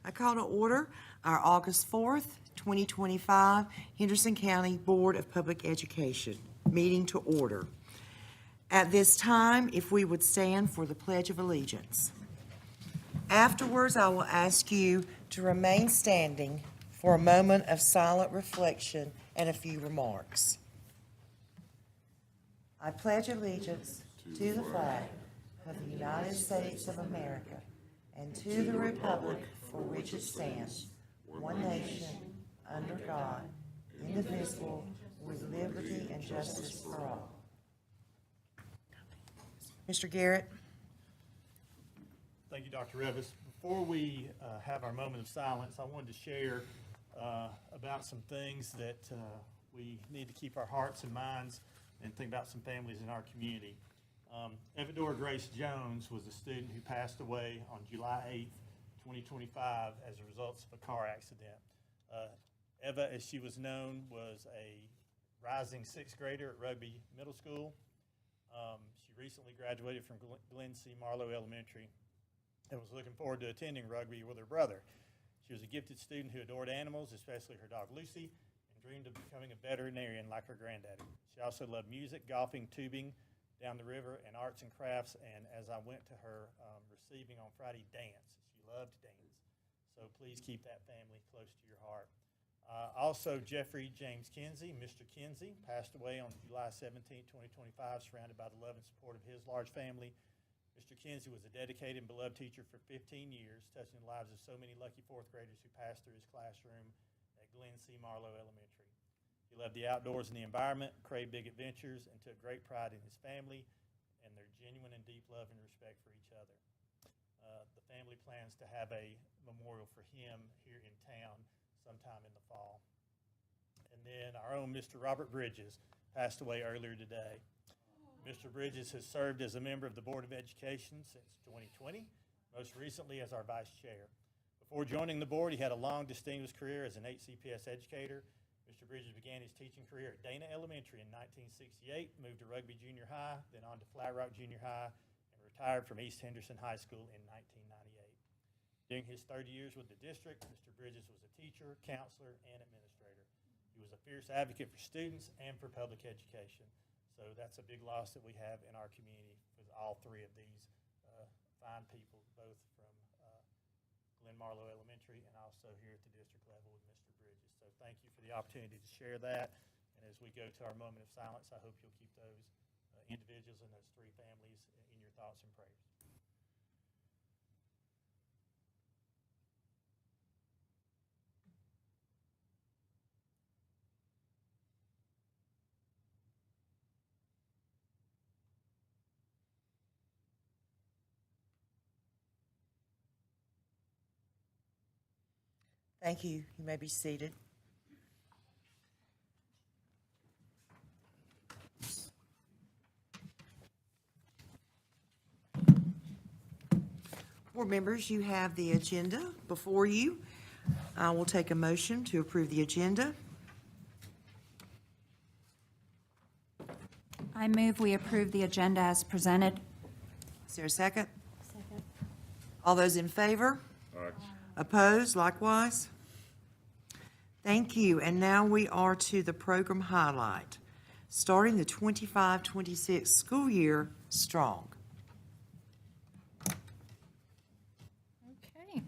I call to order our August 4th, 2025 Henderson County Board of Public Education meeting to order. At this time, if we would stand for the Pledge of Allegiance. Afterwards, I will ask you to remain standing for a moment of silent reflection and a few remarks. I pledge allegiance to the flag of the United States of America and to the republic for which it stands, one nation, under God, indivisible, with liberty and justice for all. Mr. Garrett. Thank you, Dr. Revis. Before we have our moment of silence, I wanted to share about some things that we need to keep our hearts and minds and think about some families in our community. Evadora Grace Jones was a student who passed away on July 8th, 2025 as a result of a car accident. Eva, as she was known, was a rising sixth grader at Rugby Middle School. She recently graduated from Glen C. Marlowe Elementary and was looking forward to attending rugby with her brother. She was a gifted student who adored animals, especially her dog Lucy, and dreamed of becoming a veterinarian like her granddaddy. She also loved music, golfing, tubing down the river, and arts and crafts, and as I went to her receiving on Friday, dance. She loved dance. So please keep that family close to your heart. Also, Jeffrey James Kinsey, Mr. Kinsey, passed away on July 17, 2025, surrounded by the love and support of his large family. Mr. Kinsey was a dedicated and beloved teacher for 15 years, touching the lives of so many lucky fourth graders who passed through his classroom at Glen C. Marlowe Elementary. He loved the outdoors and the environment, craved big adventures, and took great pride in his family and their genuine and deep love and respect for each other. The family plans to have a memorial for him here in town sometime in the fall. And then our own Mr. Robert Bridges passed away earlier today. Mr. Bridges has served as a member of the Board of Education since 2020, most recently as our vice chair. Before joining the board, he had a long, distinguished career as an HCPS educator. Mr. Bridges began his teaching career at Dana Elementary in 1968, moved to Rugby Junior High, then on to Flat Rock Junior High, and retired from East Henderson High School in 1998. During his 30 years with the district, Mr. Bridges was a teacher, counselor, and administrator. He was a fierce advocate for students and for public education. So that's a big loss that we have in our community with all three of these fine people, both from Glen Marlowe Elementary and also here at the district level with Mr. Bridges. So thank you for the opportunity to share that. And as we go to our moment of silence, I hope you'll keep those individuals and those three families in your thoughts and prayers. Thank you. You may be seated. Board members, you have the agenda before you. I will take a motion to approve the agenda. I move we approve the agenda as presented. Is there a second? Second. All those in favor? Aye. Opposed, likewise? Thank you. And now we are to the program highlight. Starting the 25-26 school year strong. Okay.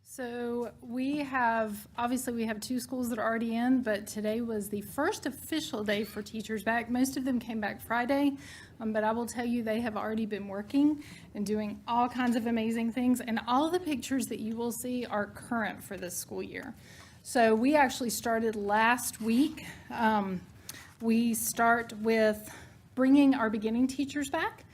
So we have two schools that are already in, but today was the first official day for teachers back. Most of them came back Friday, but I will tell you they have already been working and doing all kinds of amazing things. And all the pictures that you will see are current for this school year. So we actually started last week. We start with bringing our beginning teachers back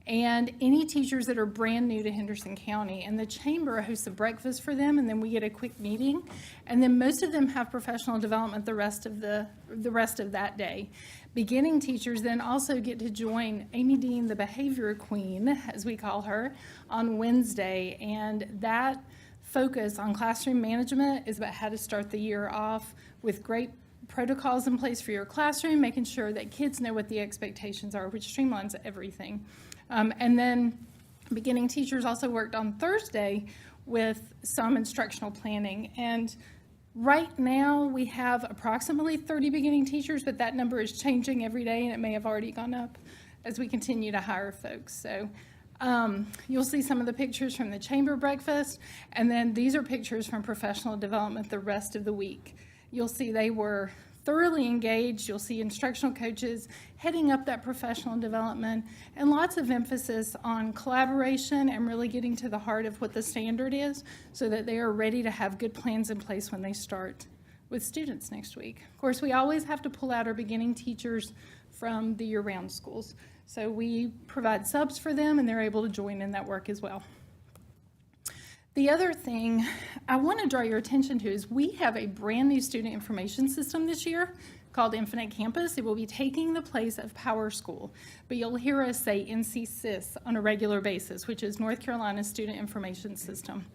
and any teachers that are brand new to Henderson County. And the chamber hosts a breakfast for them, and then we get a quick meeting. And then most of them have professional development the rest of that day. Beginning teachers then also get to join Amy Dean, the behavior queen, as we call her, on Wednesday. And that focus on classroom management is about how to start the year off with great protocols in place for your classroom, making sure that kids know what the expectations are, which streamlines everything. And then Beginning teachers also worked on Thursday with some instructional planning. And right now, we have approximately 30 beginning teachers, but that number is changing every day, and it may have already gone up as we continue to hire folks. So you'll see some of the pictures from the chamber breakfast, and then these are pictures from professional development the rest of the week. You'll see they were thoroughly engaged. You'll see instructional coaches heading up that professional development, and lots of emphasis on collaboration and really getting to the heart of what the standard is so that they are ready to have good plans in place when they start with students next week. Of course, we always have to pull out our beginning teachers from the year-round schools. So we provide subs for them, and they're able to join in that work as well. The other thing I want to draw your attention to is we have a brand new student information system this year called Infinite Campus. It will be taking the place of Power School, but you'll hear us say NCSIS on a regular basis, which is North Carolina Student Information System.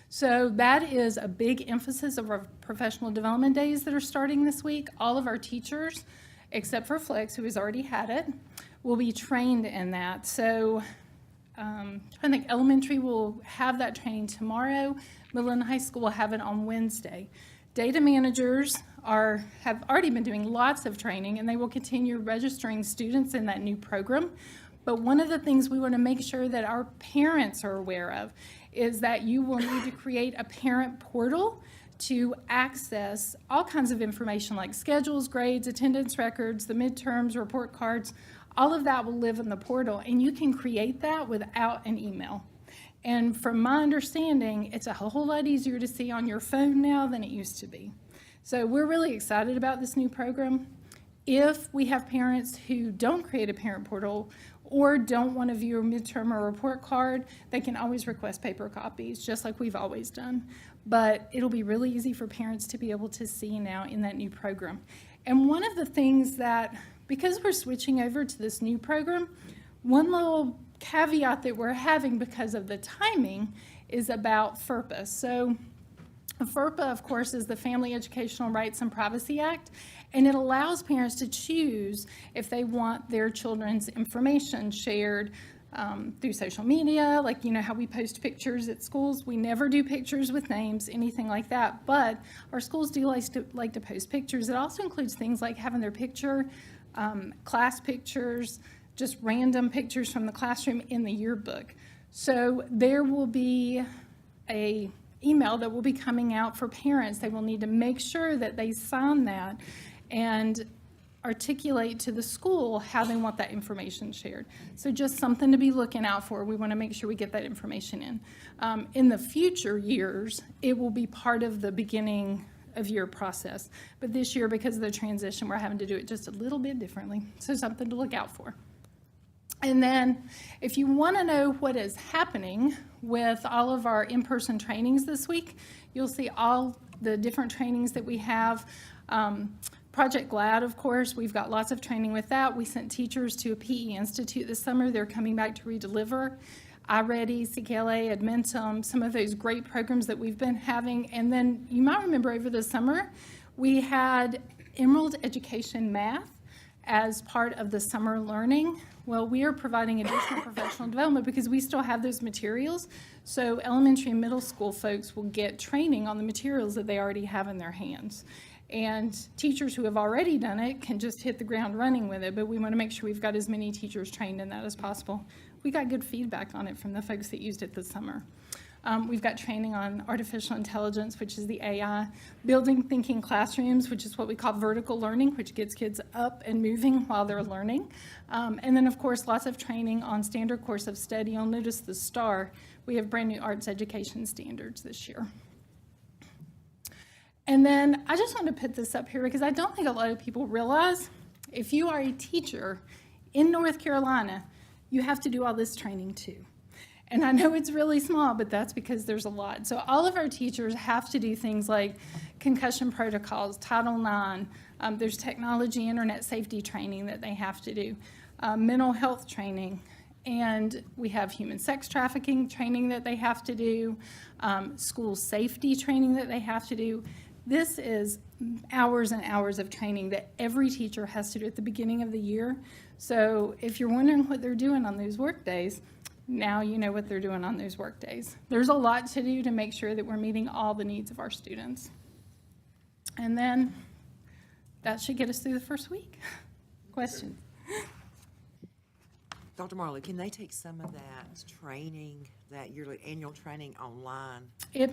So that is a big emphasis of our professional development days that are starting this week. All of our teachers, except for Flex, who has already had it, will be trained in that. So I think elementary will have that training tomorrow. Middle and high school will have it on Wednesday. Data managers have already been doing lots of training, and they will continue registering students in that new program. But one of the things we want to make sure that our parents are aware of is that you will need to create a parent portal to access all kinds of information like schedules, grades, attendance records, the midterms, report cards. All of that will live in the portal, and you can create that without an email. And from my understanding, it's a whole lot easier to see on your phone now than it used to be. So we're really excited about this new program. If we have parents who don't create a parent portal or don't want to view a midterm or report card, they can always request paper copies, just like we've always done. But it'll be really easy for parents to be able to see now in that new program. And one of the things that, because we're switching over to this new program, one little caveat that we're having because of the timing is about FERPA. So FERPA, of course, is the Family Educational Rights and Privacy Act, and it allows parents to choose if they want their children's information shared through social media, like you know how we post pictures at schools. We never do pictures with names, anything like that, but our schools do like to post pictures. It also includes things like having their picture, class pictures, just random pictures from the classroom in the yearbook. So there will be a email that will be coming out for parents. They will need to make sure that they sign that and articulate to the school how they want that information shared. So just something to be looking out for. We want to make sure we get that information in. In the future years, it will be part of the beginning of year process. But this year, because of the transition, we're having to do it just a little bit differently. So something to look out for. And then if you want to know what is happening with all of our in-person trainings this week, you'll see all the different trainings that we have. Project GLAD, of course, we've got lots of training with that. We sent teachers to a PE Institute this summer. They're coming back to redeliver. iReady, CKLA, Admentum, some of those great programs that we've been having. And then you might remember over the summer, we had Emerald Education Math as part of the summer learning. Well, we are providing additional professional development because we still have those materials. So elementary and middle school folks will get training on the materials that they already have in their hands. And teachers who have already done it can just hit the ground running with it, but we want to make sure we've got as many teachers trained in that as possible. We got good feedback on it from the folks that used it this summer. We've got training on artificial intelligence, which is the AI, building thinking classrooms, which is what we call vertical learning, which gets kids up and moving while they're learning. And then, of course, lots of training on standard course of study. You'll notice the STAR. We have brand new arts education standards this year. And then I just want to put this up here because I don't think a lot of people realize if you are a teacher in North Carolina, you have to do all this training too. And I know it's really small, but that's because there's a lot. So all of our teachers have to do things like concussion protocols, Title IX, there's technology, internet safety training that they have to do, mental health training, and we have human sex trafficking training that they have to do, school safety training that they have to do. This is hours and hours of training that every teacher has to do at the beginning of the year. So if you're wondering what they're doing on those work days, now you know what they're doing on those work days. There's a lot to do to make sure that we're meeting all the needs of our students. And then that should get us through the first week. Questions? Dr. Marlowe, can they take some of that training, that yearly annual training online?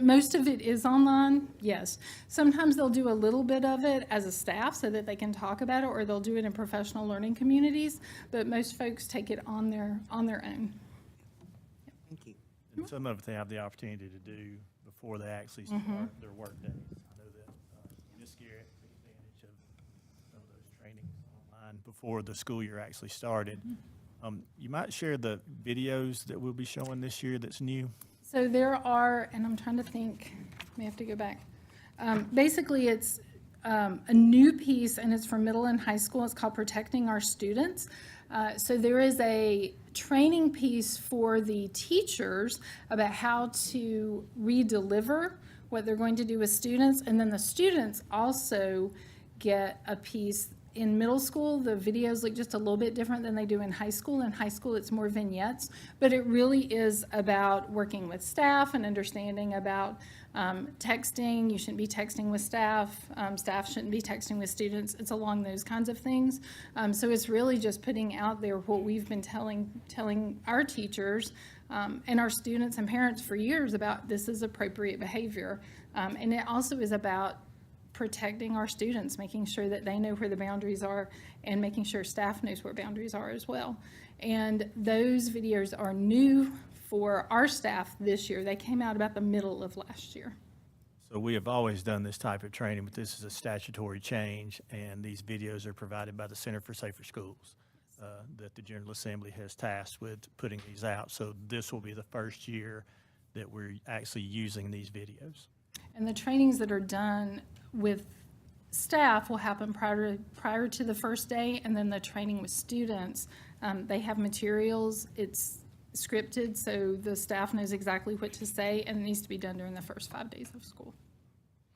Most of it is online, yes. Sometimes they'll do a little bit of it as a staff so that they can talk about it, or they'll do it in professional learning communities, but most folks take it on their own. Thank you. And some of it they have the opportunity to do before they actually start their work days. I know that Ms. Garrett took advantage of some of those trainings online before the school year actually started. You might share the videos that we'll be showing this year that's new. So there are, and I'm trying to think, may have to go back. Basically, it's a new piece, and it's for middle and high school. It's called Protecting Our Students. So there is a training piece for the teachers about how to re-deliver what they're going to do with students, and then the students also get a piece. In middle school, the videos look just a little bit different than they do in high school. In high school, it's more vignettes, but it really is about working with staff and understanding about texting. You shouldn't be texting with staff. Staff shouldn't be texting with students. It's along those kinds of things. So it's really just putting out there what we've been telling our teachers and our students and parents for years about this is appropriate behavior. And it also is about protecting our students, making sure that they know where the boundaries are, and making sure staff knows where boundaries are as well. And those videos are new for our staff this year. They came out about the middle of last year. So we have always done this type of training, but this is a statutory change, and these videos are provided by the Center for Safer Schools that the General Assembly has tasked with putting these out. So this will be the first year that we're actually using these videos. And the trainings that are done with staff will happen prior to the first day, and then the training with students, they have materials. It's scripted, so the staff knows exactly what to say, and it needs to be done during the first 5 days of school.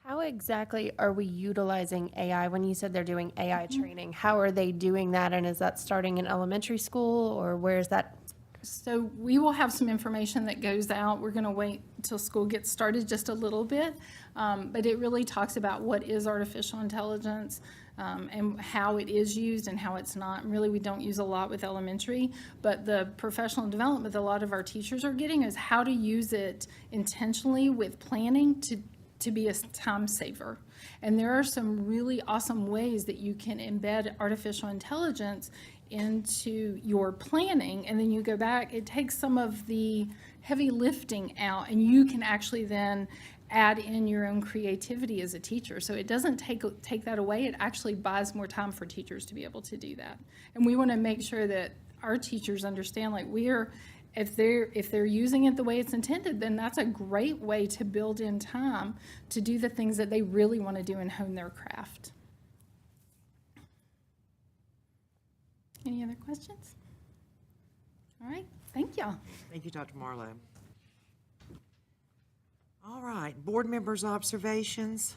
How exactly are we utilizing AI? When you said they're doing AI training, how are they doing that? And is that starting in elementary school, or where is that? So we will have some information that goes out. We're going to wait until school gets started just a little bit, but it really talks about what is artificial intelligence and how it is used and how it's not. And really, we don't use a lot with elementary, but the professional development that a lot of our teachers are getting is how to use it intentionally with planning to be a time saver. And there are some really awesome ways that you can embed artificial intelligence into your planning, and then you go back, it takes some of the heavy lifting out, and you can actually then add in your own creativity as a teacher. So it doesn't take that away, it actually buys more time for teachers to be able to do that. And we want to make sure that our teachers understand, like, if they're using it the way it's intended, then that's a great way to build in time to do the things that they really want to do and hone their craft. Any other questions? All right, thank y'all. Thank you, Dr. Marlowe. All right, board members' observations.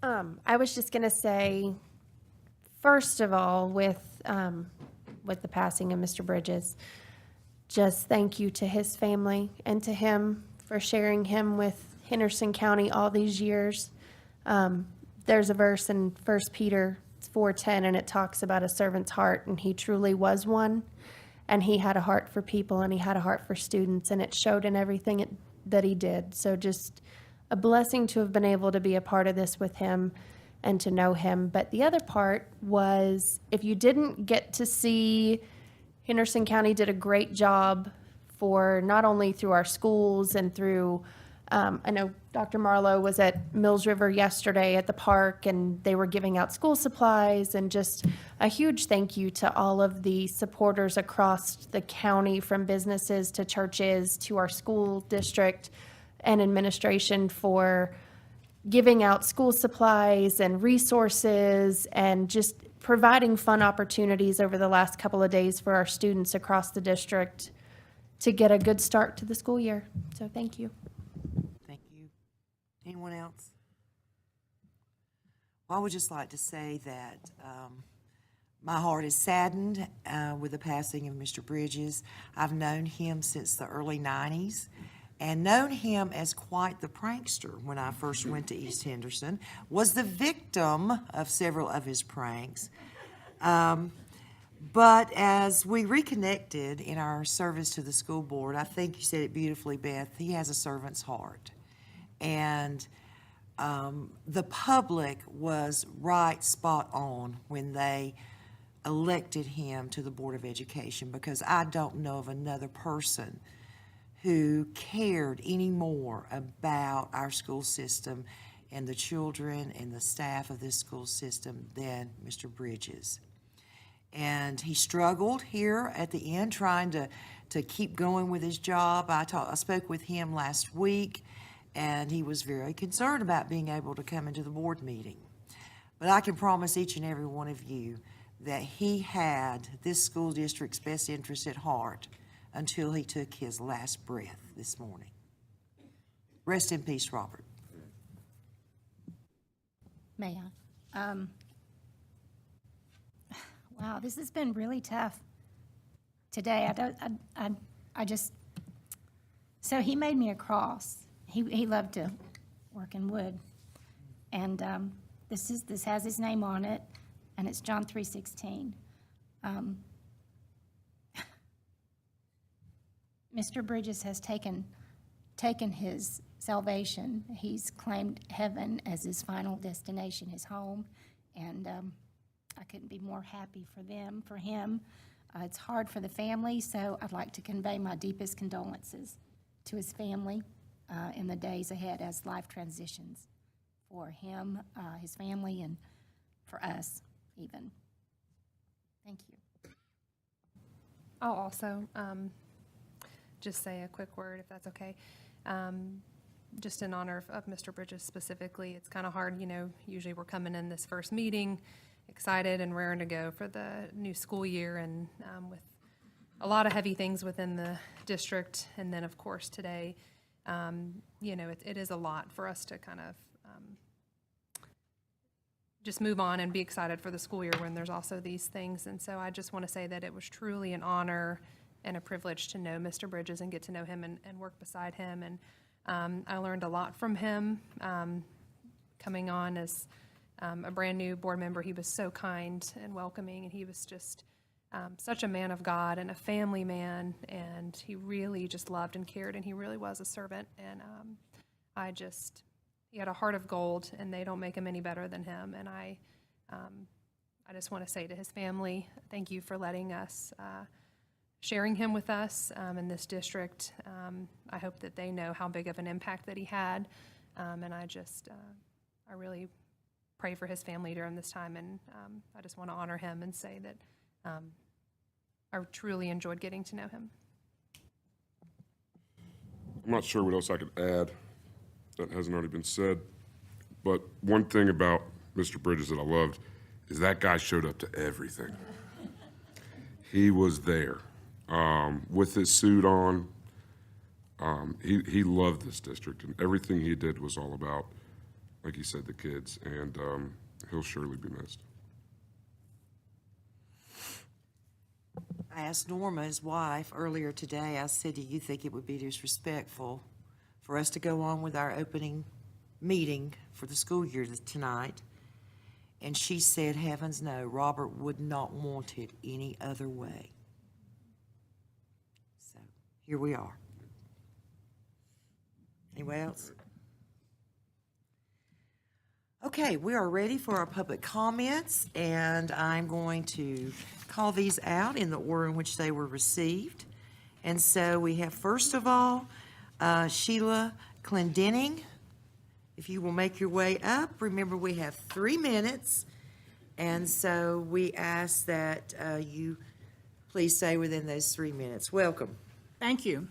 I was just going to say, first of all, with the passing of Mr. Bridges, just thank you to his family and to him for sharing him with Henderson County all these years. There's a verse in 1 Peter 4:10, and it talks about a servant's heart, and he truly was one, and he had a heart for people, and he had a heart for students, and it showed in everything that he did. So just a blessing to have been able to be a part of this with him and to know him. But the other part was, if you didn't get to see, Henderson County did a great job for not only through our schools and through, I know Dr. Marlowe was at Mills River yesterday at the park, and they were giving out school supplies, and just a huge thank you to all of the supporters across the county, from businesses to churches to our school district and administration, for giving out school supplies and resources and just providing fun opportunities over the last couple of days for our students across the district to get a good start to the school year. So thank you. Thank you. Anyone else? Well, I would just like to say that My heart is saddened with the passing of Mr. Bridges. I've known him since the early 90s and known him as quite the prankster when I first went to East Henderson, was the victim of several of his pranks. But as we reconnected in our service to the school board, I think you said it beautifully, Beth, he has a servant's heart. And the public was right spot on when they elected him to the Board of Education, because I don't know of another person who cared any more about our school system and the children and the staff of this school system than Mr. Bridges. And he struggled here at the end trying to keep going with his job. I spoke with him last week, and he was very concerned about being able to come into the board meeting. But I can promise each and every one of you that he had this school district's best interest at heart until he took his last breath this morning. Rest in peace, Robert. May I? Wow, this has been really tough today. I just, so he made me a cross. He loved to work in wood. And this has his name on it, and it's John 3:16. Mr. Bridges has taken his salvation. He's claimed heaven as his final destination, his home, and I couldn't be more happy for him. It's hard for the family, so I'd like to convey my deepest condolences to his family in the days ahead as life transitions for him, his family, and for us even. Thank you. I'll also just say a quick word, if that's okay. Just in honor of Mr. Bridges specifically. It's kind of hard, usually we're coming in this first meeting excited and raring to go for the new school year, and with a lot of heavy things within the district. And then, of course, today, it is a lot for us to kind of just move on and be excited for the school year when there's also these things. And so I just want to say that it was truly an honor and a privilege to know Mr. Bridges and get to know him and work beside him. And I learned a lot from him coming on as a brand new board member. He was so kind and welcoming, and he was just such a man of God and a family man, and he really just loved and cared, and he really was a servant. And he had a heart of gold, and they don't make him any better than him. And I just want to say to his family, thank you for letting us, sharing him with us in this district. I hope that they know how big of an impact that he had. And I really pray for his family during this time. And I just want to honor him and say that I truly enjoyed getting to know him. I'm not sure what else I could add that hasn't already been said, but one thing about Mr. Bridges that I loved is that guy showed up to everything. He was there with his suit on. He loved this district, and everything he did was all about, like he said, the kids, and he'll surely be missed. I asked Norma, his wife, earlier today, I said, do you think it would be disrespectful for us to go on with our opening meeting for the school year tonight? And she said, heavens no, Robert would not want it any other way. So here we are. Anyone else? Okay, we are ready for our public comments, and I'm going to call these out in the order in which they were received. And so we have, first of all, Sheila Clendenning. If you will make your way up, remember we have 3 minutes, and so we ask that you please stay within those 3 minutes. Welcome. Thank you.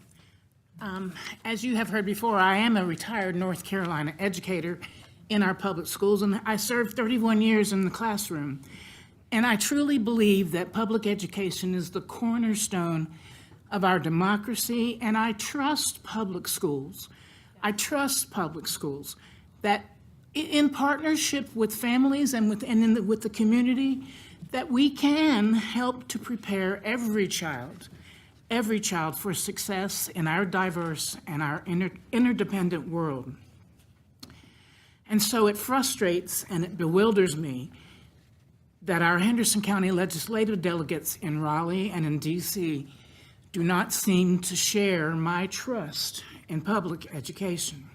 As you have heard before, I am a retired North Carolina educator in our public schools, and I served 31 years in the classroom. And I truly believe that public education is the cornerstone of our democracy, and I trust public schools. I trust public schools that in partnership with families and with the community, that we can help to prepare every child for success in our diverse and our interdependent world. And so it frustrates and it bewilders me that our Henderson County legislative delegates in Raleigh and in DC do not seem to share my trust in public education.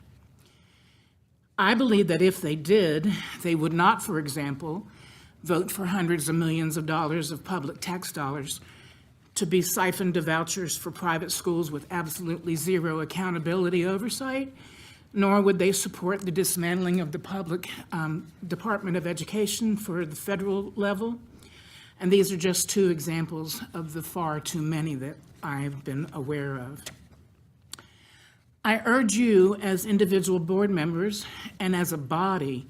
I believe that if they did, they would not, for example, vote for hundreds of millions of dollars of public tax dollars to be siphoned to vouchers for private schools with absolutely zero accountability oversight, nor would they support the dismantling of the public Department of Education for the federal level. And these are just two examples of the far too many that I've been aware of. I urge you as individual board members and as a body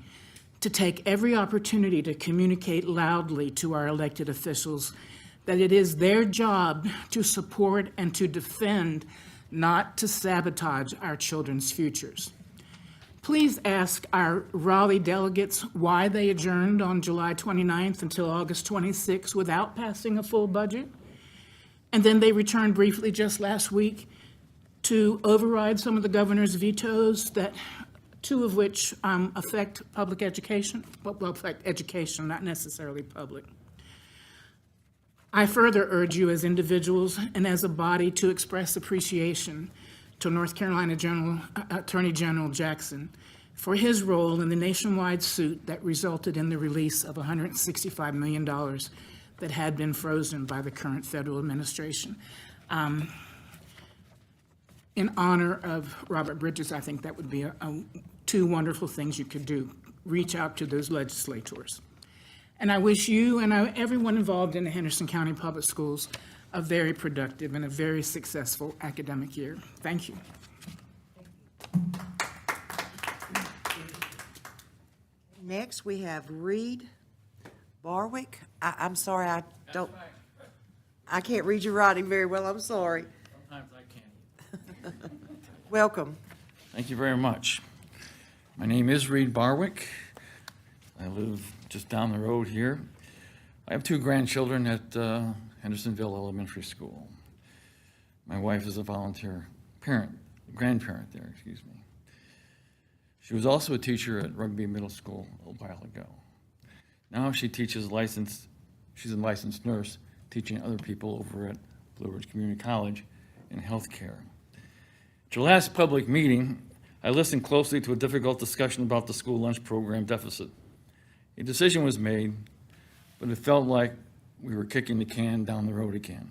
to take every opportunity to communicate loudly to our elected officials that it is their job to support and to defend, not to sabotage our children's futures. Please ask our Raleigh delegates why they adjourned on July 29th until August 26th without passing a full budget. And then they returned briefly just last week to override some of the governor's vetoes, that two of which affect public education, well, affect education, not necessarily public. I further urge you as individuals and as a body to express appreciation to North Carolina Attorney General Jackson for his role in the nationwide suit that resulted in the release of $165 million that had been frozen by the current federal administration. In honor of Robert Bridges, I think that would be two wonderful things you could do. Reach out to those legislators. And I wish you and everyone involved in the Henderson County Public Schools a very productive and a very successful academic year. Thank you. Next, we have Reed Barwick. I'm sorry, I can't read your writing very well, I'm sorry. Sometimes I can't. Welcome. Thank you very much. My name is Reed Barwick. I live just down the road here. I have two grandchildren at Hendersonville Elementary School. My wife is a volunteer grandparent there, excuse me. She was also a teacher at Rugby Middle School a while ago. Now she's a licensed nurse teaching other people over at Blue Ridge Community College in healthcare. At your last public meeting, I listened closely to a difficult discussion about the school lunch program deficit. A decision was made, but it felt like we were kicking the can down the road again.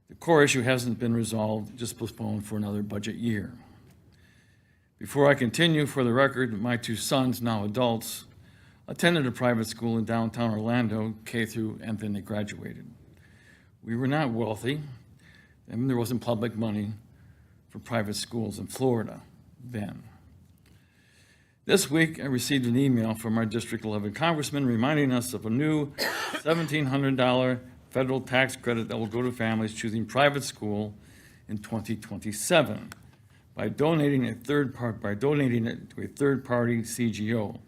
The core issue hasn't been resolved, just postponed for another budget year. Before I continue, for the record, my two sons, now adults, attended a private school in downtown Orlando, K through, and then they graduated. We were not wealthy, and there wasn't public money for private schools in Florida then. This week, I received an email from our District 11 congressman reminding us of a new $1,700 federal tax credit that will go to families choosing private school in 2027 by donating it to a third-party CGO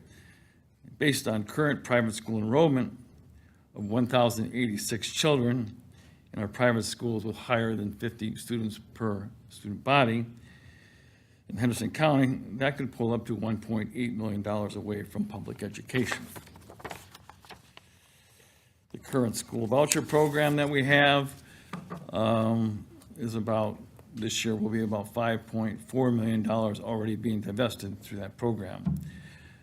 based on current private school enrollment of 1,086 children in our private schools with higher than 50 students per student body. In Henderson County, that could pull up to $1.8 million away from public education. The current school voucher program that we have is about, this year will be about $5.4 million already being divested through that program.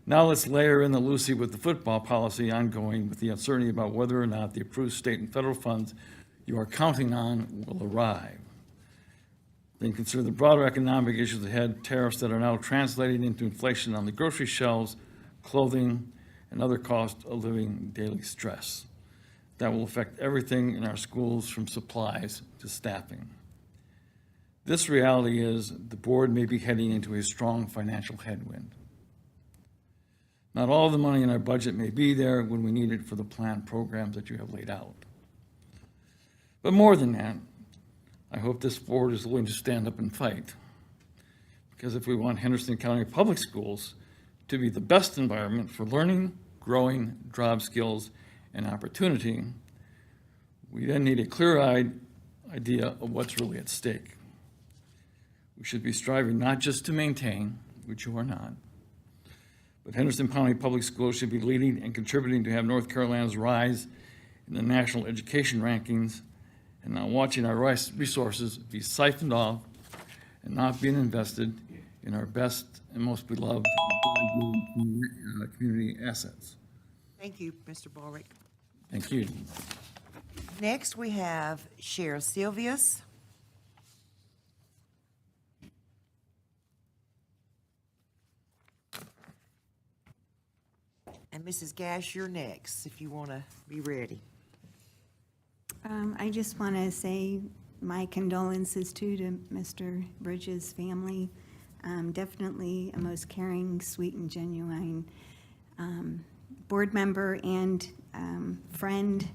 Now let's layer in the Lucy with the football policy ongoing with the uncertainty about whether or not the approved state and federal funds you are counting on will arrive. Then consider the broader economic issues ahead, tariffs that are now translating into inflation on the grocery shelves, clothing, and other cost of living daily stress. That will affect everything in our schools from supplies to staffing. This reality is the board may be heading into a strong financial headwind. Not all of the money in our budget may be there when we need it for the planned programs that you have laid out. But more than that, I hope this board is willing to stand up and fight. Because if we want Henderson County Public Schools to be the best environment for learning, growing job skills and opportunity, we then need a clear-eyed idea of what's really at stake. We should be striving not just to maintain, which you are not, but Henderson County Public Schools should be leading and contributing to have North Carolina's rise in the national education rankings, and not watching our resources be siphoned off and not being invested in our best and most beloved community assets. Thank you, Mr. Borick. Thank you. Next, we have Cheryl Silvius. And Mrs. Gash, you're next, if you want to be ready. I just want to say my condolences too to Mr. Bridges' family. Definitely a most caring, sweet, and genuine board member and friend,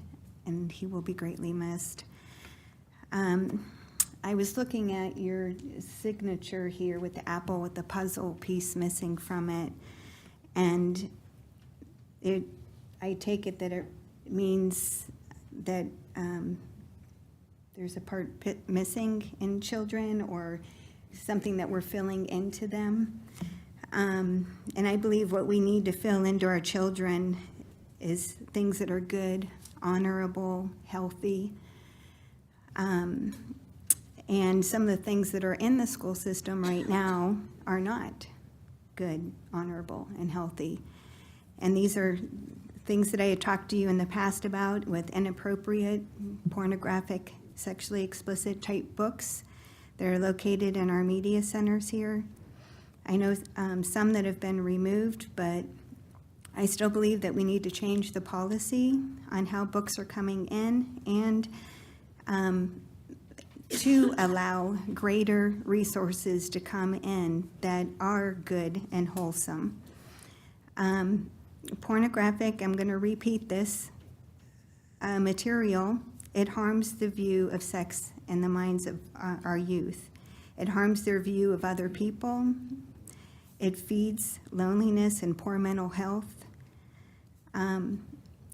and he will be greatly missed. I was looking at your signature here with the apple with the puzzle piece missing from it, and I take it that it means that there's a part missing in children or something that we're filling into them. And I believe what we need to fill into our children is things that are good, honorable, healthy. And some of the things that are in the school system right now are not good, honorable, and healthy. And these are things that I had talked to you in the past about with inappropriate, pornographic, sexually explicit type books that are located in our media centers here. I know some that have been removed, but I still believe that we need to change the policy on how books are coming in and to allow greater resources to come in that are good and wholesome. Pornographic, I'm going to repeat this, material, it harms the view of sex in the minds of our youth. It harms their view of other people. It feeds loneliness and poor mental health. And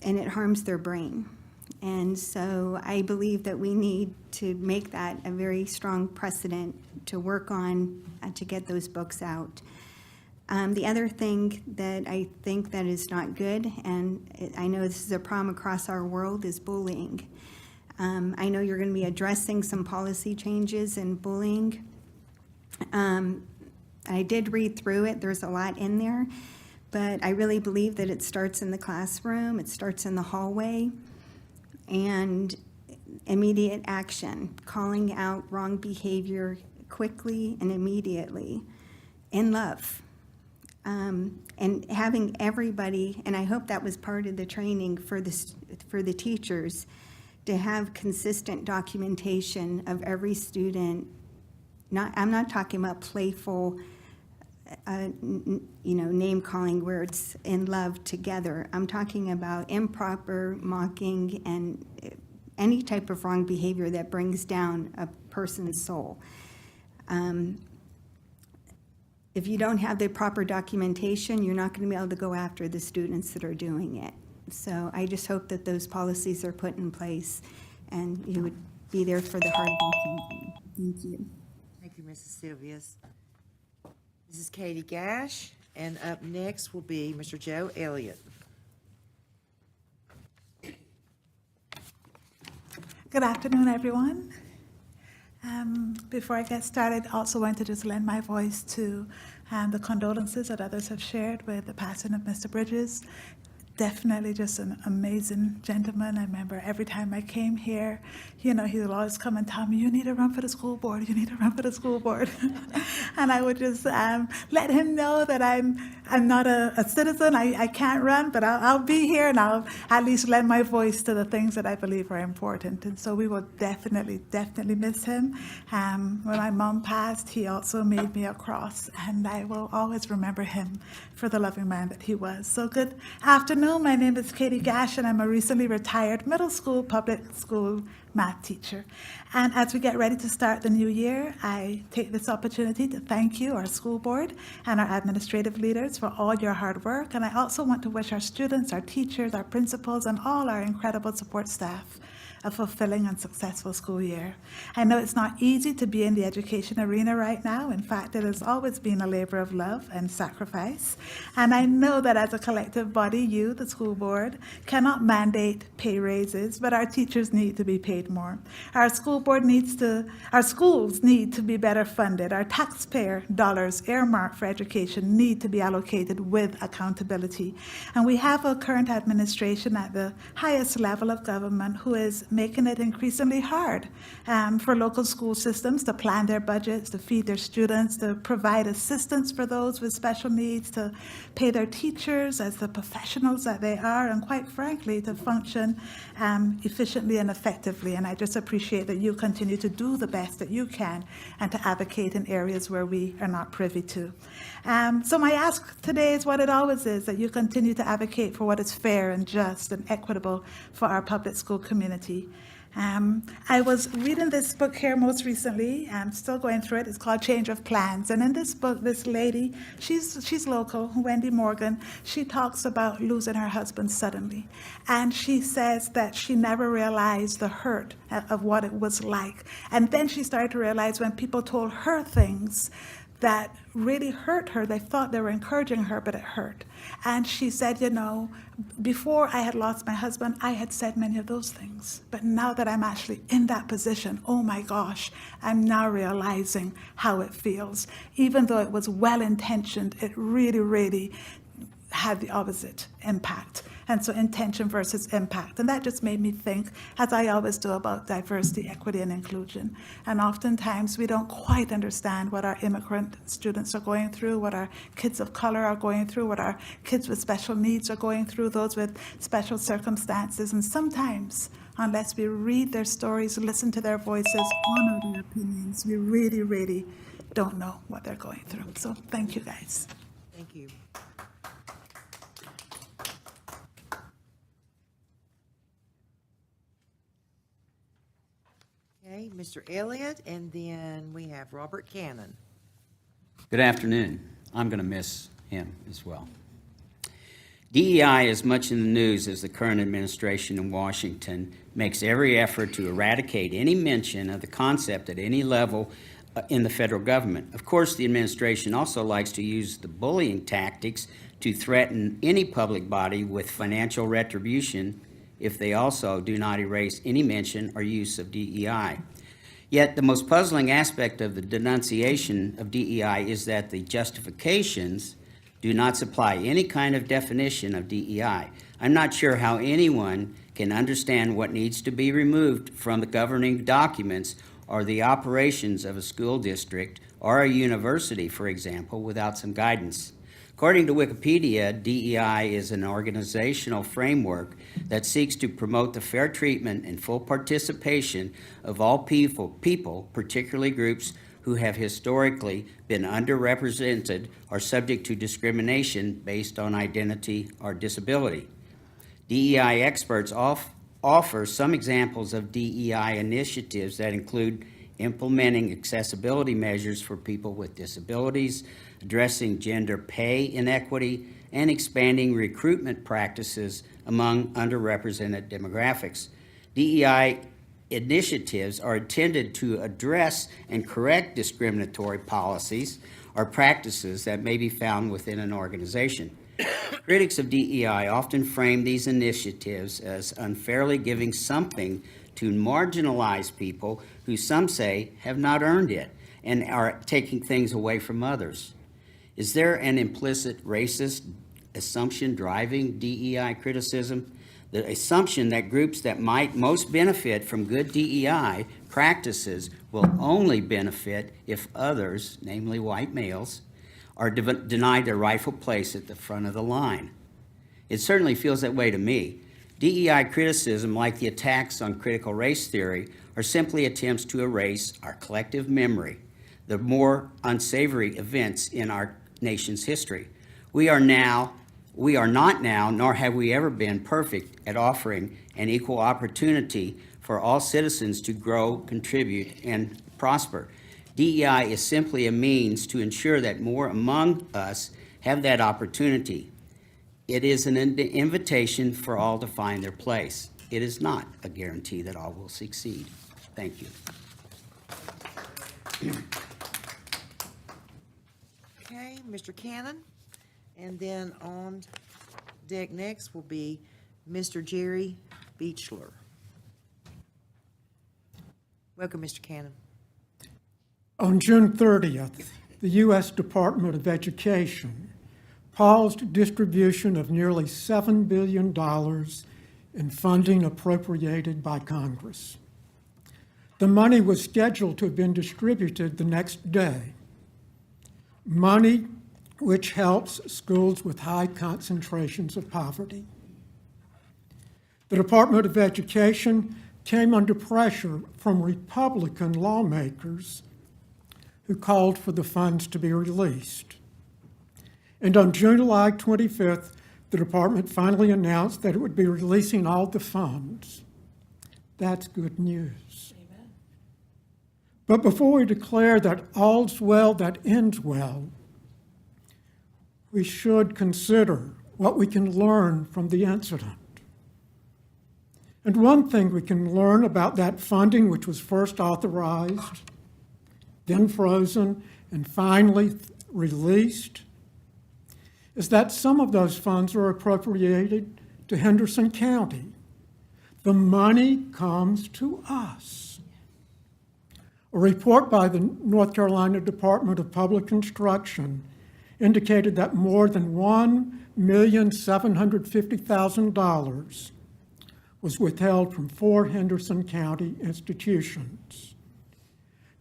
it harms their brain. And so I believe that we need to make that a very strong precedent to work on to get those books out. The other thing that I think that is not good, and I know this is a problem across our world, is bullying. I know you're going to be addressing some policy changes in bullying. I did read through it. There's a lot in there. But I really believe that it starts in the classroom, it starts in the hallway, and immediate action, calling out wrong behavior quickly and immediately in love. And having everybody, and I hope that was part of the training for the teachers, to have consistent documentation of every student. I'm not talking about playful, name calling where it's in love together. I'm talking about improper mocking and any type of wrong behavior that brings down a person's soul. If you don't have the proper documentation, you're not going to be able to go after the students that are doing it. So I just hope that those policies are put in place and you would be there for the hard work. Thank you. Thank you, Mrs. Silvius. Mrs. Katie Gash, and up next will be Mr. Joe Elliott. Good afternoon, everyone. Before I get started, I also want to just lend my voice to the condolences that others have shared with the passing of Mr. Bridges. Definitely just an amazing gentleman. I remember every time I came here, he would always come and tell me, you need to run for the school board, you need to run for the school board. And I would just let him know that I'm not a citizen, I can't run, but I'll be here and I'll at least lend my voice to the things that I believe are important. And so we will definitely miss him. When my mom passed, he also made me a cross, and I will always remember him for the loving man that he was. So good afternoon. My name is Katie Gash, and I'm a recently retired middle school public school math teacher. And as we get ready to start the new year, I take this opportunity to thank you, our school board, and our administrative leaders for all your hard work. And I also want to wish our students, our teachers, our principals, and all our incredible support staff a fulfilling and successful school year. I know it's not easy to be in the education arena right now. In fact, it has always been a labor of love and sacrifice. And I know that as a collective body, you, the school board, cannot mandate pay raises, but our teachers need to be paid more. Our schools need to be better funded. Our taxpayer dollars earmarked for education need to be allocated with accountability. And we have a current administration at the highest level of government who is making it increasingly hard for local school systems to plan their budgets, to feed their students, to provide assistance for those with special needs, to pay their teachers as the professionals that they are, and quite frankly, to function efficiently and effectively. And I just appreciate that you continue to do the best that you can and to advocate in areas where we are not privy to. So my ask today is what it always is, that you continue to advocate for what is fair and just and equitable for our public school community. I was reading this book here most recently. I'm still going through it. It's called Change of Plans. And in this book, this lady, she's local, Wendy Morgan, she talks about losing her husband suddenly. And she says that she never realized the hurt of what it was like. And then she started to realize when people told her things that really hurt her, they thought they were encouraging her, but it hurt. And she said, you know, before I had lost my husband, I had said many of those things. But now that I'm actually in that position, oh my gosh, I'm now realizing how it feels. Even though it was well-intentioned, it really, really had the opposite impact. And so intention versus impact. And that just made me think, as I always do, about diversity, equity, and inclusion. And oftentimes we don't quite understand what our immigrant students are going through, what our kids of color are going through, what our kids with special needs are going through, those with special circumstances. And sometimes, unless we read their stories, listen to their voices, honor their opinions, we really, really don't know what they're going through. So thank you, guys. Thank you. Okay, Mr. Elliott, and then we have Robert Cannon. Good afternoon. I'm going to miss him as well. DEI is much in the news as the current administration in Washington makes every effort to eradicate any mention of the concept at any level in the federal government. Of course, the administration also likes to use the bullying tactics to threaten any public body with financial retribution if they also do not erase any mention or use of DEI. Yet the most puzzling aspect of the denunciation of DEI is that the justifications do not supply any kind of definition of DEI. I'm not sure how anyone can understand what needs to be removed from the governing documents or the operations of a school district or a university, for example, without some guidance. According to Wikipedia, DEI is an organizational framework that seeks to promote the fair treatment and full participation of all people, particularly groups who have historically been underrepresented or subject to discrimination based on identity or disability. DEI experts offer some examples of DEI initiatives that include implementing accessibility measures for people with disabilities, addressing gender pay inequity, and expanding recruitment practices among underrepresented demographics. DEI initiatives are intended to address and correct discriminatory policies or practices that may be found within an organization. Critics of DEI often frame these initiatives as unfairly giving something to marginalized people who some say have not earned it and are taking things away from others. Is there an implicit racist assumption driving DEI criticism? The assumption that groups that might most benefit from good DEI practices will only benefit if others, namely white males, are denied their rightful place at the front of the line. It certainly feels that way to me. DEI criticism, like the attacks on critical race theory, are simply attempts to erase our collective memory, the more unsavory events in our nation's history. We are not now, nor have we ever been perfect at offering an equal opportunity for all citizens to grow, contribute, and prosper. DEI is simply a means to ensure that more among us have that opportunity. It is an invitation for all to find their place. It is not a guarantee that all will succeed. Thank you. Okay, Mr. Cannon. And then on deck next will be Mr. Jerry Beechler. Welcome, Mr. Cannon. On June 30th, the U.S. Department of Education paused distribution of nearly $7 billion in funding appropriated by Congress. The money was scheduled to have been distributed the next day. Money which helps schools with high concentrations of poverty. The Department of Education came under pressure from Republican lawmakers who called for the funds to be released. And on July 25th, the department finally announced that it would be releasing all the funds. That's good news. Amen. But before we declare that all's well that ends well, we should consider what we can learn from the incident. And one thing we can learn about that funding, which was first authorized, then frozen, and finally released, is that some of those funds are appropriated to Henderson County. The money comes to us. A report by the North Carolina Department of Public Instruction indicated that more than $1,750,000 was withheld from 4 Henderson County institutions.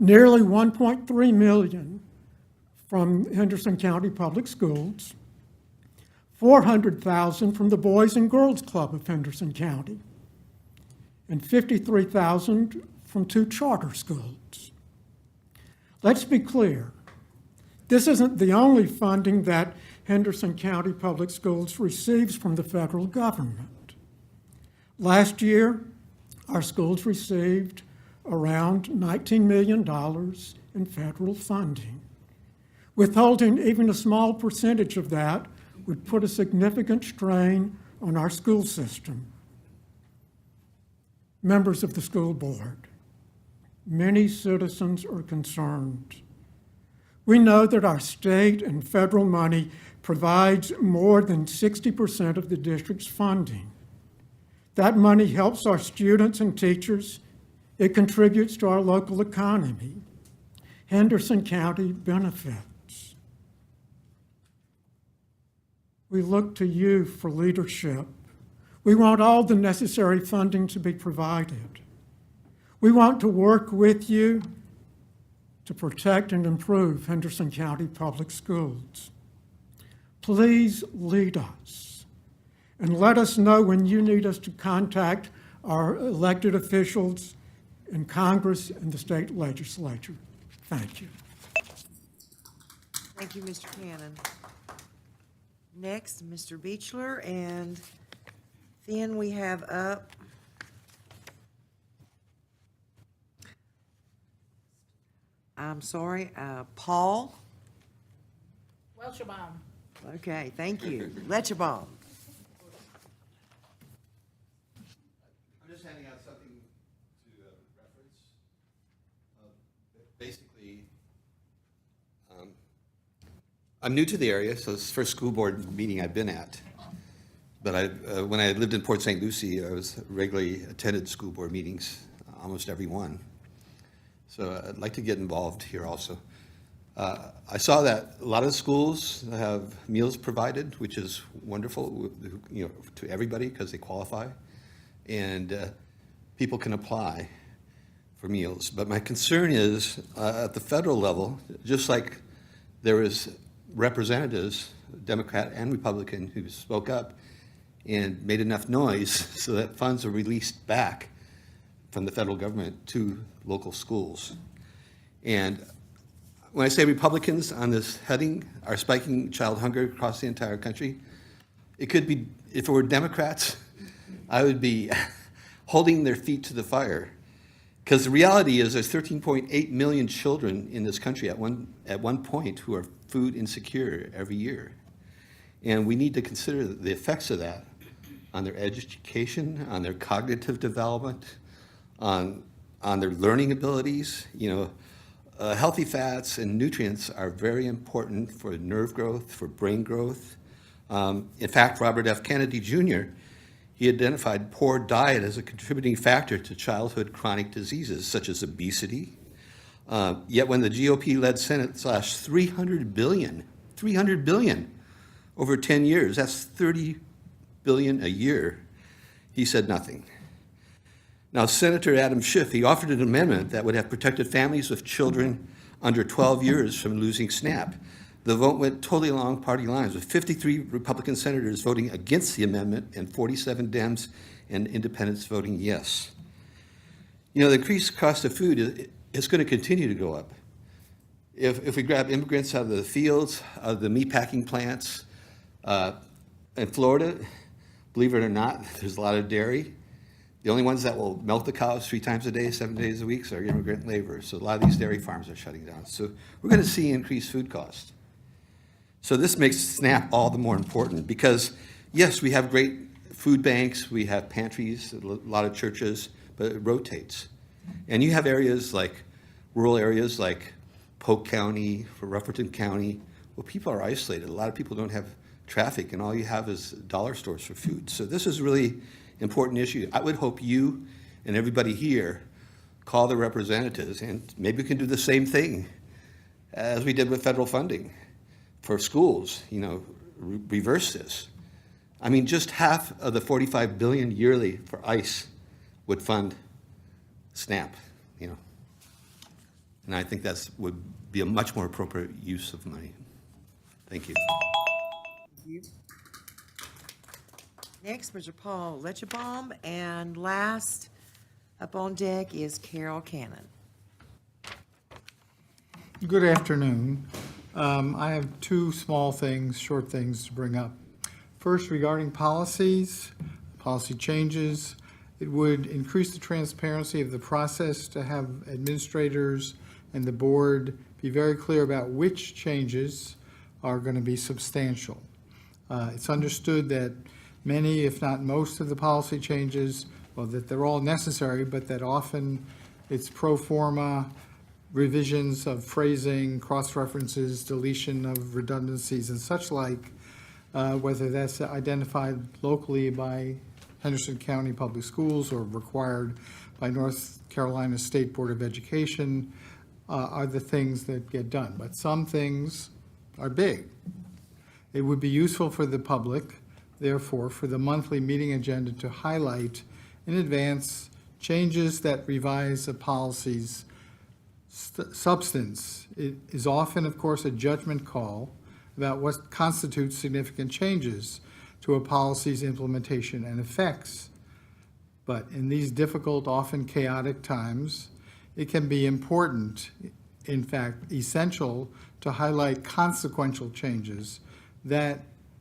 Nearly $1.3 million from Henderson County Public Schools, $400,000 from the Boys and Girls Club of Henderson County, and $53,000 from 2 charter schools. Let's be clear, this isn't the only funding that Henderson County Public Schools receives from the federal government. Last year, our schools received around $19 million in federal funding. Withholding even a small percentage of that would put a significant strain on our school system. Members of the school board, many citizens are concerned. We know that our state and federal money provides more than 60% of the district's funding. That money helps our students and teachers. It contributes to our local economy. Henderson County benefits. We look to you for leadership. We want all the necessary funding to be provided. We want to work with you to protect and improve Henderson County Public Schools. Please lead us and let us know when you need us to contact our elected officials in Congress and the state legislature. Thank you. Thank you, Mr. Cannon. Next, Mr. Beechler, and then we have up Paul. Welchbaum. Okay, thank you. Letchabaum. I'm just handing out something to reference. Basically, I'm new to the area, so it's the first school board meeting I've been at. But when I lived in Port St. Lucie, I was regularly attended school board meetings, almost every one. So I'd like to get involved here also. I saw that a lot of schools have meals provided, which is wonderful, to everybody because they qualify, and people can apply for meals. But my concern is at the federal level, just like there is representatives, Democrat and Republican, who spoke up and made enough noise so that funds are released back from the federal government to local schools. And when I say Republicans on this heading are spiking child hunger across the entire country, it could be, if it were Democrats, I would be holding their feet to the fire. Because the reality is there's 13.8 million children in this country at one point who are food insecure every year. And we need to consider the effects of that on their education, on their cognitive development, on their learning abilities. Healthy fats and nutrients are very important for nerve growth, for brain growth. In fact, Robert F. Kennedy Jr., he identified poor diet as a contributing factor to childhood chronic diseases such as obesity. Yet when the GOP-led Senate slashed $300 billion over 10 years, that's $30 billion a year, he said nothing. Now, Senator Adam Schiff, he offered an amendment that would have protected families with children under 12 years from losing SNAP. The vote went totally along party lines, with 53 Republican senators voting against the amendment and 47 Dems and independents voting yes. The increased cost of food is going to continue to go up. If we grab immigrants out of the fields, out of the meatpacking plants, in Florida, believe it or not, there's a lot of dairy. The only ones that will milk the cows 3 times a day, 7 days a week, are immigrant laborers. So a lot of these dairy farms are shutting down. So we're going to see increased food costs. So this makes SNAP all the more important because, yes, we have great food banks, we have pantries, a lot of churches, but it rotates. And you have areas like, rural areas like Polk County, Rutherford County, well, people are isolated. A lot of people don't have traffic, and all you have is dollar stores for food. So this is really important issue. I would hope you and everybody here call the representatives, and maybe we can do the same thing as we did with federal funding for schools, reverse this. I mean, just half of the $45 billion yearly for ICE would fund SNAP, And I think that would be a much more appropriate use of money. Thank you. Thank you. Next, Mr. Paul Lechabaum, and last up on deck is Carol Cannon. Good afternoon. I have 2 small things, short things to bring up. First, regarding policy changes, it would increase the transparency of the process to have administrators and the board be very clear about which changes are going to be substantial. It's understood that many, if not most, of the policy changes, well, that they're all necessary, but that often it's pro forma revisions of phrasing, cross-references, deletion of redundancies and such like, whether that's identified locally by Henderson County Public Schools or required by North Carolina State Board of Education, are the things that get done. But some things are big. It would be useful for the public, therefore, for the monthly meeting agenda to highlight in advance changes that revise a policy's substance. It is often, of course, a judgment call about what constitutes significant changes to a policy's implementation and effects. But in these difficult, often chaotic times, it can be important, in fact, essential, to highlight consequential changes that,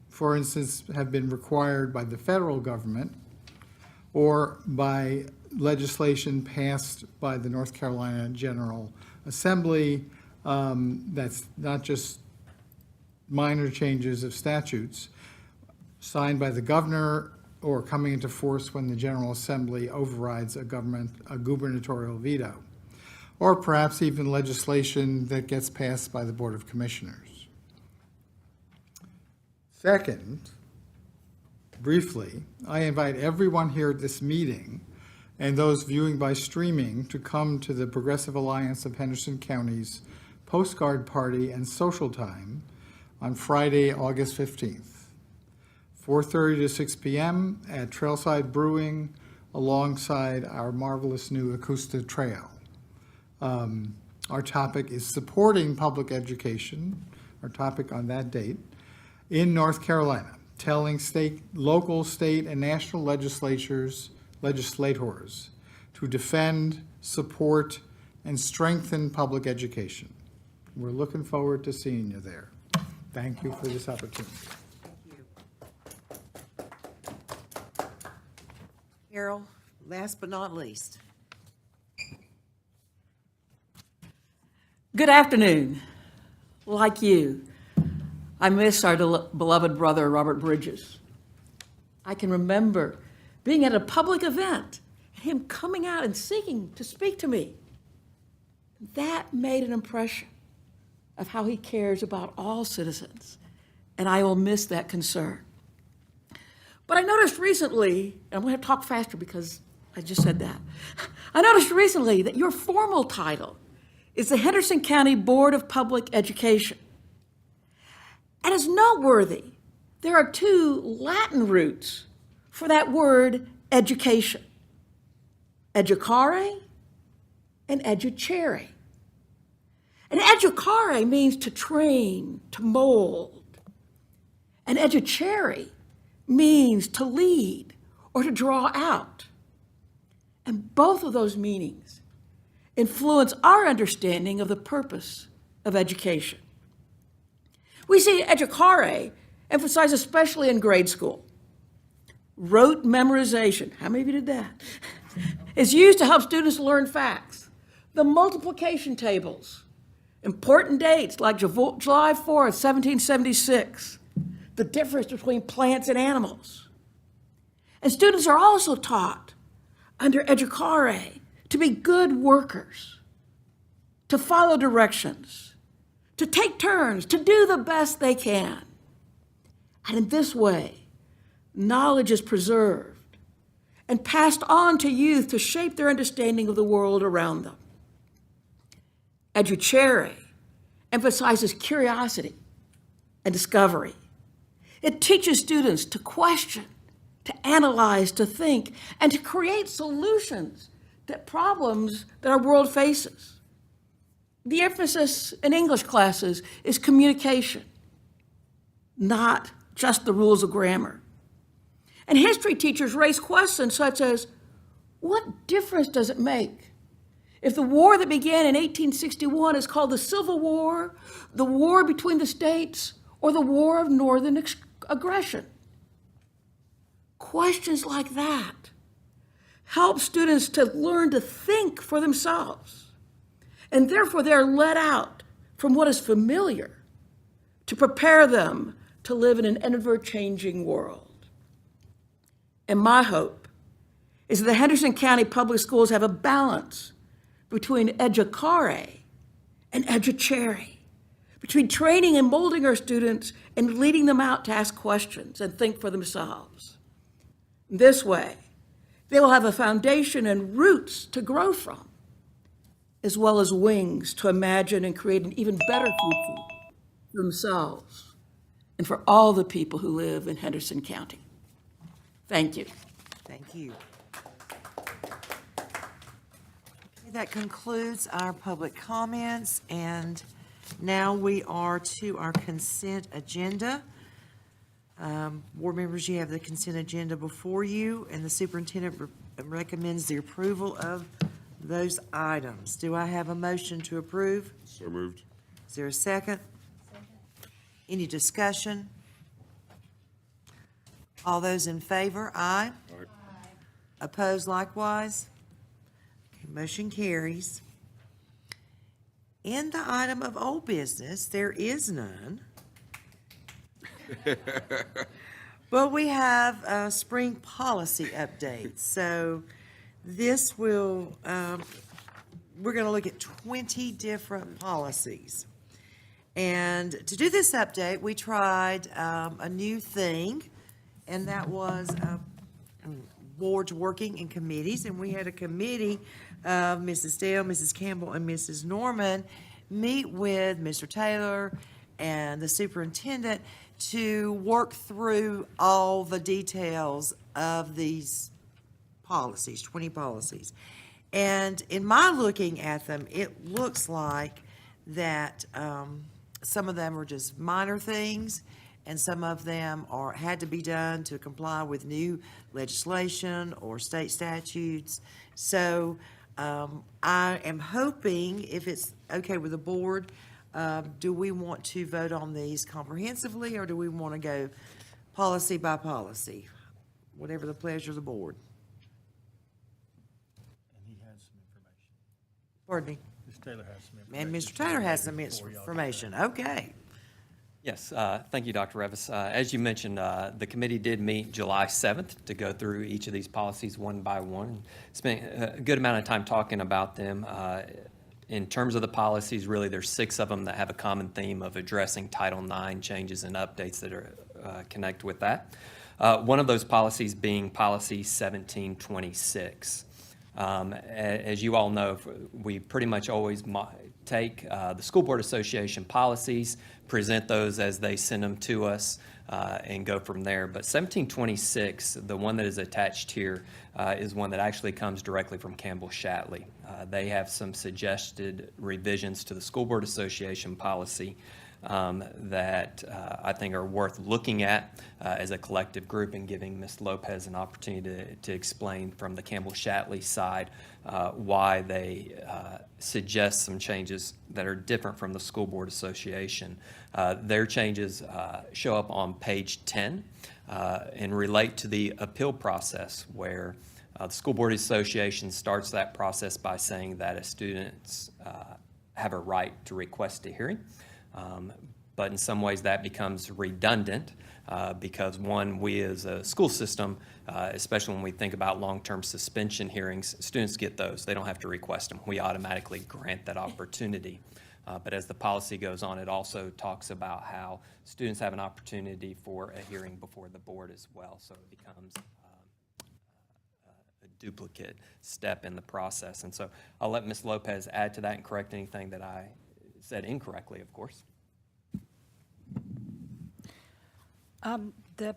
for instance, have been required by the federal government or by legislation passed by the North Carolina General Assembly. That's not just minor changes of statutes signed by the governor or coming into force when the General Assembly overrides a gubernatorial veto, or perhaps even legislation that gets passed by the Board of Commissioners. Second, briefly, I invite everyone here at this meeting and those viewing by streaming to come to the Progressive Alliance of Henderson County's Postcard Party and Social Time on Friday, August 15th, 4:30 to 6 p.m. at Trailside Brewing alongside our marvelous new Acosta Trail. Our topic is supporting public education, our topic on that date, in North Carolina, telling local, state, and national legislators to defend, support, and strengthen public education. We're looking forward to seeing you there. Thank you for this opportunity. Thank you. Carol, Last but not least. Good afternoon. Like you, I miss our beloved brother, Robert Bridges. I can remember being at a public event, and him coming out and seeking to speak to me. That made an impression of how he cares about all citizens, and I will miss that concern. But I noticed recently, and I'm going to talk faster because I just said that. I noticed recently that your formal title is the Henderson County Board of Public Education. And it's noteworthy, there are two Latin roots for that word education: educare and educere. And educare means to train, to mold. And educere means to lead or to draw out. And both of those meanings influence our understanding of the purpose of education. We see educare emphasized especially in grade school. Rote memorization, how many of you did that? Is used to help students learn facts. The multiplication tables, important dates like July 4th, 1776, the difference between plants and animals. And students are also taught under educare to be good workers, to follow directions, to take turns, to do the best they can. And in this way, knowledge is preserved and passed on to youth to shape their understanding of the world around them. Educare emphasizes curiosity and discovery. It teaches students to question, to analyze, to think, and to create solutions to problems that our world faces. The emphasis in English classes is communication, not just the rules of grammar. And history teachers raise questions such as, what difference does it make if the war that began in 1861 is called the Civil War, the war between the states, or the War of Northern Aggression? Questions like that help students to learn to think for themselves, and therefore they're let out from what is familiar to prepare them to live in an ever-changing world. And my hope is that the Henderson County Public Schools have a balance between educare and educere, between training and molding our students and leading them out to ask questions and think for themselves. This way, they will have a foundation and roots to grow from, as well as wings to imagine and create an even better future for themselves and for all the people who live in Henderson County. Thank you. Thank you. That concludes our public comments, and now we are to our consent agenda. Board members, you have the consent agenda before you, and the superintendent recommends the approval of those items. Do I have a motion to approve? So moved. Is there a second? Any discussion? All those in favor, aye. Aye. Opposed likewise? Okay, motion carries. In the item of old business, there is none. But we have a spring policy update. So this will, we're going to look at 20 different policies. And to do this update, we tried a new thing, and that was boards working in committees. And we had a committee of Mrs. Dale, Mrs. Campbell, and Mrs. Norman meet with Mr. Taylor and the superintendent to work through all the details of these policies, 20 policies. And in my looking at them, it looks like that some of them are just minor things, and some of them had to be done to comply with new legislation or state statutes. So I am hoping, if it's okay with the board, do we want to vote on these comprehensively, or do we want to go policy by policy? Whatever the pleasure of the board. Pardon me. Mr. Taylor has some And information. Mr. Taylor has some before y'all do that. information. Okay. Yes, thank you, Dr. Revis. As you mentioned, the committee did meet July 7th to go through each of these policies one by one. Spent a good amount of time talking about them. In terms of the policies, really, there's 6 of them that have a common theme of addressing Title IX changes and updates that are connect with that. One of those policies being Policy 1726. As you all know, we pretty much always take the School Board Association policies, present those as they send them to us, and go from there. But 1726, the one that is attached here, is one that actually comes directly from Campbell-Shatley. They have some suggested revisions to the School Board Association policy that I think are worth looking at as a collective group, and giving Ms. Lopez an opportunity to explain from the Campbell-Shatley side why they suggest some changes that are different from the School Board Association. Their changes show up on page 10 and relate to the appeal process, where the School Board Association starts that process by saying that a students have a right to request a hearing. But in some ways that becomes redundant because, one, we as a school system, especially when we think about long-term suspension hearings, students get those. They don't have to request them. We automatically grant that opportunity. But as the policy goes on, it also talks about how students have an opportunity for a hearing before the board as well. So it becomes a duplicate step in the process. And so I'll let Ms. Lopez add to that and correct anything that I said incorrectly, of course. The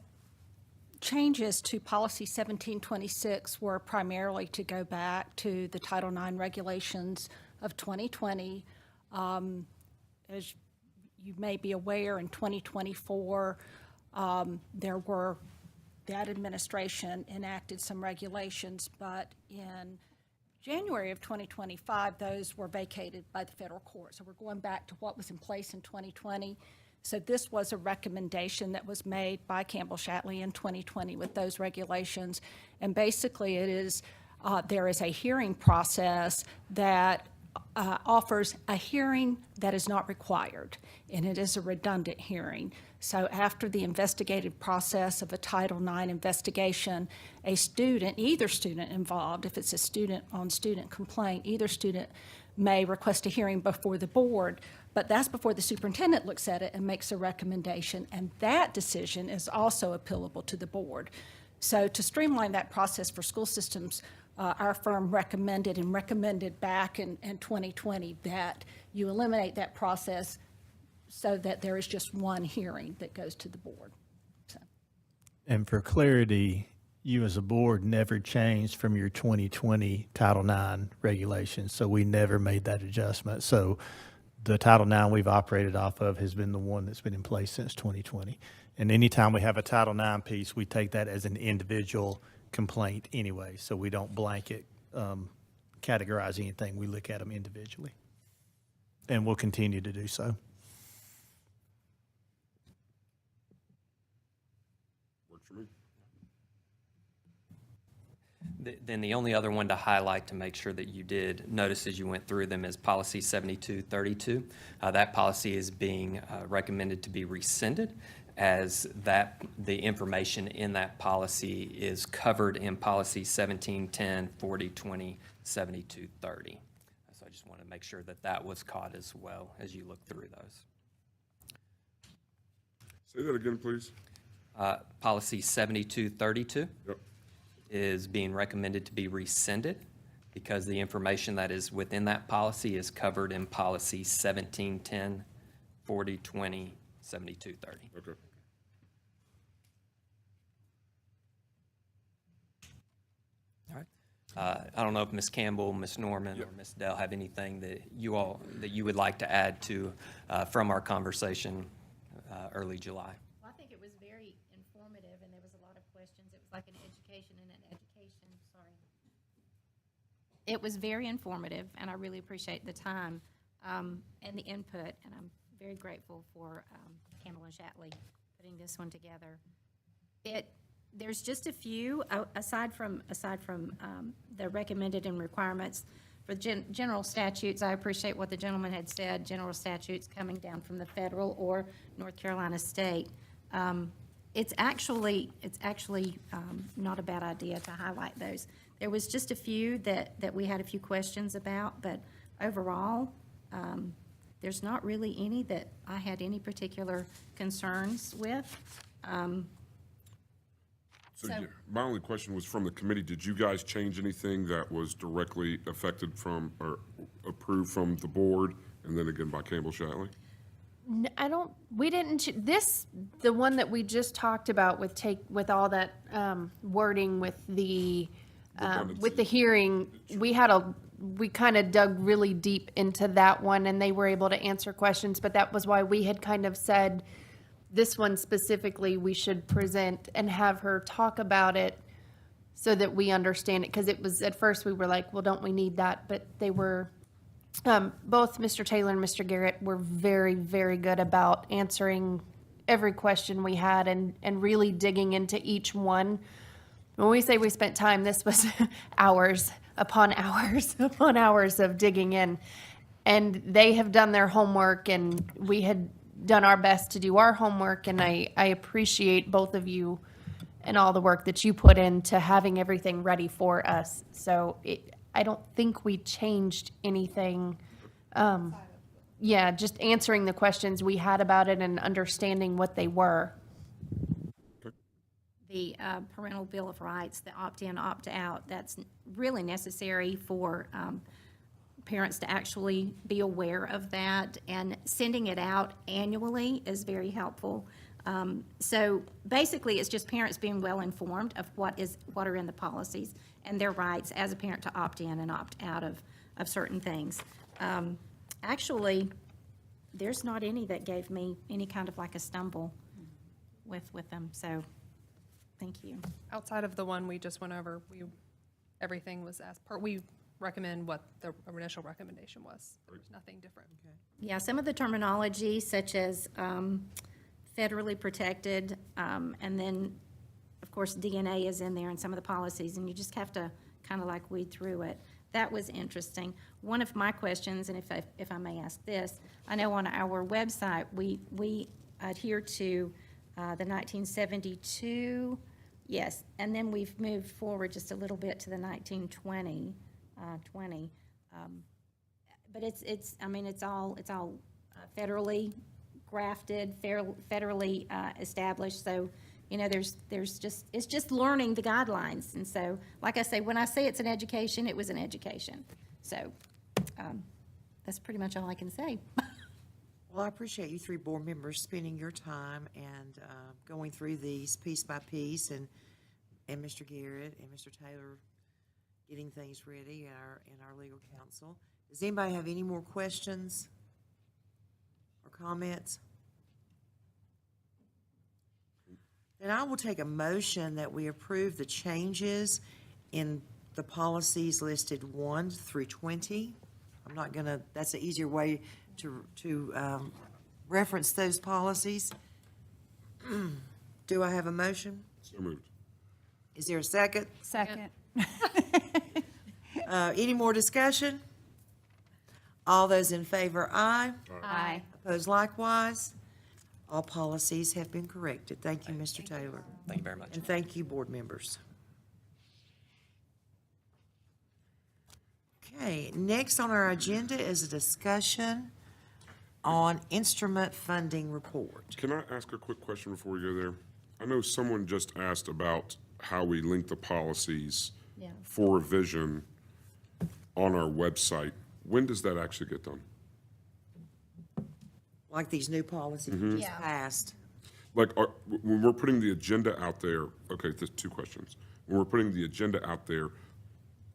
changes to Policy 1726 were primarily to go back to the Title IX regulations of 2020. As you may be aware, in 2024, that administration enacted some regulations, but in January of 2025, those were vacated by the federal court. So we're going back to what was in place in 2020. So this was a recommendation that was made by Campbell-Shatley in 2020 with those regulations. And basically it is, there is a hearing process that offers a hearing that is not required, and it is a redundant hearing. So after the investigative process of a Title IX investigation, a student, either student involved, if it's a student-on-student complaint, either student may request a hearing before the board, but that's before the superintendent looks at it and makes a recommendation, and that decision is also appealable to the board. So to streamline that process for school systems, our firm recommended back in 2020 that you eliminate that process so that there is just one hearing that goes to the board. So. And for clarity, you as a board never changed from your 2020 Title IX regulations, so we never made that adjustment. So the Title IX we've operated off of has been the one that's been in place since 2020. And anytime we have a Title IX piece, we take that as an individual complaint anyway, so we don't blanket categorize anything. We look at them individually, and we'll continue to do so. Works for me. Then the only other one to highlight to make sure that you did notice as you went through them is Policy 7232. That policy is being recommended to be rescinded, as the information in that policy is covered in Policy 1710, 4020, 7230. So I just want to make sure that that was caught as well as you look through those. Say that again, please. Policy 7232. Yep. Is being recommended to be rescinded because the information that is within that policy is covered in Policy 1710, 4020, 7230. Okay. All right. I don't know if Ms. Campbell, Ms. Norman, or Ms. Dell have anything that you would like to add to from our conversation early July. Well, I think it was very informative, and there was a lot of questions. It was like an education and an education, sorry. It was very informative, and I really appreciate the time and the input, and I'm very grateful for Campbell and Shatley putting this one together. There's just a few, aside from the recommended and requirements, for general statutes, I appreciate what the gentleman had said, general statutes coming down from the federal or North Carolina state. It's actually not a bad idea to highlight those. There was just a few that we had a few questions about, but overall, there's not really any that I had any particular concerns with. So yeah, my only question was from the committee, did you guys change anything that was directly affected from, or approved from the board, and then again by Campbell Shatley? We didn't, the one that we just talked about with all that wording with the hearing, we kind of dug really deep into that one, and they were able to answer questions, but that was why we had kind of said, this one specifically, we should present and have her talk about it so that we understand it, because it was, at first, we were like, well, don't we need that? But they were, both Mr. Taylor and Mr. Garrett were very, very good about answering every question we had and really digging into each one. When we say we spent time, this was hours upon hours upon hours of digging in. And they have done their homework, and we had done our best to do our homework, and I appreciate both of you and all the work that you put into having everything ready for us. So I don't think we changed anything. Yeah, just answering the questions we had about it and understanding what they were. The parental bill of rights, the opt-in, opt-out, that's really necessary for parents to actually be aware of that, and sending it out annually is very helpful. So basically, it's just parents being well informed of what are in the policies and their rights as a parent to opt in and opt out of certain things. Actually, there's not any that gave me any kind of like a stumble with them, so thank you. Outside of the one we just went over, everything was as per, we recommend what the initial recommendation was. There was nothing different. Yeah, some of the terminology, such as federally protected, and then, of course, DNA is in there in some of the policies, and you just have to kind of like weed through it. That was interesting. One of my questions, and if I may ask this, I know on our website, we adhere to the 1972, yes, and then we've moved forward just a little bit to the 1920. But it's I mean, it's all federally grafted, federally established. So, you know, it's just learning the guidelines. And so, like I say, when I say it's an education, it was an education. So, that's pretty much all I can say. Well, I appreciate you three board members spending your time and going through these piece by piece, and Mr. Garrett and Mr. Taylor getting things ready, and our legal counsel. Does anybody have any more questions or comments? Then I will take a motion that we approve the changes in the policies listed 1 through 20. I'm not gonna, that's an easier way to reference those policies. Do I have a motion? So moved. Is there a second? Second. Any more discussion? All those in favor, aye. Aye. Opposed likewise. All policies have been corrected. Thank you, Mr. Taylor. Thank you very much. And thank you, board members. Okay, next on our agenda is a discussion on instrument funding report. Can I ask a quick question before we go there? I know someone just asked about how we link the policies Yeah. for revision on our website. When does that actually get done? Like these new policies we just Yeah. passed. Like, when we're putting the agenda out there, okay, there's two questions. When we're putting the agenda out there,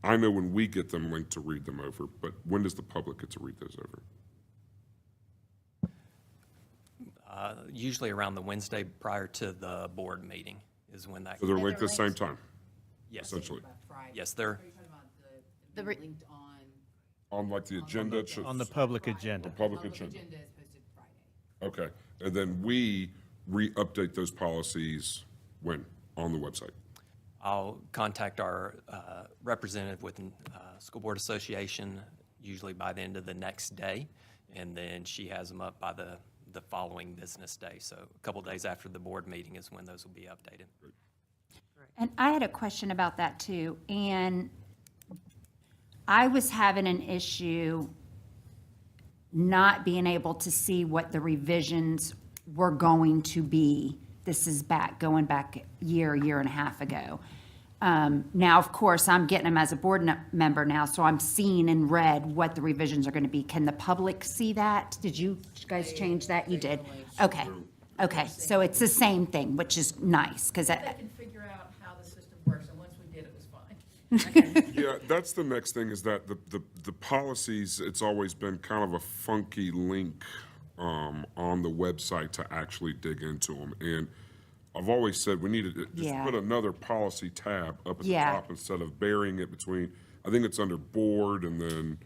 I know when we get them linked to read them over, but when does the public get to read those over? Usually around the Wednesday prior to the board meeting is when that. So they're linked at the same time, Yes. essentially? Yes, they're, On like the agenda? On the public agenda. Public agenda. Okay, and then we re-update those policies when? On the website? I'll contact our representative with School Board Association, usually by the end of the next day, and then she has them up by the following business day. So a couple days after the board meeting is when those will be updated. And I had a question about that too, and I was having an issue not being able to see what the revisions were going to be. This is going back a year and a half ago. Now, of course, I'm getting them as a board member now, so I'm seeing in red what the revisions are going to be. Can the public see that? Did you guys change that? You did? Okay. Okay, so it's the same thing, which is nice, because They can figure out how the system works, and once we did, it was fine. Yeah, that's the next thing, is that the policies, it's always been kind of a funky link on the website to actually dig into them. And I've always said we need to just Yeah. put another policy tab up at the Yeah. top instead of burying it between, I think it's under board and then,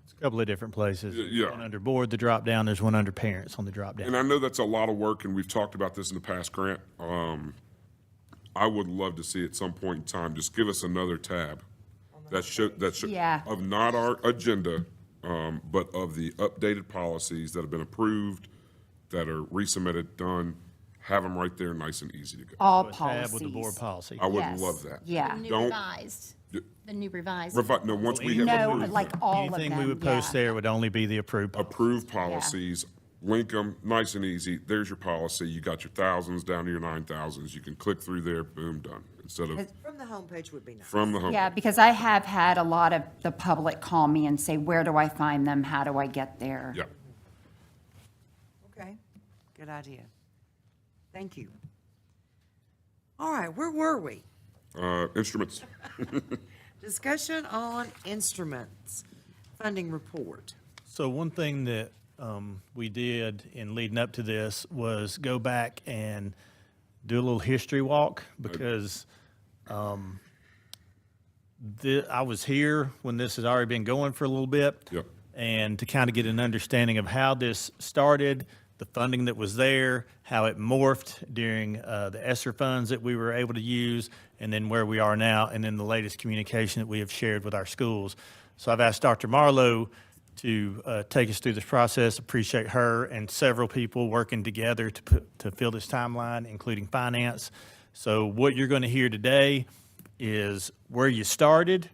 It's a couple of different places. Yeah. One under board, the drop down, there's one under parents on the drop down. and I know that's a lot of work, and we've talked about this in the past, Grant. I would love to see at some point in time, just give us another tab that should, Yeah. of not our agenda, but of the updated policies that have been approved, that are resubmitted, done, have them right there, nice and easy to go. all A tab policies. with the board policy. I would Yes. love that. Yeah. Don't, The new revised. no, once we have No, approved like all of them, Anything we would post yeah. there would only be the approved. approved policies, link them, nice and easy, there's your policy, you got your thousands down to your 9,000s, you can click through there, boom, done, instead of From the homepage would be nice. from the home. Yeah, because I have had a lot of the public call me and say, where do I find them? How do I get there? Yeah. Okay, good idea. Thank you. All right, where were we? Instruments. Discussion on instruments, funding report. So one thing that we did in leading up to this was go back and do a little history walk, because I was here when this had already been going for a little bit. Yep. And to kind of get an understanding of how this started, the funding that was there, how it morphed during the ESSER funds that we were able to use, and then where we are now, and then the latest communication that we have shared with our schools. So I've asked Dr. Marlowe to take us through this process. Appreciate her and several people working together to fill this timeline, including finance. So what you're going to hear today is where you started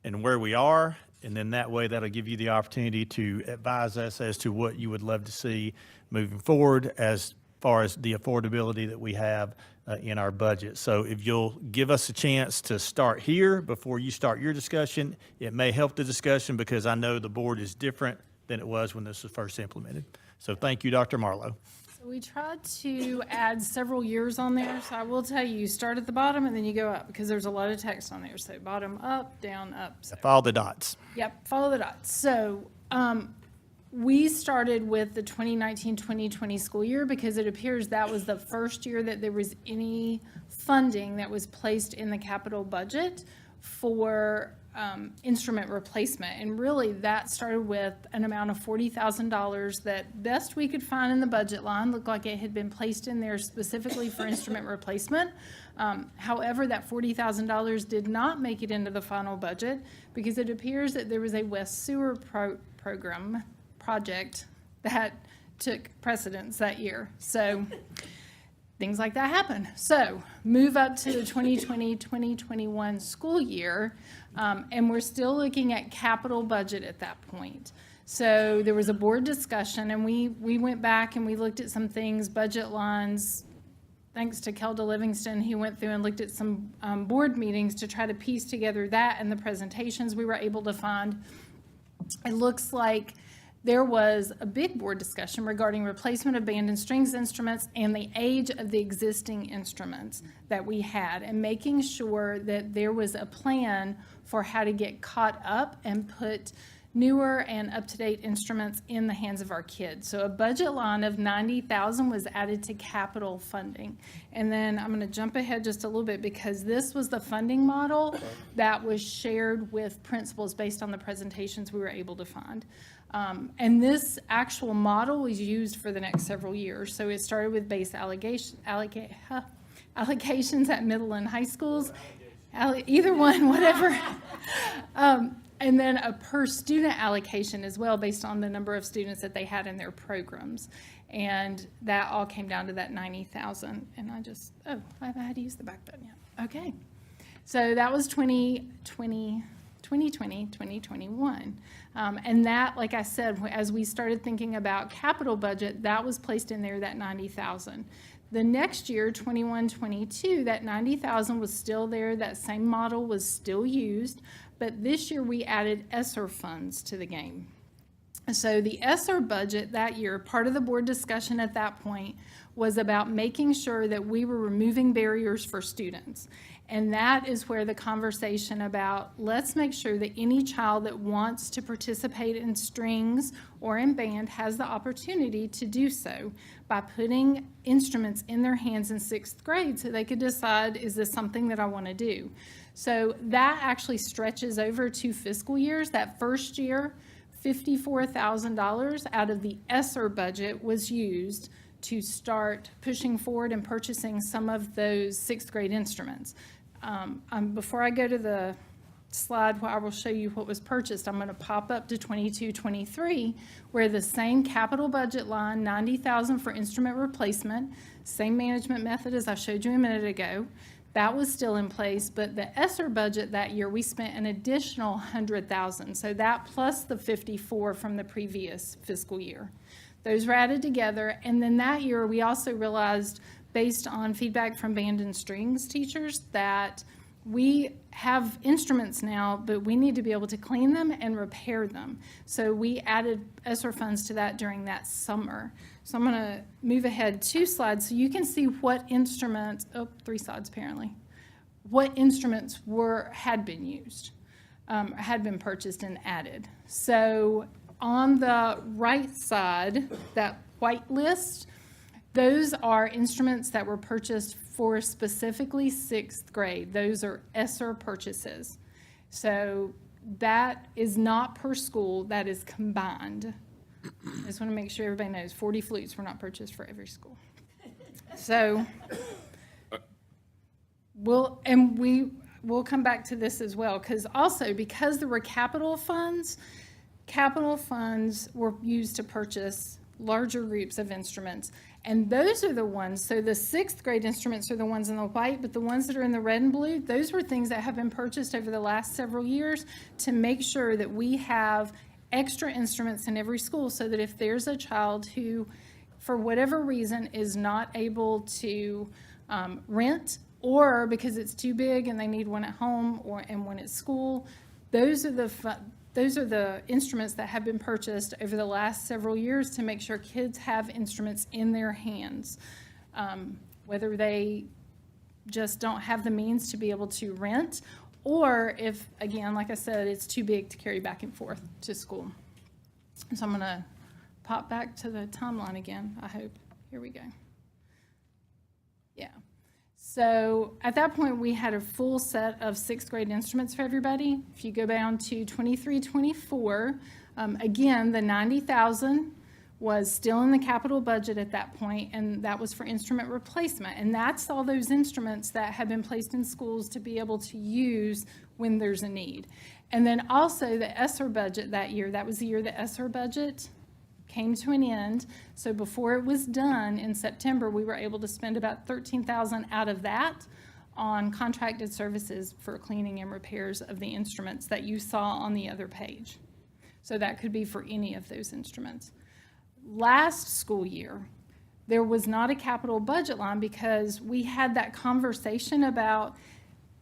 and where we are, and then that way that'll give you the opportunity to advise us as to what you would love to see moving forward as far as the affordability that we have in our budget. So if you'll give us a chance to start here before you start your discussion, it may help the discussion, because I know the board is different than it was when this was first implemented. So thank you, Dr. Marlowe. So we tried to add several years on there, so I will tell you, you start at the bottom and then you go up, because there's a lot of text on there, so bottom, up, down, up. So, Follow the dots. yep, follow the dots. So, we started with the 2019-2020 school year, because it appears that was the first year that there was any funding that was placed in the capital budget for instrument replacement. And really, that started with an amount of $40,000 that best we could find in the budget line looked like it had been placed in there specifically for instrument replacement. However, that $40,000 did not make it into the final budget, because it appears that there was a West Sewer project that took precedence that year. So things like that happen. So move up to the 2020-2021 school year, and we're still looking at capital budget at that point. So there was a board discussion, and we went back and we looked at some things, budget lines. Thanks to Kelda Livingston, he went through and looked at some board meetings to try to piece together that and the presentations we were able to find. It looks like there was a big board discussion regarding replacement of band and strings instruments and the age of the existing instruments that we had, and making sure that there was a plan for how to get caught up and put newer and up-to-date instruments in the hands of our kids. So a budget line of $90,000 was added to capital funding. And then I'm going to jump ahead just a little bit, because this was the funding model that was shared with principals based on the presentations we were able to find. And this actual model was used for the next several years. So it started with base allocations at middle and high schools. Either one, whatever. And then a per student allocation as well, based on the number of students that they had in their programs. And that all came down to that 90,000. And I haven't had to use the back button yet. Okay. So that was 2020, 2021. And that, like I said, as we started thinking about capital budget, that was placed in there, that 90,000. The next year, 21, 22, that 90,000 was still there. That same model was still used. But this year we added ESSER funds to the game. So the ESSER budget that year, part of the board discussion at that point was about making sure that we were removing barriers for students. And that is where the conversation about let's make sure that any child that wants to participate in strings or in band has the opportunity to do so by putting instruments in their hands in 6th grade so they could decide, is this something that I want to do? So that actually stretches over 2 fiscal years. That first year, $54,000 out of the ESSER budget was used to start pushing forward and purchasing some of those 6th grade instruments. Before I go to the slide where I will show you what was purchased, I'm going to pop up to 22-23, where the same capital budget line, $90,000 for instrument replacement, same management method as I showed you a minute ago. That was still in place, but the ESSER budget that year, we spent an additional $100,000. So that plus the 54 from the previous fiscal year. Those were added together. And then that year, we also realized, based on feedback from band and strings teachers, that we have instruments now, but we need to be able to clean them and repair them. So we added ESSER funds to that during that summer. So I'm going to move ahead 2 slides so you can see what instruments, 3 slides apparently, what instruments had been used, had been purchased and added. So on the right side, that white list, those are instruments that were purchased for specifically 6th grade. Those are ESSER purchases. So that is not per school, that is combined. I just want to make sure everybody knows 40 flutes were not purchased for every school. So we'll come back to this as well, because there were capital funds were used to purchase larger groups of instruments. And those are the ones, so the 6th grade instruments are the ones in the white, but the ones that are in the red and blue, those were things that have been purchased over the last several years to make sure that we have extra instruments in every school, so that if there's a child who, for whatever reason, is not able to rent, or because it's too big and they need one at home and one at school, those are the instruments that have been purchased over the last several years to make sure kids have instruments in their hands, whether they just don't have the means to be able to rent, or if, again, like I said, it's too big to carry back and forth to school. So I'm going to pop back to the timeline again, I hope. Here we go. Yeah. So at that point, we had a full set of 6th grade instruments for everybody. If you go down to 23-24, again, the 90,000 was still in the capital budget at that point, and that was for instrument replacement. And that's all those instruments that have been placed in schools to be able to use when there's a need. And then also the ESSER budget that year, that was the year the ESSER budget came to an end. So before it was done in September, we were able to spend about $13,000 out of that on contracted services for cleaning and repairs of the instruments that you saw on the other page. So that could be for any of those instruments. Last school year, there was not a capital budget line because we had that conversation about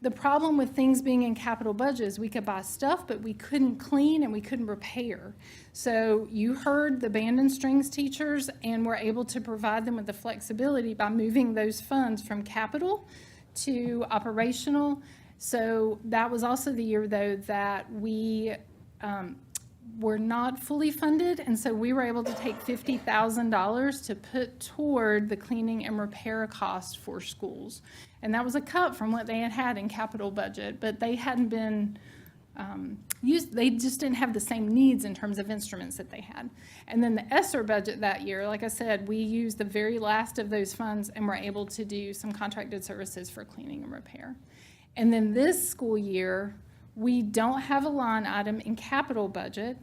the problem with things being in capital budgets. We could buy stuff, but we couldn't clean and we couldn't repair. So you heard the band and strings teachers, and were able to provide them with the flexibility by moving those funds from capital to operational. So that was also the year, though, that we were not fully funded, and so we were able to take $50,000 to put toward the cleaning and repair cost for schools. And that was a cut from what they had in capital budget, but they hadn't been they just didn't have the same needs in terms of instruments that they had. And then the ESSER budget that year, like I said, we used the very last of those funds and were able to do some contracted services for cleaning and repair. And then this school year, we don't have a line item in capital budget,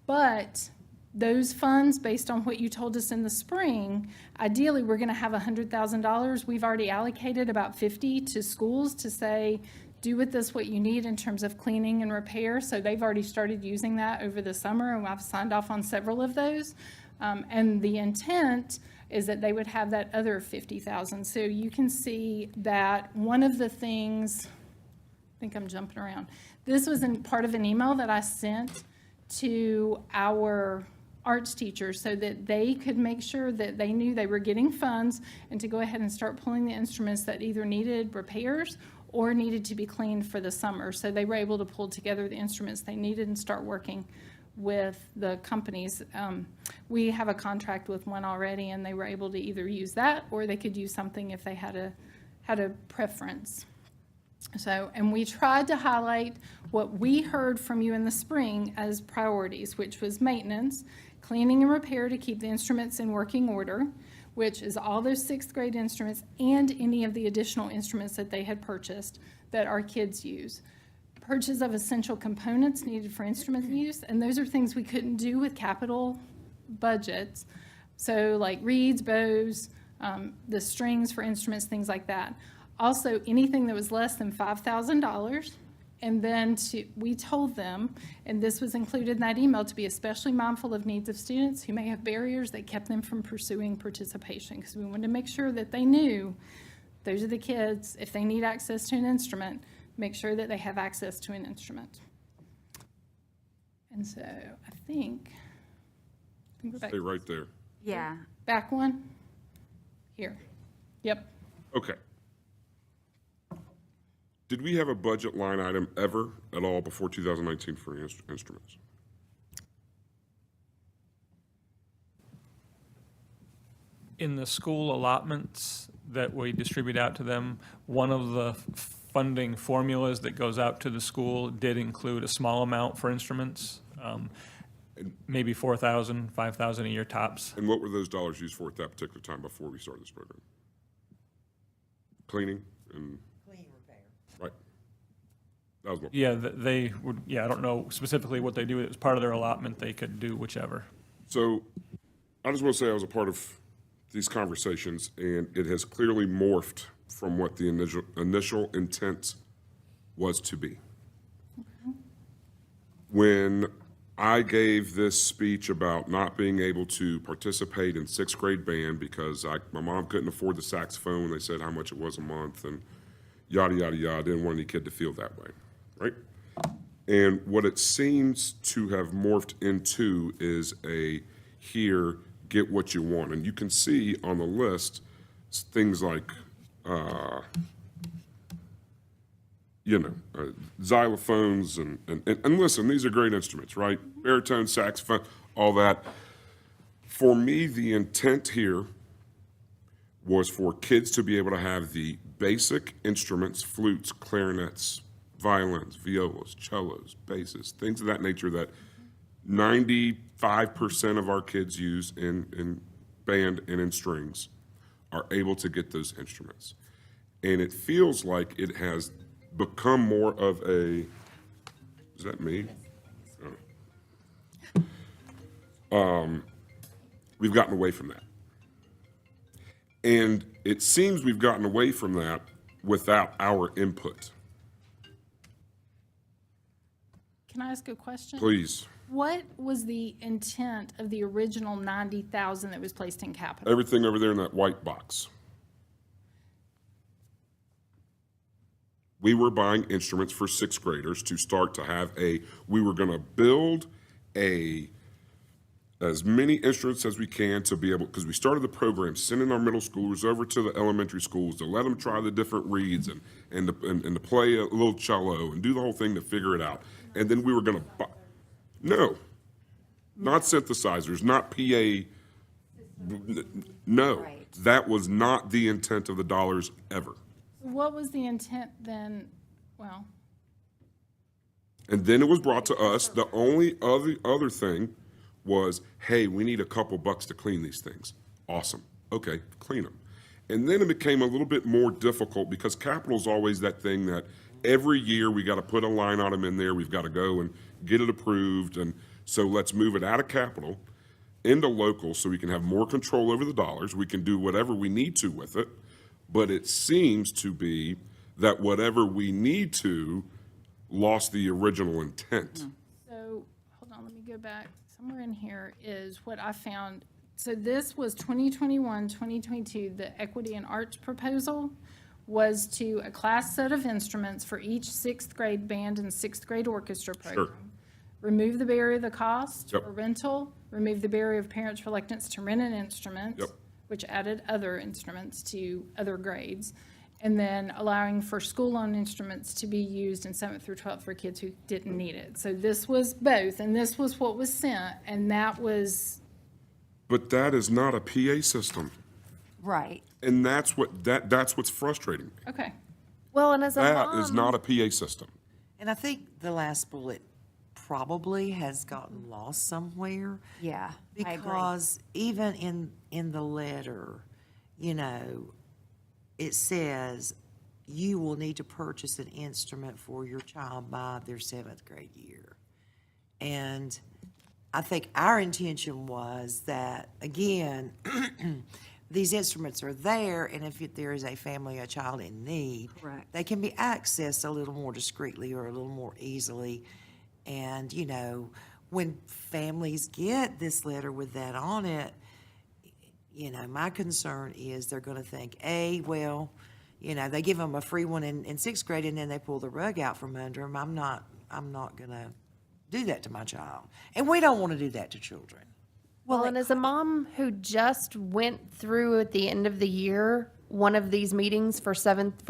but those funds, based on what you told us in the spring, ideally, we're going to have $100,000. We've already allocated about 50 to schools to say, do with this what you need in terms of cleaning and repair. So they've already started using that over the summer, and I've signed off on several of those. And the intent is that they would have that other 50,000. So you can see that one of the things, I think I'm jumping around. This was part of an email that I sent to our arts teachers so that they could make sure that they knew they were getting funds and to go ahead and start pulling the instruments that either needed repairs or needed to be cleaned for the summer. So they were able to pull together the instruments they needed and start working with the companies. We have a contract with one already, and they were able to either use that or they could use something if they had a preference. So, and we tried to highlight what we heard from you in the spring as priorities, which was maintenance, cleaning and repair to keep the instruments in working order, which is all those sixth grade instruments and any of the additional instruments that they had purchased that our kids use. Purchase of essential components needed for instrument use, and those are things we couldn't do with capital budgets. So like reeds, bows, the strings for instruments, things like that. Also, anything that was less than $5,000. And then we told them, and this was included in that email, to be especially mindful of needs of students who may have barriers that kept them from pursuing participation, because we wanted to make sure that they knew those are the kids, if they need access to an instrument, make sure that they have access to an instrument. And so I think we're back. Stay right there. Yeah. Back one? Here. Yep. Okay. Did we have a budget line item ever at all before 2019 for instruments? In the school allotments that we distribute out to them, one of the funding formulas that goes out to the school did include a small amount for instruments, maybe $4,000, $5,000 a year tops. And what were those dollars used for at that particular time before we started this program? Cleaning and? Right. That was what. Yeah, they would, yeah, I don't know specifically what they do. It was part of their allotment. They could do whichever. So I just want to say I was a part of these conversations, and it has clearly morphed from what the initial intent was to be. When I gave this speech about not being able to participate in sixth grade band because my mom couldn't afford the saxophone, they said how much it was a month, and yada, yada, yada, didn't want any kid to feel that way, right? And what it seems to have morphed into is here, get what you want. And you can see on the list things like, xylophones and listen, these are great instruments, right? Baritone, saxophone, all that. For me, the intent here was for kids to be able to have the basic instruments, flutes, clarinets, violins, violas, cellos, basses, things of that nature that 95% of our kids use in band and in strings are able to get those instruments. And it feels like it has become more of a, is that me? Oh. We've gotten away from that. And it seems we've gotten away from that without our input. Can I ask a question? Please. What was the intent of the original 90,000 that was placed in capital? Everything over there in that white box. We were buying instruments for sixth graders to start to have we were going to build as many instruments as we can to be able, because we started the program sending our middle schoolers over to the elementary schools to let them try the different reeds and to play a little cello and do the whole thing to figure it out. And then we were going to buy, no, not synthesizers, not PA, no, that was not the intent of the dollars ever. What was the intent then? Well, And then it was brought to us. The only other thing was, hey, we need a couple bucks to clean these things. Awesome. Okay, clean them. And then it became a little bit more difficult because capital is always that thing that every year we got to put a line item in there. We've got to go and get it approved. And so let's move it out of capital into local so we can have more control over the dollars. We can do whatever we need to with it. But it seems to be that whatever we need to lost the original intent. So, hold on, let me go back. Somewhere in here is what I found. So this was 2021, 2022, the equity and arts proposal was to a class set of instruments for each sixth grade band and sixth grade orchestra program. Remove the barrier of the cost for rental, remove the barrier of parents' reluctance to rent an instrument, which added other instruments to other grades, and then allowing for school-owned instruments to be used in 7th through 12th for kids who didn't need it. So this was both, and this was what was sent, and that was... But that is not a PA system. Right. And that's what's frustrating me. Okay. Well, and as a That mom, is not a PA system. And I think the last bullet probably has gotten lost somewhere. Yeah, I agree. Because even in the letter, you know, it says you will need to purchase an instrument for your child by their 7th grade year. And I think our intention was that, again, these instruments are there, and if there is a family, a child in need, they can be accessed a little more discreetly or a little more easily. And, you know, when families get this letter with that on it, you know, my concern is they're going to think, well, you know, they give them a free one in 6th grade and then they pull the rug out from under them. I'm not going to do that to my child. And we don't want to do that to children. well, and as a mom who just went through at the end of the year one of these meetings for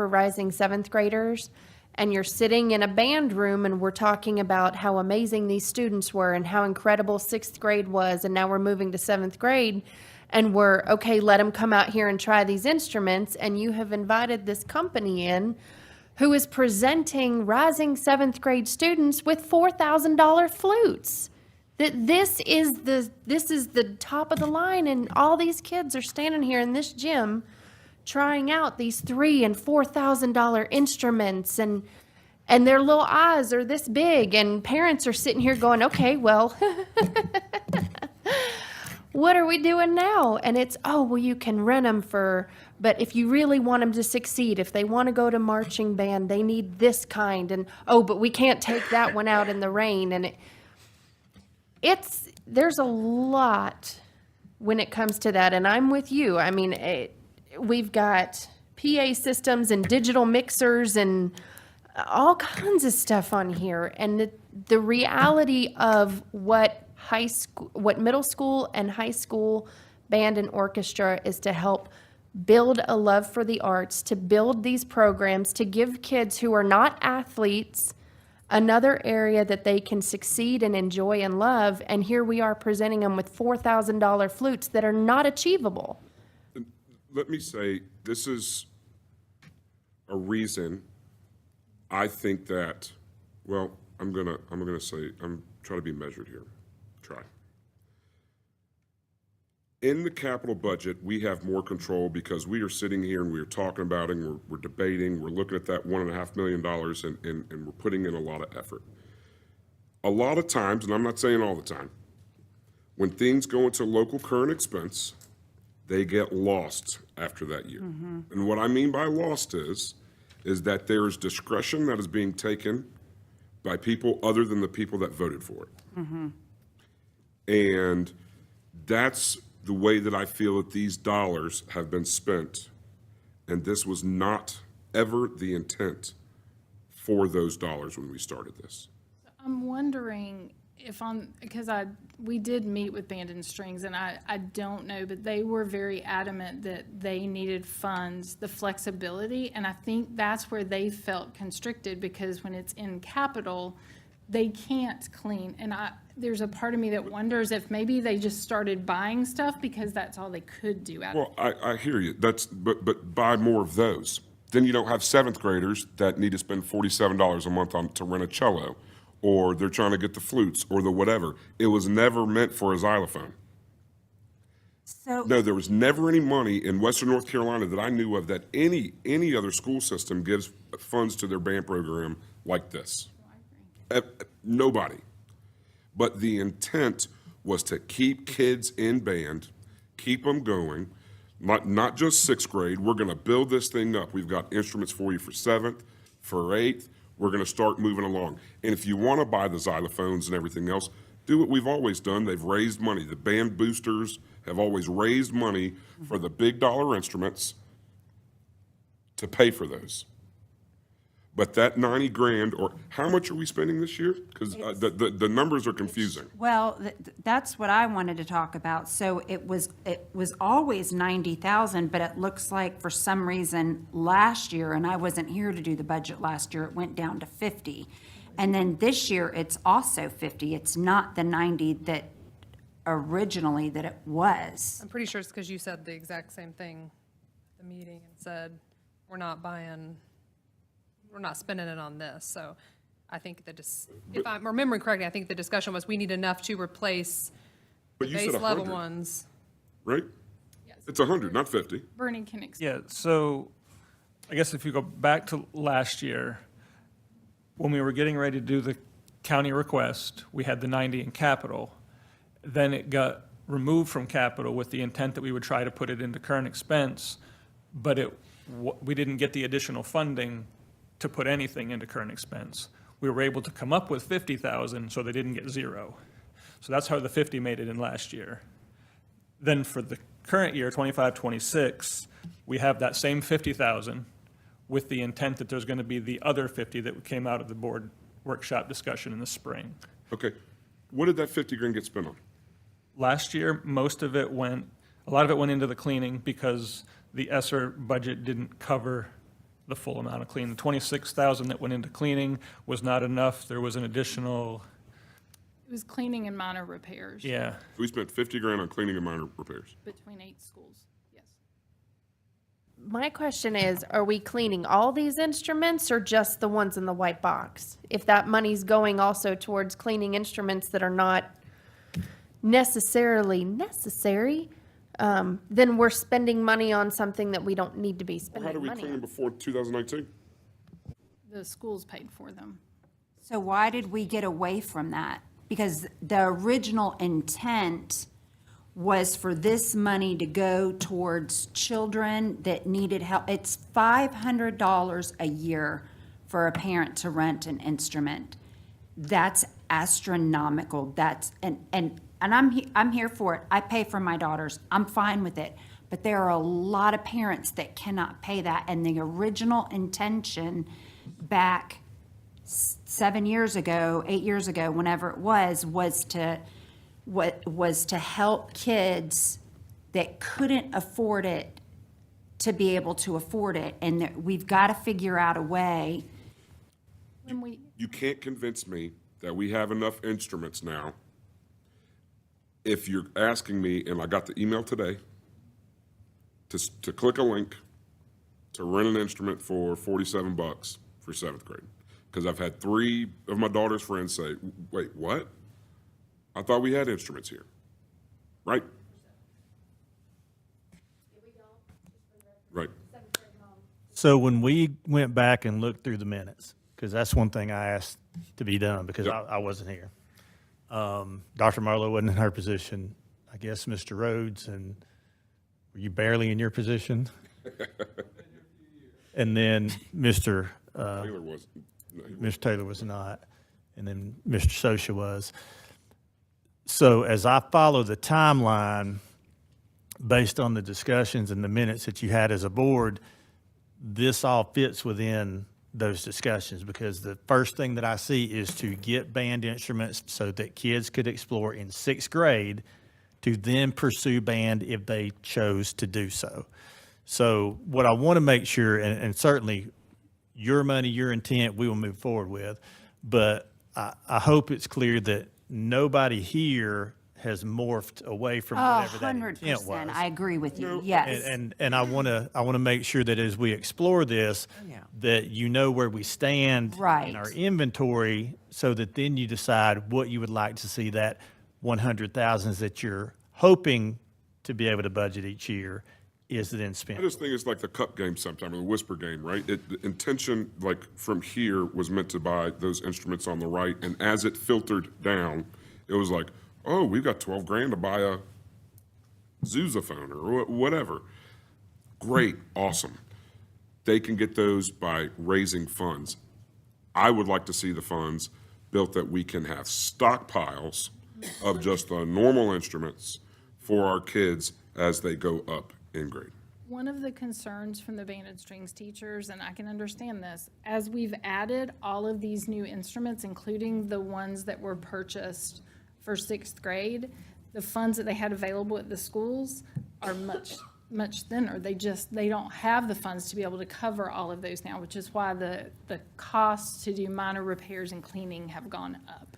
rising 7th graders, and you're sitting in a band room and we're talking about how amazing these students were and how incredible 6th grade was, and now we're moving to 7th grade, and we're, okay, let them come out here and try these instruments, and you have invited this company in who is presenting rising 7th grade students with $4,000 flutes. That this is the top of the line, and all these kids are standing here in this gym trying out these $3,000 and $4,000 instruments, and their little eyes are this big, and parents are sitting here going, okay, well, what are we doing now? And it's, oh, well, you can rent them but if you really want them to succeed, if they want to go to marching band, they need this kind, and, oh, but we can't take that one out in the rain, and there's a lot when it comes to that, and I'm with you. I mean, we've got PA systems and digital mixers and all kinds of stuff on here, and the reality of what middle school and high school band and orchestra is to help build a love for the arts, to build these programs, to give kids who are not athletes another area that they can succeed and enjoy and love, and here we are presenting them with $4,000 flutes that are not achievable. Let me say, this is a reason I think that, well, I'm gonna say, I'm trying to be measured here. Try. In the capital budget, we have more control because we are sitting here and we're talking about it, and we're debating, we're looking at that $1.5 million, and we're putting in a lot of effort. A lot of times, and I'm not saying all the time, when things go into local current expense, they get lost after that year. And what I mean by lost is that there is discretion that is being taken by people other than the people that voted for it. And that's the way that I feel that these dollars have been spent. And this was not ever the intent for those dollars when we started this. I'm wondering because we did meet with Band and Strings, and I don't know, but they were very adamant that they needed funds, the flexibility, and I think that's where they felt constricted, because when it's in capital, they can't clean. And there's a part of me that wonders if maybe they just started buying stuff because that's all they could do out of it. Well, I hear you. But buy more of those. Then you don't have 7th graders that need to spend $47 a month to rent a cello, or they're trying to get the flutes or the whatever. It was never meant for a xylophone. So, No, there was never any money in Western North Carolina that I knew of that any other school system gives funds to their band program like this. Nobody. But the intent was to keep kids in band, keep them going, not just sixth grade. We're going to build this thing up. We've got instruments for you for seventh, for eighth. We're going to start moving along. And if you want to buy the xylophones and everything else, do what we've always done. They've raised money. The band boosters have always raised money for the big dollar instruments to pay for those. But that 90 grand, or how much are we spending this year? Because the numbers are confusing. well, that's what I wanted to talk about. So it was always 90,000, but it looks like for some reason last year, and I wasn't here to do the budget last year, it went down to 50. And then this year, it's also 50. It's not the 90 that originally that it was. I'm pretty sure it's because you said the exact same thing at the meeting and said, we're not spending it on this. So I think if I'm remembering correctly, I think the discussion was we need enough to replace the But you said base level 100. ones. Right? It's 100, not 50. Bernie can explain. Yeah, so I guess if you go back to last year, when we were getting ready to do the county request, we had the 90 in capital. Then it got removed from capital with the intent that we would try to put it into current expense, but we didn't get the additional funding to put anything into current expense. We were able to come up with 50,000, so they didn't get zero. So that's how the 50 made it in last year. Then for the current year, 25-26, we have that same 50,000 with the intent that there's going to be the other 50 that came out of the board workshop discussion in the spring. Okay. What did that 50 grand get spent on? Last year, a lot of it went into the cleaning because the ESSER budget didn't cover the full amount of cleaning. The 26,000 that went into cleaning was not enough. There was an additional, It was cleaning and minor repairs. yeah. We spent 50 grand on cleaning and minor repairs. Between 8 schools, yes. My question is, are we cleaning all these instruments or just the ones in the white box? If that money's going also towards cleaning instruments that are not necessarily necessary, then we're spending money on something that we don't need to be Well, how spending did we money clean them on. before 2019? The schools paid for them. So why did we get away from that? Because the original intent was for this money to go towards children that needed help. It's $500 a year for a parent to rent an instrument. That's astronomical. And I'm here for it. I pay for my daughters. I'm fine with it. But there are a lot of parents that cannot pay that. And the original intention back 7 years ago, 8 years ago, whenever it was to help kids that couldn't afford it to be able to afford it. And that we've got to figure out a way. You can't convince me that we have enough instruments now. If you're asking me, and I got the email today, to click a link to rent an instrument for $47 for 7th grade. Because I've had 3 of my daughter's friends say, wait, what? I thought we had instruments here. Right? Right. So when we went back and looked through the minutes, because that's one thing I asked to be done because Yep. I wasn't here. Dr. Marlowe wasn't in her position. I guess Mr. Rhodes, and were you barely in your position? And then Mr. Taylor was. No, he wasn't. Mr. Taylor was not, and then Mr. Sosha was. So as I follow the timeline, based on the discussions and the minutes that you had as a board, this all fits within those discussions because the first thing that I see is to get band instruments so that kids could explore in 6th grade to then pursue band if they chose to do so. So what I want to make sure, and certainly your money, your intent, we will move forward with, but I hope it's clear that nobody here has morphed away from Oh, whatever that intent 100%. was. I agree with you. Yes. And I want to make sure that as we explore this, Yeah. that you know where we stand Right. in our inventory, so that then you decide what you would like to see that 100,000 that you're hoping to be able to budget each year is then spent. I just think it's like the cup game sometime, or the whisper game, right? The intention, like from here, was meant to buy those instruments on the right, and as it filtered down, it was like, oh, we've got 12 grand to buy a Sousaphone or whatever. Great, awesome. They can get those by raising funds. I would like to see the funds built that we can have stockpiles of just the normal instruments for our kids as they go up in grade. One of the concerns from the band and strings teachers, and I can understand this, as we've added all of these new instruments, including the ones that were purchased for sixth grade, the funds that they had available at the schools are much thinner. They don't have the funds to be able to cover all of those now, which is why the costs to do minor repairs and cleaning have gone up.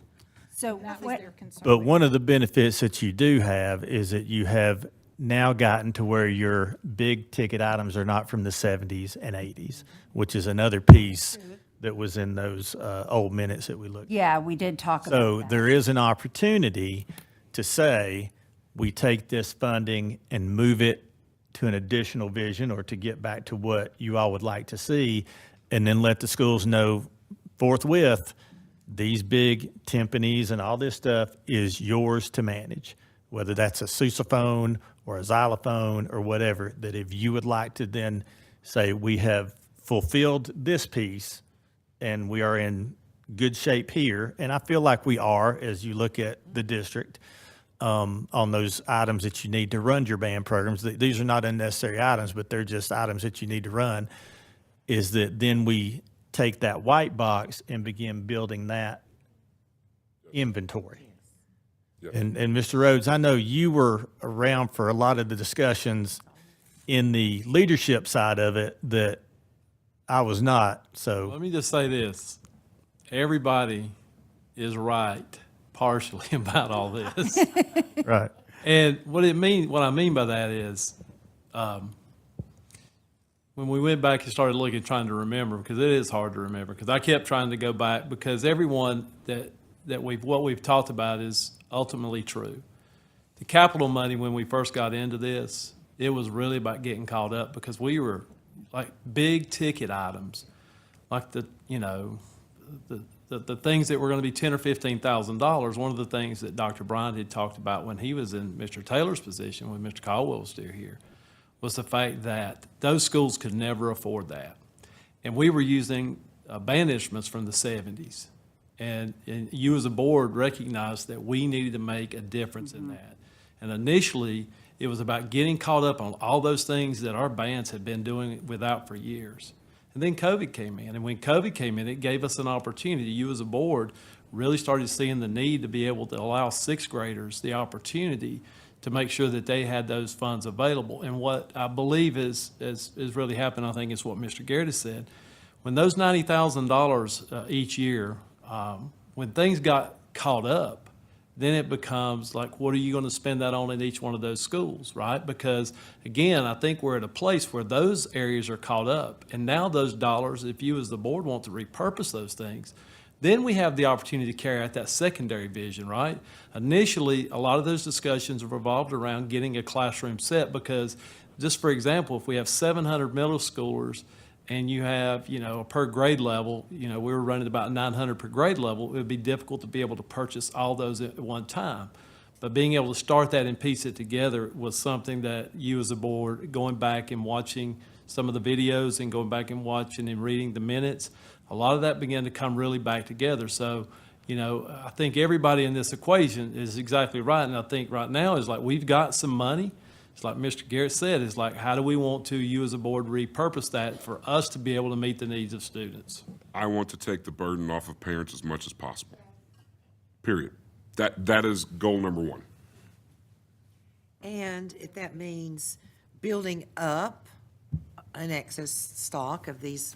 So That was their concern. But one of the benefits that you do have is that you have now gotten to where your big ticket items are not from the 70s and 80s, which is another piece that was in those old minutes that we looked at. Yeah, we did talk about So that. there is an opportunity to say, we take this funding and move it to an additional vision, or to get back to what you all would like to see, and then let the schools know forthwith, these big timpanis and all this stuff is yours to manage, whether that's a sousaphone or a xylophone or whatever, that if you would like to then say, we have fulfilled this piece and we are in good shape here, and I feel like we are, as you look at the district, on those items that you need to run your band programs. These are not unnecessary items, but they're just items that you need to run, is that then we take that white box and begin building that inventory. Yes. And Mr. Rhodes, I know you were around for a lot of the discussions in the leadership side of it that I was not, so. Let me just say this. Everybody is right partially about all this. Right. And what I mean by that is, when we went back and started looking, trying to remember, because it is hard to remember, because I kept trying to go back, because everyone what we've talked about is ultimately true. The capital money, when we first got into this, it was really about getting caught up, because we were like big ticket items, like the things that were going to be $10,000 or $15,000. One of the things that Dr. Bryant had talked about when he was in Mr. Taylor's position, when Mr. Caldwell was still here, was the fact that those schools could never afford that. And we were using band instruments from the 70s. And you as a board recognized that we needed to make a difference in that. And initially, it was about getting caught up on all those things that our bands had been doing without for years. And then COVID came in. And when COVID came in, it gave us an opportunity. You as a board really started seeing the need to be able to allow sixth graders the opportunity to make sure that they had those funds available. And what I believe is really happened, I think, is what Mr. Garrett has said. When those $90,000 each year, when things got caught up, then it becomes like, what are you going to spend that on in each one of those schools, right? Because, again, I think we're at a place where those areas are caught up. And now those dollars, if you as the board want to repurpose those things, then we have the opportunity to carry out that secondary vision, right? Initially, a lot of those discussions revolved around getting a classroom set, because, just for example, if we have 700 middle schoolers and you have, a per grade level, we were running about 900 per grade level, it would be difficult to be able to purchase all those at one time. But being able to start that and piece it together was something that you as a board, going back and watching some of the videos and going back and watching and reading the minutes, a lot of that began to come really back together. So, I think everybody in this equation is exactly right. And I think right now is like, we've got some money. It's like Mr. Garrett said, it's like, how do we want to, you as a board, repurpose that for us to be able to meet the needs of students? I want to take the burden off of parents as much as possible. Period. That is goal number one. And if that means building up an excess stock of these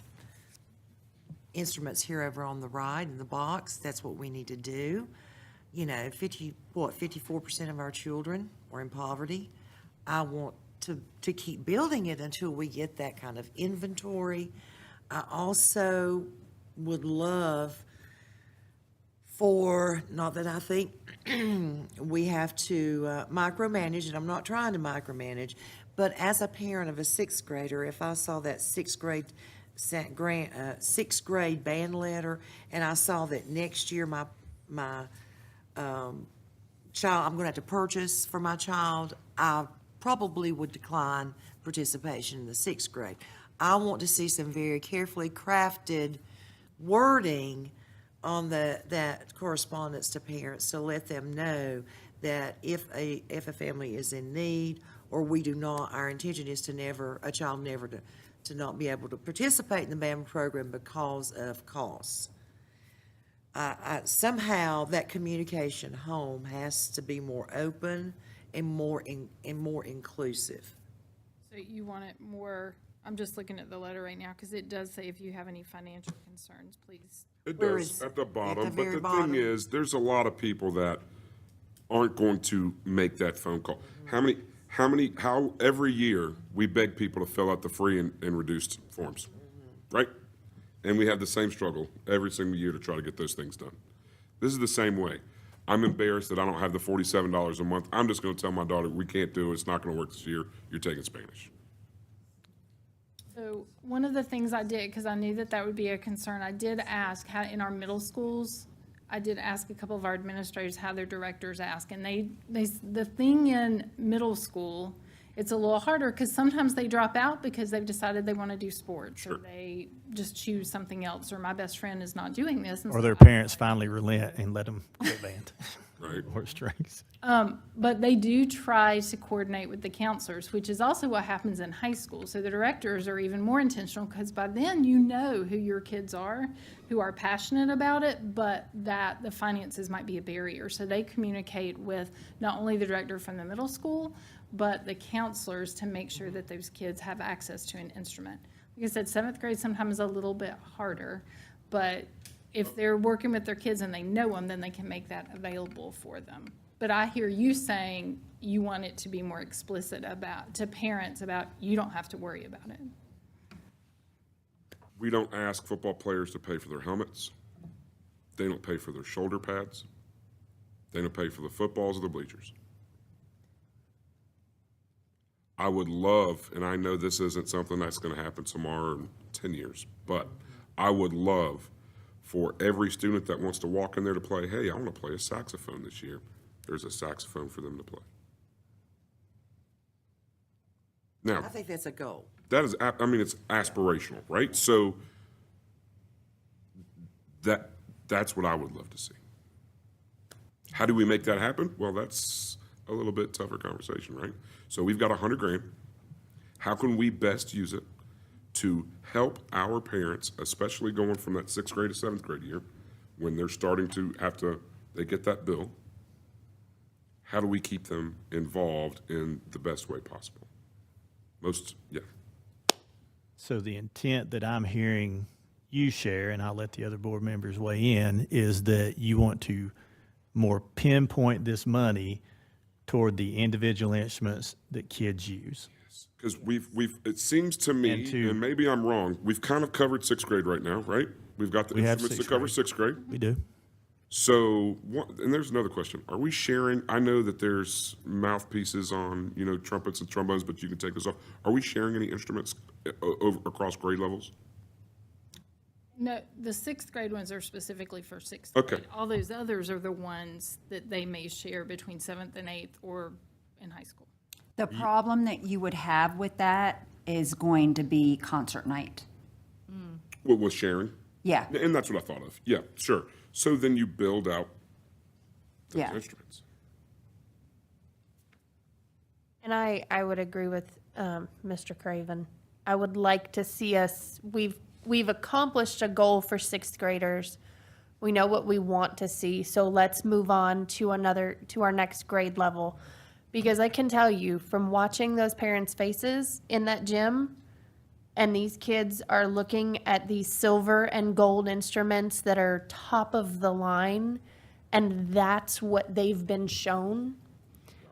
instruments here over on the right in the box, that's what we need to do. 54% of our children are in poverty. I want to keep building it until we get that kind of inventory. I also would love for, not that I think we have to micromanage, and I'm not trying to micromanage, but as a parent of a sixth grader, if I saw that sixth grade band letter, and I saw that next year my child, I'm gonna have to purchase for my child, I probably would decline participation in the sixth grade. I want to see some very carefully crafted wording on that correspondence to parents to let them know that if a family is in need, or we do not, our intention is to a child never to not be able to participate in the band program because of costs. Somehow that communication home has to be more open and more inclusive. So you want it more, I'm just looking at the letter right now, because it does say if you have any financial concerns, please. It Where does, is- at the bottom, at the but very the bottom. thing is, there's a lot of people that aren't going to make that phone call. How every year, we beg people to fill out the free and reduced forms, right? And we have the same struggle every single year to try to get those things done. This is the same way. I'm embarrassed that I don't have the $47 a month. I'm just gonna tell my daughter, we can't do it, it's not gonna work this year, you're taking Spanish. So one of the things I did, because I knew that that would be a concern, I did ask how, in our middle schools, I did ask a couple of our administrators how their directors ask, and the thing in middle school, it's a little harder, because sometimes they drop out because they've decided they want to do sports, or they just choose something else, or my best friend is not doing this. And Or so their I- parents finally relent and let them quit band. Right. Or strings. But they do try to coordinate with the counselors, which is also what happens in high school. So the directors are even more intentional, because by then you know who your kids are, who are passionate about it, but that the finances might be a barrier. So they communicate with not only the director from the middle school, but the counselors to make sure that those kids have access to an instrument. Like I said, seventh grade sometimes is a little bit harder, but if they're working with their kids and they know them, then they can make that available for them. But I hear you saying you want it to be more explicit to parents about, you don't have to worry about it. We don't ask football players to pay for their helmets. They don't pay for their shoulder pads. They don't pay for the footballs or the bleachers. I would love, and I know this isn't something that's going to happen tomorrow in 10 years, but I would love for every student that wants to walk in there to play, hey, I want to play a saxophone this year. There's a saxophone for them to play. Now, I think that's a goal. that is, it's aspirational, right? So that's what I would love to see. How do we make that happen? Well, that's a little bit tougher conversation, right? So we've got $100,000. How can we best use it to help our parents, especially going from that sixth grade to seventh grade year, when they're starting to they get that bill? How do we keep them involved in the best way possible? So the intent that I'm hearing you share, and I'll let the other board members weigh in, is that you want to more pinpoint this money toward the individual instruments that kids use. Because it seems to me, and maybe I'm wrong, we've kind of covered sixth grade right now, right? We've got the We have instruments to sixth cover grade. sixth grade. We do. So, and there's another question. Are we sharing, I know that there's mouthpieces on, trumpets and trombones, but you can take this off. Are we sharing any instruments across grade levels? No, the sixth grade ones are specifically for sixth Okay. grade. All those others are the ones that they may share between seventh and eighth or in high school. The problem that you would have with that is going to be concert night. What was sharing? Yeah. And that's what I thought of. Yeah, sure. So then you build out those Yeah. instruments. And I would agree with Mr. Craven. I would like to see us, we've accomplished a goal for sixth graders. We know what we want to see, so let's move on to our next grade level. Because I can tell you, from watching those parents' faces in that gym, and these kids are looking at these silver and gold instruments that are top of the line, and that's what they've been shown.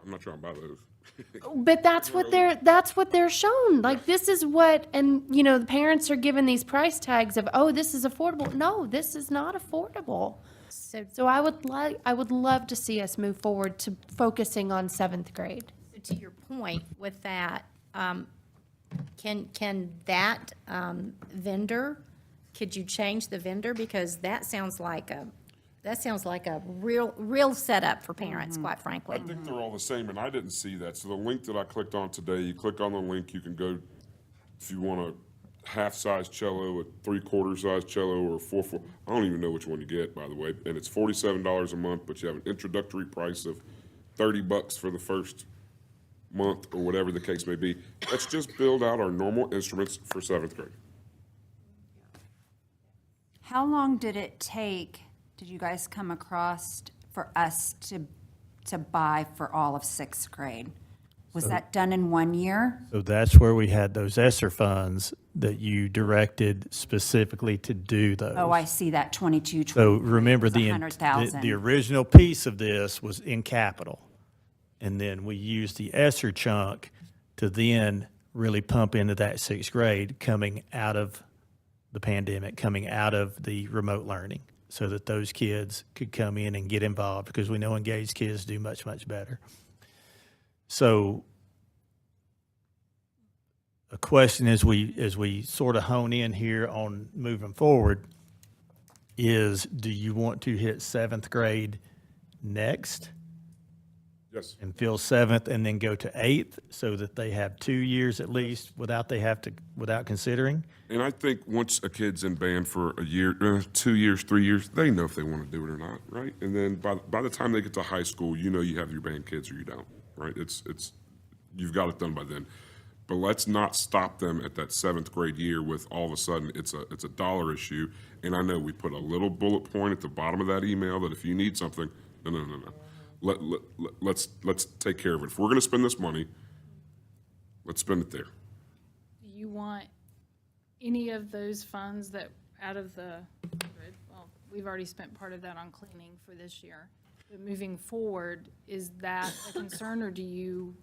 I'm not trying to buy those. But that's what they're shown. Like, this is what, and, you know, the parents are given these price tags of, oh, this is affordable. No, this is not affordable. So I would love to see us move forward to focusing on 7th grade. To your point with that, can that vendor, could you change the vendor? Because that sounds like a real setup for parents, quite frankly. I think they're all the same, and I didn't see that. So the link that I clicked on today, you click on the link, you can go, if you want a half-size cello, a three-quarter size cello, or a 4/4. I don't even know which one you get, by the way. And it's $47 a month, but you have an introductory price of $30 for the first month, or whatever the case may be. Let's just build out our normal instruments for 7th grade. How long did it take, did you guys come across for us to buy for all of 6th grade? Was that done in 1 year? So that's where we had those ESSER funds that you directed specifically to do those. Oh, I see that 22, So remember, was the 100,000. original piece of this was in capital. And then we used the ESSER chunk to then really pump into that 6th grade coming out of the pandemic, coming out of the remote learning, so that those kids could come in and get involved, because we know engaged kids do much, much better. So a question as we sort of hone in here on moving forward is, do you want to hit 7th grade next? Yes. And fill 7th and then go to 8th, so that they have 2 years at least without considering? And I think once a kid's in band for a year, 2 years, 3 years, they know if they want to do it or not, right? And then by the time they get to high school, you know you have your band kids or you don't, right? It's you've got it done by then. But let's not stop them at that 7th grade year with all of a sudden it's a dollar issue. And I know we put a little bullet point at the bottom of that email that if you need something, no. Let's take care of it. If we're going to spend this money, let's spend it there. Do you want any of those funds that out of the, well, we've already spent part of that on cleaning for this year. But moving forward, is that a concern, or do you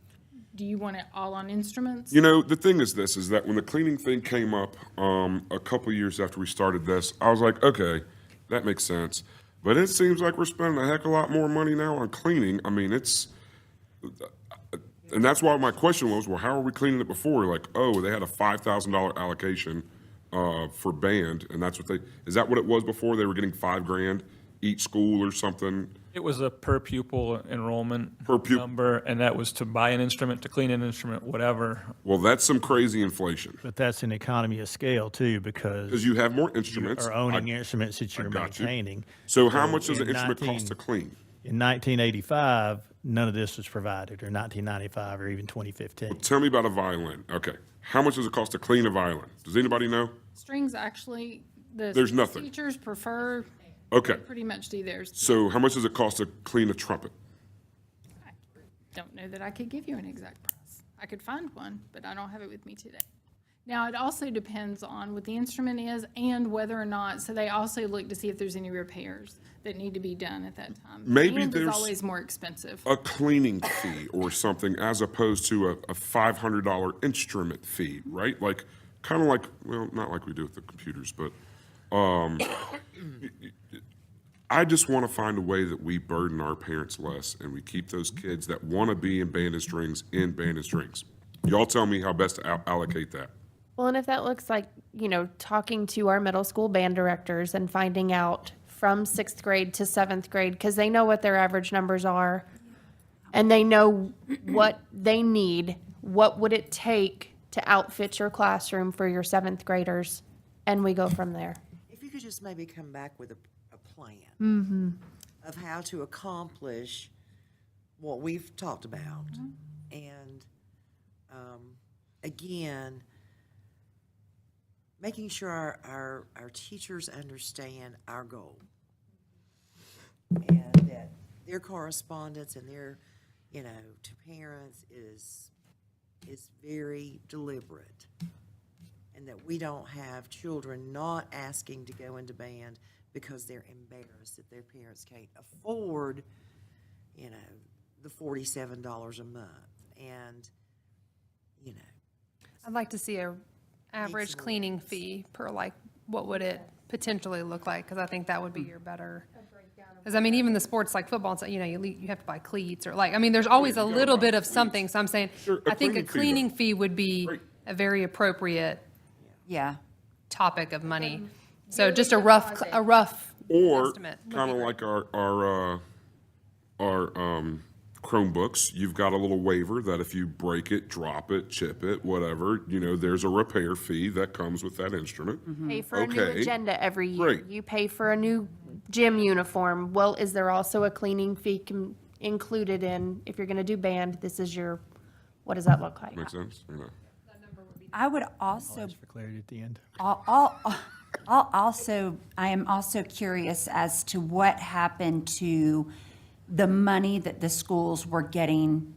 want it all on instruments? You know, the thing is this, is that when the cleaning thing came up a couple years after we started this, I was like, okay, that makes sense. But it seems like we're spending a heck of a lot more money now on cleaning. I mean, and that's why my question was, well, how are we cleaning it before? Like, oh, they had a $5,000 allocation for band, and is that what it was before? They were getting $5,000 each school or something? It was a per pupil enrollment number, and that was to buy an instrument, to clean an instrument, whatever. Well, that's some crazy inflation. But that's an economy of scale too, because you have more instruments. You are owning instruments that you're maintaining. So how much does an instrument cost to clean? In 1985, none of this was provided, or 1995, or even 2015. Well, tell me about a violin. Okay. How much does it cost to clean a violin? Does anybody know? Strings, actually, There's nothing. teachers prefer. Okay. They pretty much do theirs. So how much does it cost to clean a trumpet? I don't know that I could give you an exact price. I could find one, but I don't have it with me today. Now, it also depends on what the instrument is and whether or not, so they also look to see if there's any repairs that need to be done at that time. Maybe Band is there's always more expensive. a cleaning fee or something as opposed to a $500 instrument fee, right? Like, kind of like, well, not like we do with the computers, but I just want to find a way that we burden our parents less and we keep those kids that want to be in band and strings in band and strings. Y'all tell me how best to allocate that. Well, and if that looks like, you know, talking to our middle school band directors and finding out from 6th grade to 7th grade, because they know what their average numbers are, and they know what they need, what would it take to outfit your classroom for your 7th graders, and we go from there. If you could just maybe come back with a plan of how to accomplish what we've talked about. And again, making sure our teachers understand our goal. And that their correspondence and their, to parents is very deliberate. And that we don't have children not asking to go into band because they're embarrassed that their parents can't afford, you know, the $47 a month. And, you know, I'd like to see a average cleaning fee per, like, what would it potentially look like? Because I think that would be your better. Because, I mean, even the sports like football, and stuff, you know, you have to buy cleats or like, I mean, there's always a little bit of something. So I'm saying, Sure, a I think a cleaning fee, cleaning fee would be a very appropriate Yeah. topic of money. So just a rough Or estimate would be kind of great. like our Chromebooks, you've got a little waiver that if you break it, drop it, chip it, whatever, you know, there's a repair fee that comes with that instrument. Pay for a new Okay, agenda every year. great. You pay for a new gym uniform. Well, is there also a cleaning fee included in, if you're gonna do band, this is your, what does that look like? Make sense? Or no? I would also, For clarity at the end. I am also curious as to what happened to the money that the schools were getting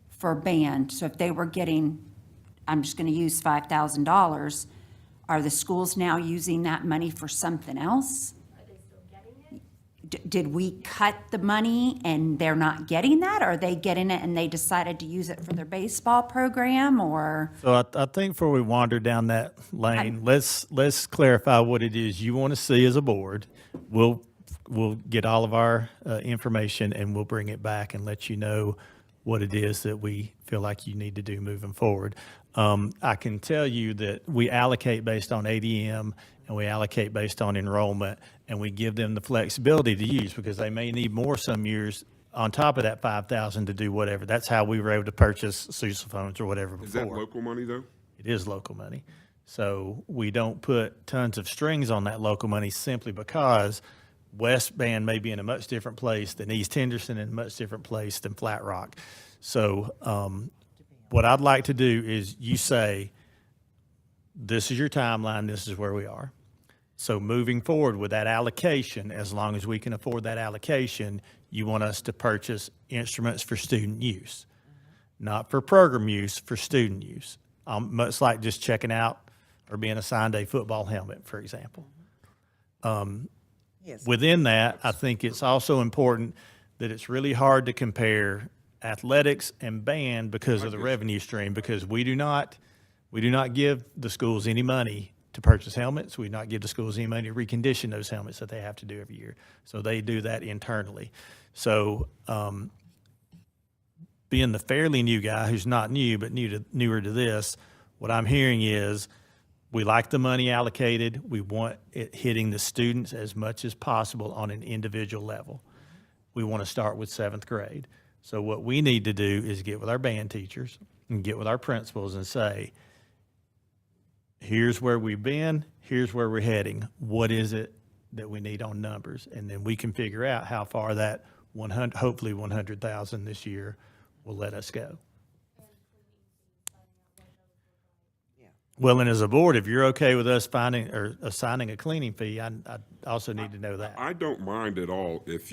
for band. So if they were getting, I'm just going to use $5,000, are the schools now using that money for something else? Did we cut the money and they're not getting that? Are they getting it and they decided to use it for their baseball program, or? So I think before we wander down that lane, let's clarify what it is you want to see as a board. We'll get all of our information and we'll bring it back and let you know what it is that we feel like you need to do moving forward. I can tell you that we allocate based on ADM and we allocate based on enrollment, and we give them the flexibility to use because they may need more some years on top of that 5,000 to do whatever. That's how we were able to purchase sousaphones or whatever before. Is that local money though? It is local money. So we don't put tons of strings on that local money simply because West Band may be in a much different place than East Henderson and a much different place than Flat Rock. So what I'd like to do is you say, this is your timeline, this is where we are. So moving forward with that allocation, as long as we can afford that allocation, you want us to purchase instruments for student use, not for program use, for student use. Much like just checking out or being assigned a football helmet, for example. Yes. Within that, I think it's also important that it's really hard to compare athletics and band because of the revenue stream, because we do not give the schools any money to purchase helmets. We do not give the schools any money to recondition those helmets that they have to do every year. So they do that internally. So being the fairly new guy who's not new, but newer to this, what I'm hearing is we like the money allocated. We want it hitting the students as much as possible on an individual level. We want to start with 7th grade. So what we need to do is get with our band teachers and get with our principals and say, here's where we've been, here's where we're heading. What is it that we need on numbers? And then we can figure out how far that hopefully 100,000 this year will let us go. Well, and as a board, if you're okay with us finding or assigning a cleaning fee, I also need to know that. I don't mind at all if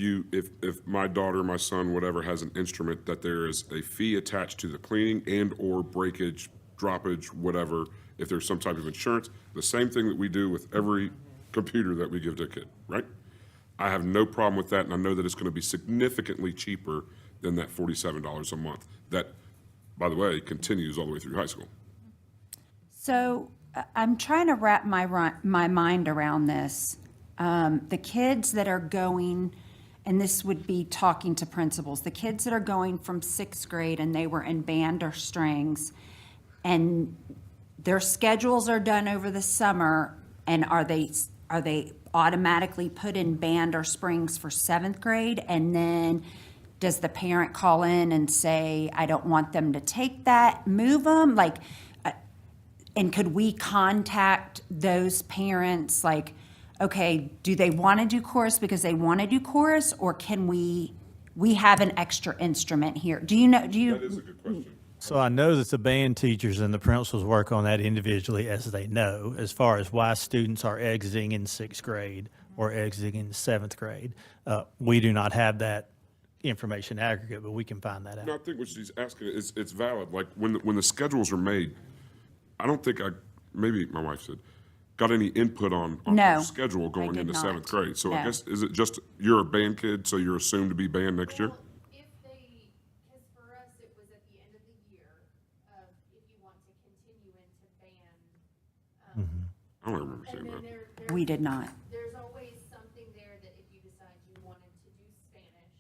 my daughter, my son, whatever, has an instrument that there is a fee attached to the cleaning and or breakage, droppage, whatever, if there's some type of insurance, the same thing that we do with every computer that we give to a kid, right? I have no problem with that, and I know that it's going to be significantly cheaper than that $47 a month. That, by the way, continues all the way through high school. So I'm trying to wrap my mind around this. The kids that are going, and this would be talking to principals, the kids that are going from 6th grade and they were in band or strings, and their schedules are done over the summer, and are they automatically put in band or springs for 7th grade? And then does the parent call in and say, I don't want them to take that, move them? Like, and could we contact those parents, like, okay, do they want to do chorus because they want to do chorus, or can we have an extra instrument here? Do you know, That is a good question. So I know that the band teachers and the principals work on that individually as they know, as far as why students are exiting in 6th grade or exiting in 7th grade. We do not have that information aggregate, but we can find that out. No, I think what she's asking is it's valid. Like when the schedules are made, I don't think maybe my wife said, got any input on No, our schedule I going did into not. seventh grade. So I No. guess, is it just, you're a band kid, so you're assumed to be band next year? If they, because for us, it was at the end of the year, if you want to continue into band. I don't remember seeing And then that. We did not. there's always something there that if you decide you wanted to do Spanish,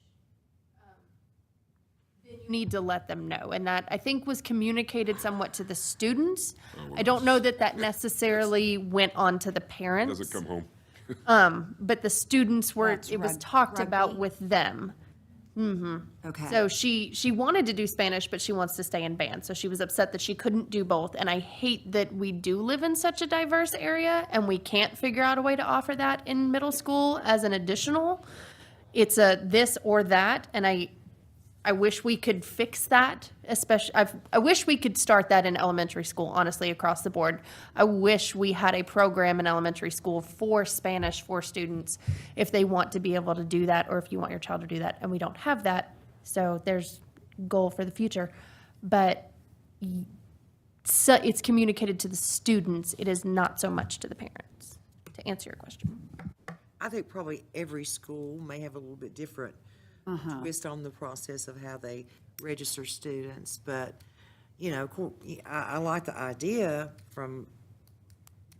then you Need to let them know, and that, I think, was communicated somewhat to the students. I don't know that that necessarily went on to the parents. Doesn't come home. But the students were, That's it was rug- talked about rugby? with them. Okay. So she wanted to do Spanish, but she wants to stay in band. So she was upset that she couldn't do both. And I hate that we do live in such a diverse area and we can't figure out a way to offer that in middle school as an additional. It's a this or that, and I wish we could fix that, especially, I wish we could start that in elementary school, honestly, across the board. I wish we had a program in elementary school for Spanish for students if they want to be able to do that, or if you want your child to do that, and we don't have that. So there's goal for the future. But so it's communicated to the students, it is not so much to the parents, to answer your question. I think probably every school may have a little bit different twist on the process of how they register students, but, you know, I like the idea from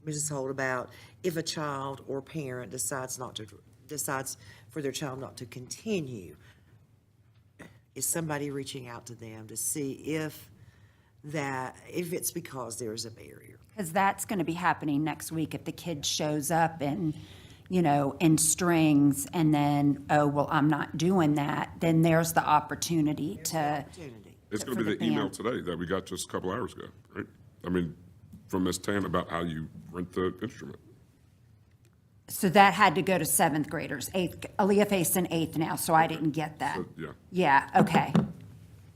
Mrs. Holt about if a child or parent decides for their child not to continue, is somebody reaching out to them to see if it's because there's a barrier. Because that's going to be happening next week if the kid shows up and, you know, in strings and then, oh, well, I'm not doing that, then there's the opportunity to. It's going for to be the the email band. today that we got just a couple hours ago, right? I mean, from Ms. Tan about how you rent the instrument. So that had to go to seventh graders, eighth, Aaliyah faced in eighth now, so I didn't get that. So, yeah. Yeah, okay.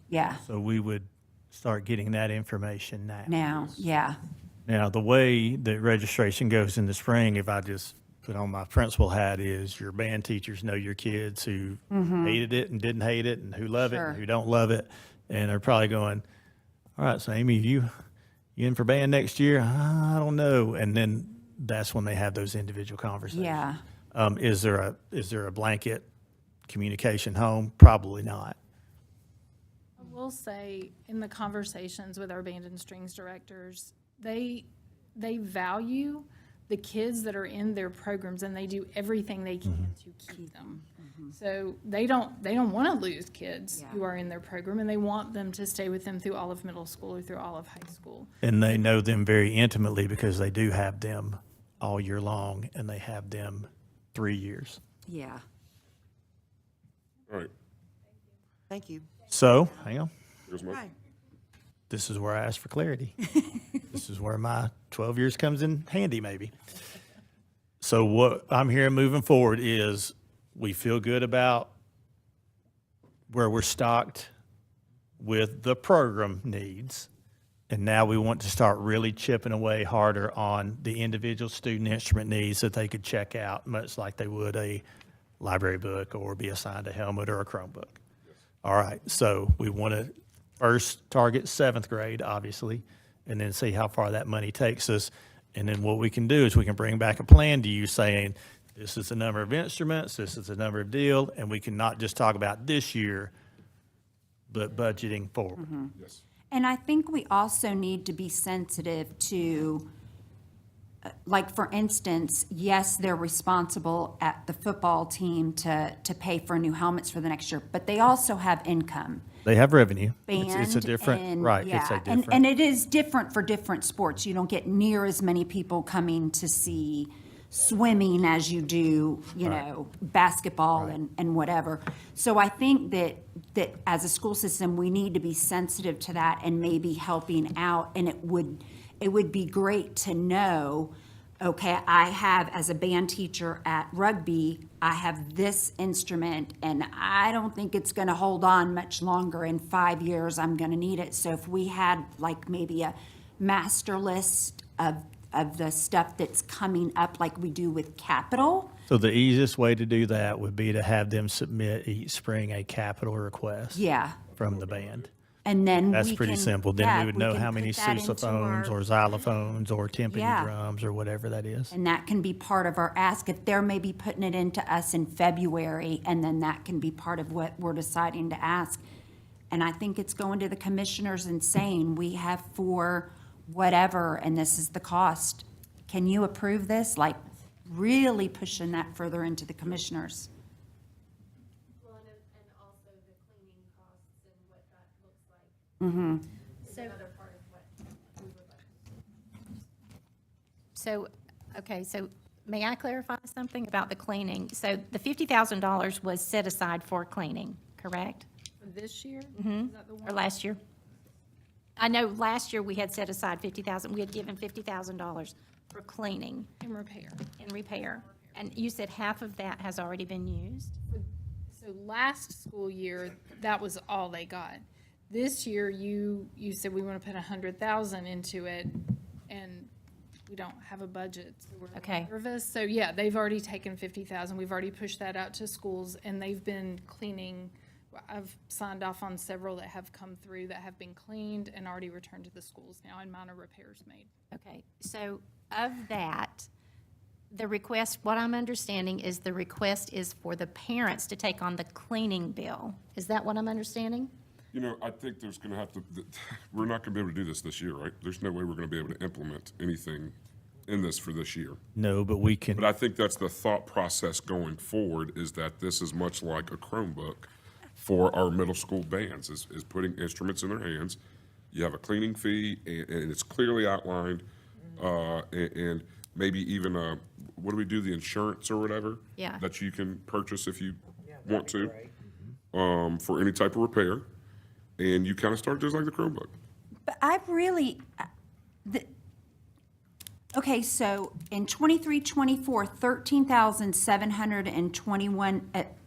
Yeah, So we would start getting that information now. now, yeah. Now, the way that registration goes in the spring, if I just put on my principal hat, is your band teachers know your kids who hated it and didn't hate it, and who love it Sure. and who don't love it. And they're probably going, all right, so Amy, you in for band next year? I don't know. And then that's when they have those individual conversations. Yeah. Is there a blanket communication home? Probably not. I will say, in the conversations with our band and strings directors, they value the kids that are in their programs, and they do everything they can to keep them. So they don't want to lose kids who are in their program, and they want them to stay with them through all of middle school or through all of high school. And they know them very intimately because they do have them all year long, and they have them 3 years. Yeah. All right, Thank you. So, hang on. here's my, Right. This is where I ask for clarity. This is where my 12 years comes in handy, maybe. So what I'm hearing moving forward is we feel good about where we're stocked with the program needs. And now we want to start really chipping away harder on the individual student instrument needs that they could check out, much like they would a library book or be assigned a helmet or a Chromebook. All right, so we want to first target seventh grade, obviously, and then see how far that money takes us. And then what we can do is we can bring back a plan to you saying, this is the number of instruments, this is the number of deal, and we can not just talk about this year, but budgeting forward. yes. And I think we also need to be sensitive to, like, for instance, yes, they're responsible at the football team to pay for new helmets for the next year, but they also have income. They have revenue. Band It's a different, and, right, it's yeah, a different. and it is different for different sports. You don't get near as many people coming to see swimming as you do, you know, basketball and whatever. So I think that as a school system, we need to be sensitive to that and maybe helping out. And it would be great to know, okay, I have, as a band teacher at rugby, I have this instrument, and I don't think it's going to hold on much longer. In 5 years, I'm going to need it. So if we had, like, maybe a master list of the stuff that's coming up, like we do with capital. So the easiest way to do that would be to have them submit each spring a capital request. Yeah. From the band. And then That's we pretty can- simple. Then yeah, we would know can how many put that into sousaphones our- or xylophones or timpani Yeah. drums or whatever that is. And that can be part of our ask, if they're maybe putting it into us in February, and then that can be part of what we're deciding to ask. And I think it's going to the commissioners and saying, we have for whatever, and this is the cost. Can you approve this? Like, really pushing that further into the commissioners. Mm-hmm. So, okay, so may I clarify something about the cleaning? So the $50,000 was set aside for cleaning, correct? This year? Mm-hmm. Is that the one? Or last year? I know last year we had set aside 50,000, we had given $50,000 for cleaning In repair. and repair. And you said half of that has already been used? So last school year, that was all they got. This year, you said we want to put 100,000 into it, and we don't have a budget, so we're Okay. nervous. So yeah, they've already taken 50,000. We've already pushed that out to schools, and they've been cleaning. I've signed off on several that have come through that have been cleaned and already returned to the schools now, and minor repairs made. Okay, so of that, the request, what I'm understanding is the request is for the parents to take on the cleaning bill. Is that what I'm understanding? You know, I think there's gonna have to, we're not gonna be able to do this year, right? There's no way we're gonna be able to implement anything in this for this year. No, but we can. But I think that's the thought process going forward, is that this is much like a Chromebook for our middle school bands, is putting instruments in their hands. You have a cleaning fee, and it's clearly outlined, and maybe even, what do we do, the insurance or whatever? Yeah. That you can purchase if you want to, for any type of repair. And you kind of start just like the Chromebook. But I really, okay, so in 23-24,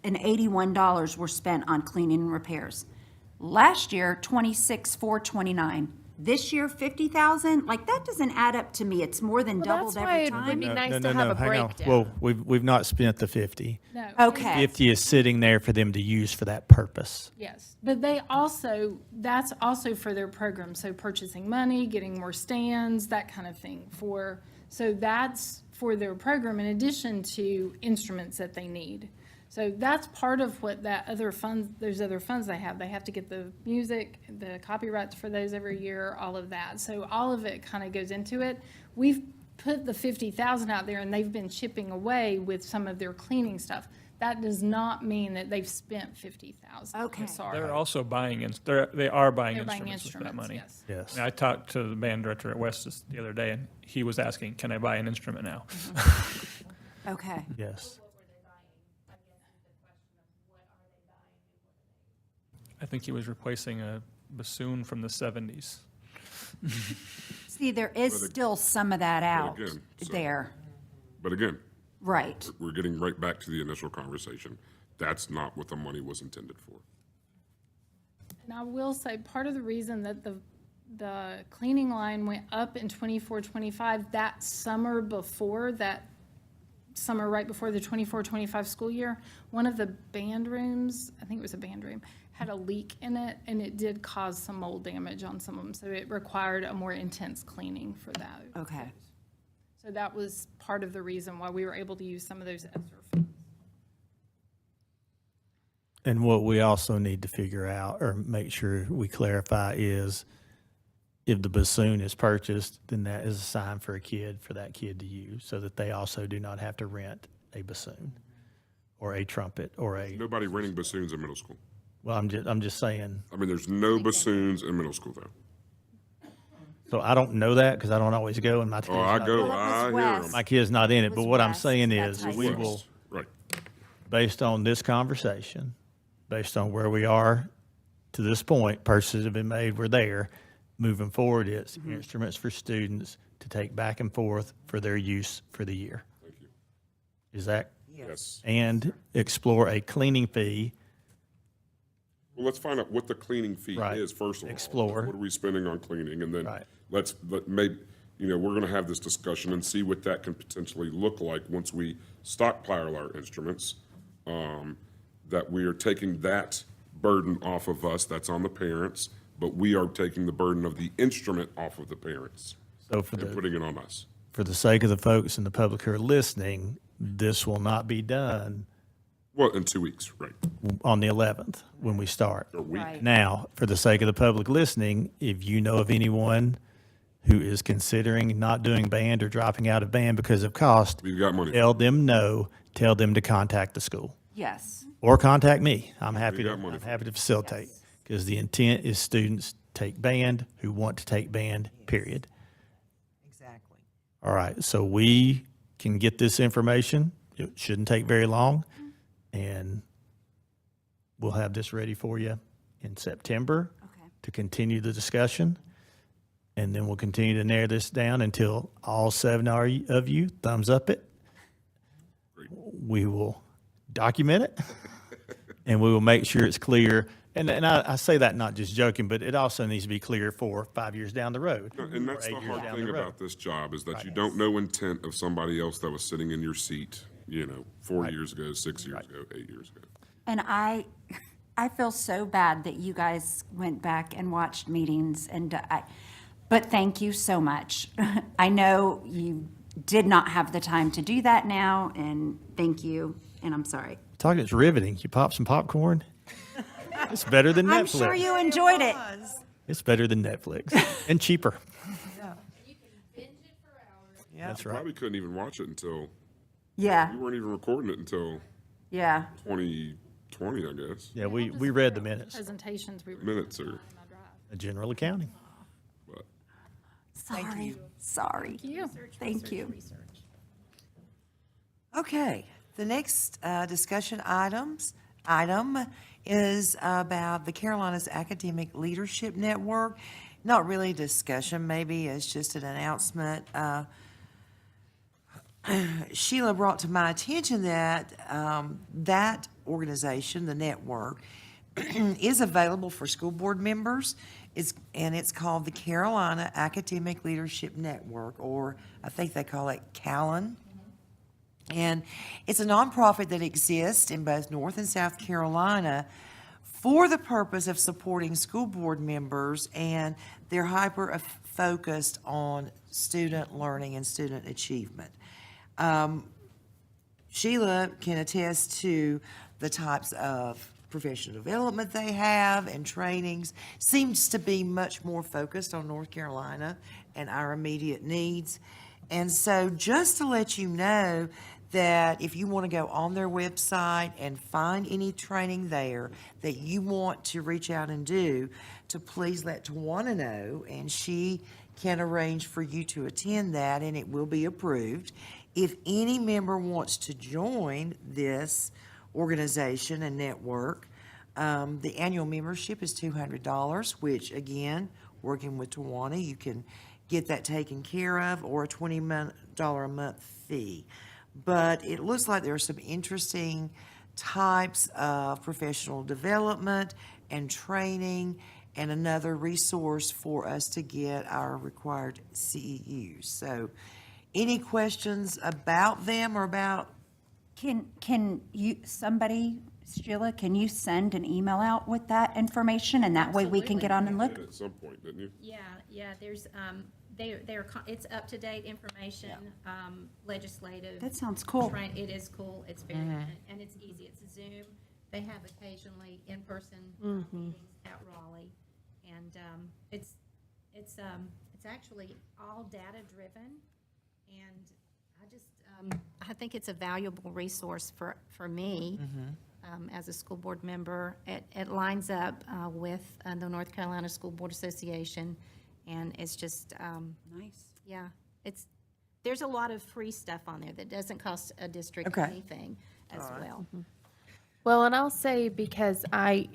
$13,721.81 were spent on cleaning and repairs. Last year, 26,429. This year, 50,000? Like, that doesn't add up to me. It's more than doubled every time. be No, nice no, to no, have no, a hang on. breakdown. Well, we've not spent the 50. No. Okay. 50 is sitting there for them to use for that purpose. Yes, but they also, that's also for their program, so purchasing money, getting more stands, that kind of thing so that's for their program in addition to instruments that they need. So that's part of what those other funds they have. They have to get the music, the copyrights for those every year, all of that. So all of it kind of goes into it. We've put the 50,000 out there and they've been chipping away with some of their cleaning stuff. That does not mean that they've spent 50,000. Okay. I'm sorry. They're also buying, they are buying They're buying instruments with that money. yes. Yes. And I talked to the band director at Westus the other day, and he was asking, can I buy an instrument now? Okay. Yes. I think he was replacing a bassoon from the 70s. See, there is still some of that out again, so- there. But again, Right. we're getting right back to the initial conversation. That's not what the money was intended for. And I will say, part of the reason that the cleaning line went up in 24-25, that summer right before the 24-25 school year, one of the band rooms, I think it was a band room, had a leak in it, and it did cause some mold damage on some of them, so it required a more intense cleaning for that. Okay. So that was part of the reason why we were able to use some of those ESSER funds. And what we also need to figure out or make sure we clarify is if the bassoon is purchased, then that is assigned for that kid to use, so that they also do not have to rent a bassoon or a trumpet or Nobody renting bassoons in middle school. well, I'm just saying. I mean, there's no bassoons in middle school though. So I don't know that because I don't always go and my kid's Oh, I not go, in it. I hear them. My kid's not in it, but what I'm West, saying that's is high we school. will, Right. based on this conversation, based on where we are to this point, purchases have been made, we're there. Moving forward, it's instruments for students to take back and forth for their use for the year. Thank you. Is that? Yes. And explore a cleaning fee. Well, let's find out what the cleaning fee Right. is first of all. Explore. What are we spending on cleaning? And then Right. let maybe, we're gonna have this discussion and see what that can potentially look like once we stockpile our instruments. That we are taking that burden off of us, that's on the parents, but we are taking the burden of the instrument off of the parents So for and putting it on us. For the sake of the folks in the public who are listening, this will not be done Well, in 2 weeks, right? on the 11th when we start. A week. Right. Now, for the sake of the public listening, if you know of anyone who is considering not doing band or dropping out of band because of cost, We've got money. tell them no, tell them to contact the school Yes. or contact me. I'm happy got money I'm for happy to facilitate because the intent is students take band who want to take band, period. Exactly. All right, so we can get this information. It shouldn't take very long, and we'll have this ready for you in September Okay. to continue the discussion. And then we'll continue to narrow this down until all 7 of you thumbs up it. We will document it, and we will make sure it's clear. And I say that not just joking, but it also needs to be clear for 5 years down the road. And that's or the 8 years hard down thing the road. about this job is that you don't know intent of somebody else that was sitting in your seat, 4 years ago, 6 years ago, 8 years ago. And I feel so bad that you guys went back and watched meetings but thank you so much. I know you did not have the time to do that now, and thank you, and I'm sorry. Talking, it's riveting. You pop some popcorn. It's better than Netflix. I'm sure you enjoyed it. It's better than Netflix and cheaper. Yeah. That's right. Probably couldn't even watch it until, Yeah, we weren't even recording it until yeah. 2020, I guess. Yeah, we read the minutes, Presentations we were. Minutes are, general accounting. but Sorry, sorry. Thank you. Okay, the next discussion item is about the Carolinas Academic Leadership Network. Not really a discussion, maybe it's just an announcement. Sheila brought to my attention that that organization, the network, is available for school board members. It's called the Carolina Academic Leadership Network, or I think they call it CALN. And it's a nonprofit that exists in both North and South Carolina for the purpose of supporting school board members, and they're hyper-focused on student learning and student achievement. Sheila can attest to the types of professional development they have and trainings. Seems to be much more focused on North Carolina and our immediate needs. And so just to let you know that if you want to go on their website and find any training there that you want to reach out and do, to please let Tawana know, and she can arrange for you to attend that, and it will be approved. If any member wants to join this organization and network, the annual membership is $200, which again, working with Tawana, you can get that taken care of, or a $20 a month fee. But it looks like there are some interesting types of professional development and training, and another resource for us to get our required CEUs. So any questions about them or about? Can you, Sheila, can you send an email out with that information, and that way we can get on and look? at some point, didn't you? Yeah, there's, it's up-to-date information, legislative. That sounds cool. It is cool, it's very, and it's easy, it's a Zoom. They have occasionally in-person meetings at Raleigh, and it's actually all data-driven, and I think it's a valuable resource for me. As a school board member. It lines up with the North Carolina School Board Association, and it's just, Nice. yeah, there's a lot of free stuff on there that doesn't cost a district Okay. anything as well. Well, and I'll say, because I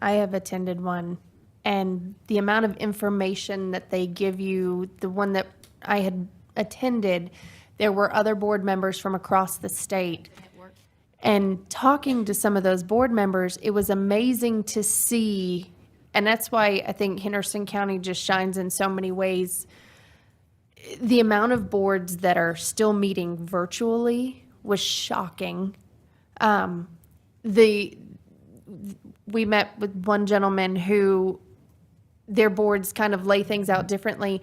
have attended one, and the amount of information that they give you, the one that I had attended, there were other board members from across the state. And talking to some of those board members, it was amazing to see, and that's why I think Henderson County just shines in so many ways. The amount of boards that are still meeting virtually was shocking. We met with one gentleman who their boards kind of lay things out differently.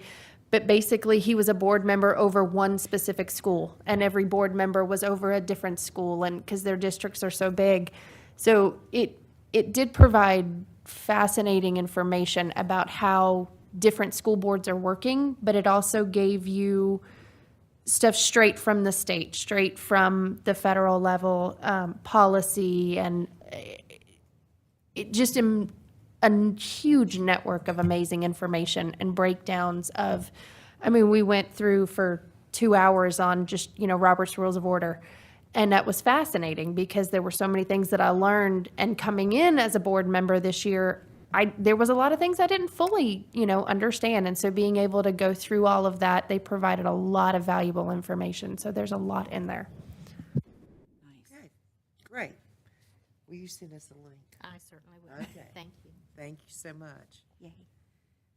But basically, he was a board member over one specific school, and every board member was over a different school, and because their districts are so big. So it did provide fascinating information about how different school boards are working, but it also gave you stuff straight from the state, straight from the federal level, policy, and it just a huge network of amazing information and breakdowns of, I mean, we went through for 2 hours on just, Robert's Rules of Order. And that was fascinating because there were so many things that I learned. And coming in as a board member this year, there was a lot of things I didn't fully, understand. And so being able to go through all of that, they provided a lot of valuable information. So there's a lot in there. Okay, great. Will you send us a link? I certainly will. Okay. Thank you. Thank you so much. Yay.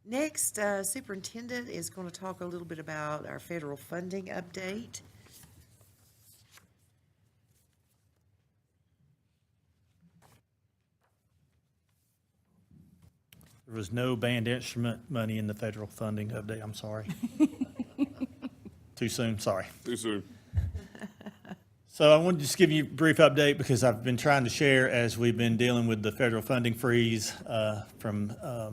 Next, Superintendent is going to talk a little bit about our federal funding update. There was no band instrument money in the federal funding update, I'm sorry. Too soon, sorry. Too soon. So I wanted to just give you a brief update because I've been trying to share as we've been dealing with the federal funding freeze from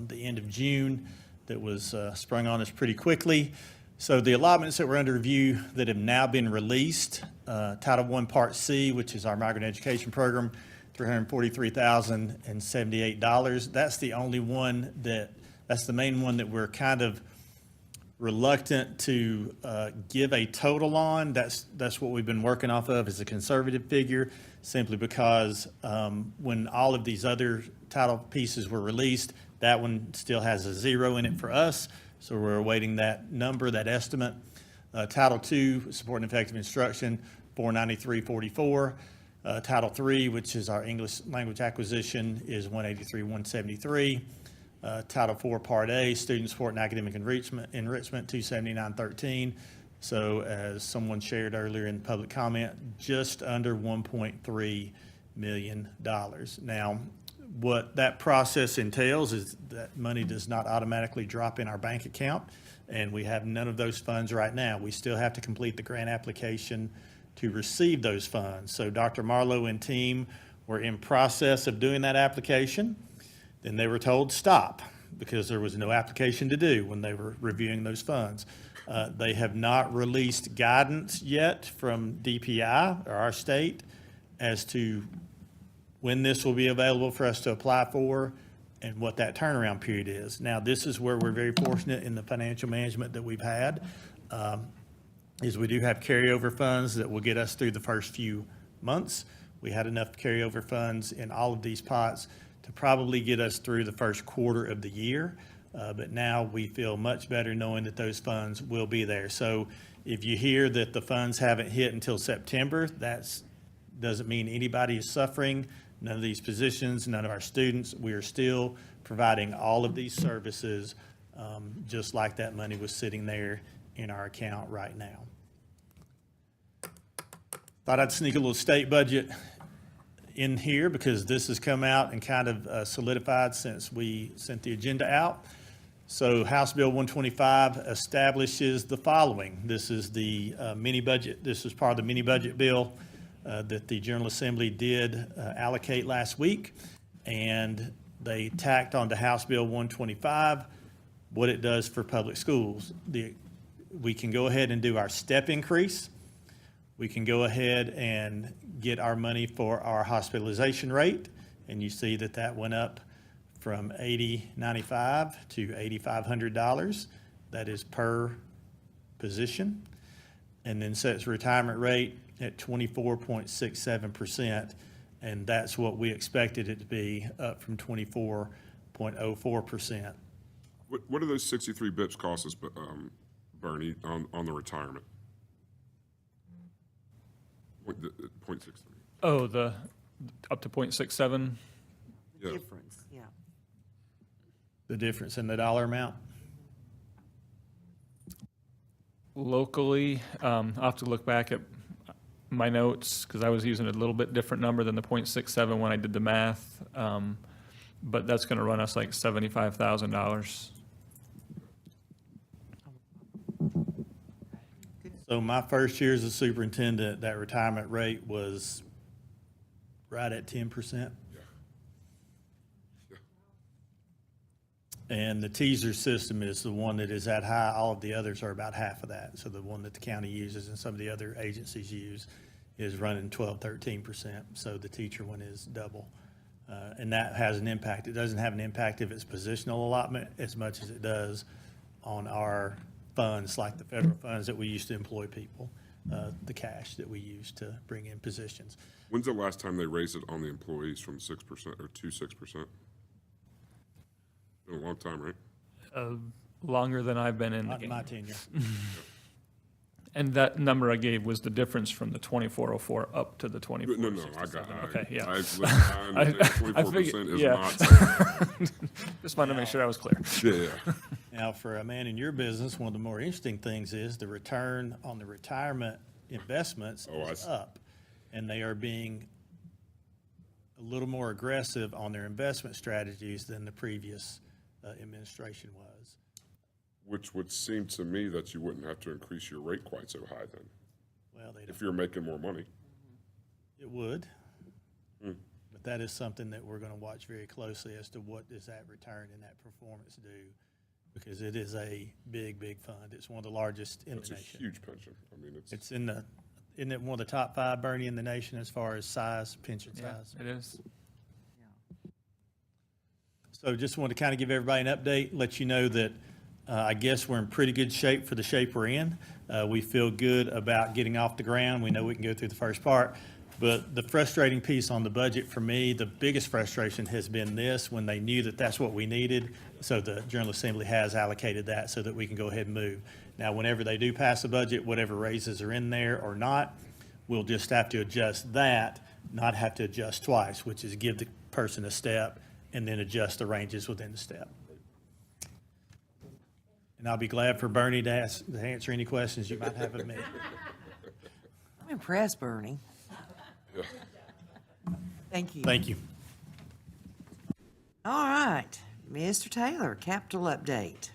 the end of June that was sprung on us pretty quickly. So the allotments that were under review that have now been released, Title I Part C, which is our migrant education program, $343,078. That's the only one that's the main one that we're kind of reluctant to give a total on. That's what we've been working off of as a conservative figure, simply because when all of these other title pieces were released, that one still has a 0 in it for us. So we're awaiting that number, that estimate. Title II, Support and Effective Instruction, $493,44. Title III, which is our English language acquisition, is $183,173. Title IV, Part A, Student Support and Academic Enrichment, $279,13. So as someone shared earlier in public comment, just under $1.3 million. Now, what that process entails is that money does not automatically drop in our bank account, and we have none of those funds right now. We still have to complete the grant application to receive those funds. So Dr. Marlowe and team were in process of doing that application. Then they were told stop because there was no application to do when they were reviewing those funds. They have not released guidance yet from DPI or our state as to when this will be available for us to apply for and what that turnaround period is. Now, this is where we're very fortunate in the financial management that we've had, is we do have carryover funds that will get us through the first few months. We had enough carryover funds in all of these pots to probably get us through the first quarter of the year. But now we feel much better knowing that those funds will be there. So if you hear that the funds haven't hit until September, that doesn't mean anybody is suffering. None of these positions, none of our students. We are still providing all of these services just like that money was sitting there in our account right now. Thought I'd sneak a little state budget in here because this has come out and kind of solidified since we sent the agenda out. So House Bill 125 establishes the following. This is the mini budget. This is part of the mini budget bill that the General Assembly did allocate last week. And they tacked onto House Bill 125 what it does for public schools. We can go ahead and do our step increase. We can go ahead and get our money for our hospitalization rate. And you see that that went up from $80.95 to $8,500. That is per position. And then sets retirement rate at 24.67%. And that's what we expected it to be, up from 24.04%. What do those 63 bips cost us, Bernie, on the retirement? 0.63. Oh, the up to 0.67? Yeah. Difference, yeah. The difference in the dollar amount? Locally, I'll have to look back at my notes because I was using a little bit different number than the 0.67 when I did the math. but that's gonna run us like $75,000. So my first year as a superintendent, that retirement rate was right at 10%. And the teaser system is the one that is that high. All of the others are about half of that. So the one that the county uses and some of the other agencies use is running 12, 13%. So the teacher one is double. And that has an impact. It doesn't have an impact if it's positional allotment as much as it does on our funds, like the federal funds that we use to employ people, the cash that we use to bring in positions. When's the last time they raised it on the employees from 6% or to 6%? Been a long time, right? Longer than I've been in the game. My tenure. And that number I gave was the difference from the 2404 up to the 2467. No, I got it. Okay, yeah. I understand 24% is yeah. not. Just wanted to make sure I was clear. Yeah. Now, for a man in your business, one of the more interesting things is the return on the retirement investments is up. And they are being a little more aggressive on their investment strategies than the previous administration was. Which would seem to me that you wouldn't have to increase your rate quite so high then, Well, they if don't. you're making more money. It would. Mm. But that is something that we're going to watch very closely as to what does that return and that performance do, because it is a big, big fund. It's one of the largest in It's the a nation. huge pension. I mean, It's in the, isn't it one of the top 5, Bernie, in the nation as far as size, pension Yeah, size? it is. So just want to kind of give everybody an update, let you know that I guess we're in pretty good shape for the shape we're in. We feel good about getting off the ground. We know we can go through the first part. But the frustrating piece on the budget for me, the biggest frustration has been this, when they knew that that's what we needed. So the General Assembly has allocated that so that we can go ahead and move. Now, whenever they do pass a budget, whatever raises are in there or not, we'll just have to adjust that, not have to adjust twice, which is give the person a step and then adjust the ranges within the step. And I'll be glad for Bernie to answer any questions you might have of me. I'm impressed, Bernie. Thank you. Thank you. All right, Mr. Taylor, capital update.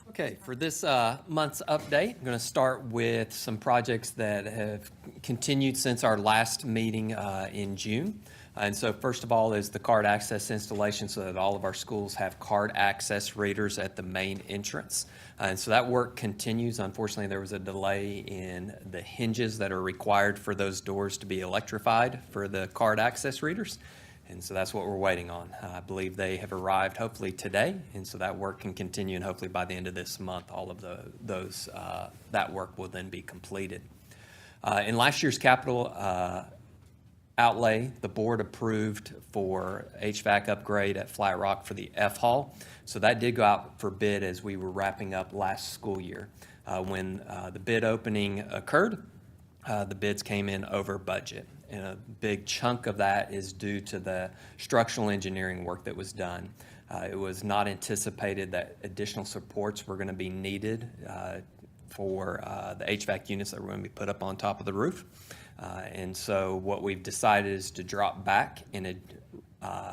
Okay, for this month's update, I'm going to start with some projects that have continued since our last meeting in June. And so first of all is the card access installation so that all of our schools have card access readers at the main entrance. And so that work continues. Unfortunately, there was a delay in the hinges that are required for those doors to be electrified for the card access readers. And so that's what we're waiting on. I believe they have arrived hopefully today, and so that work can continue, and hopefully by the end of this month, all of that work will then be completed. In last year's capital outlay, the board approved for HVAC upgrade at Flat Rock for the F Hall. So that did go out for bid as we were wrapping up last school year. When the bid opening occurred, the bids came in over budget. And a big chunk of that is due to the structural engineering work that was done. It was not anticipated that additional supports were going to be needed for the HVAC units that were going to be put up on top of the roof. And so what we've decided is to drop back and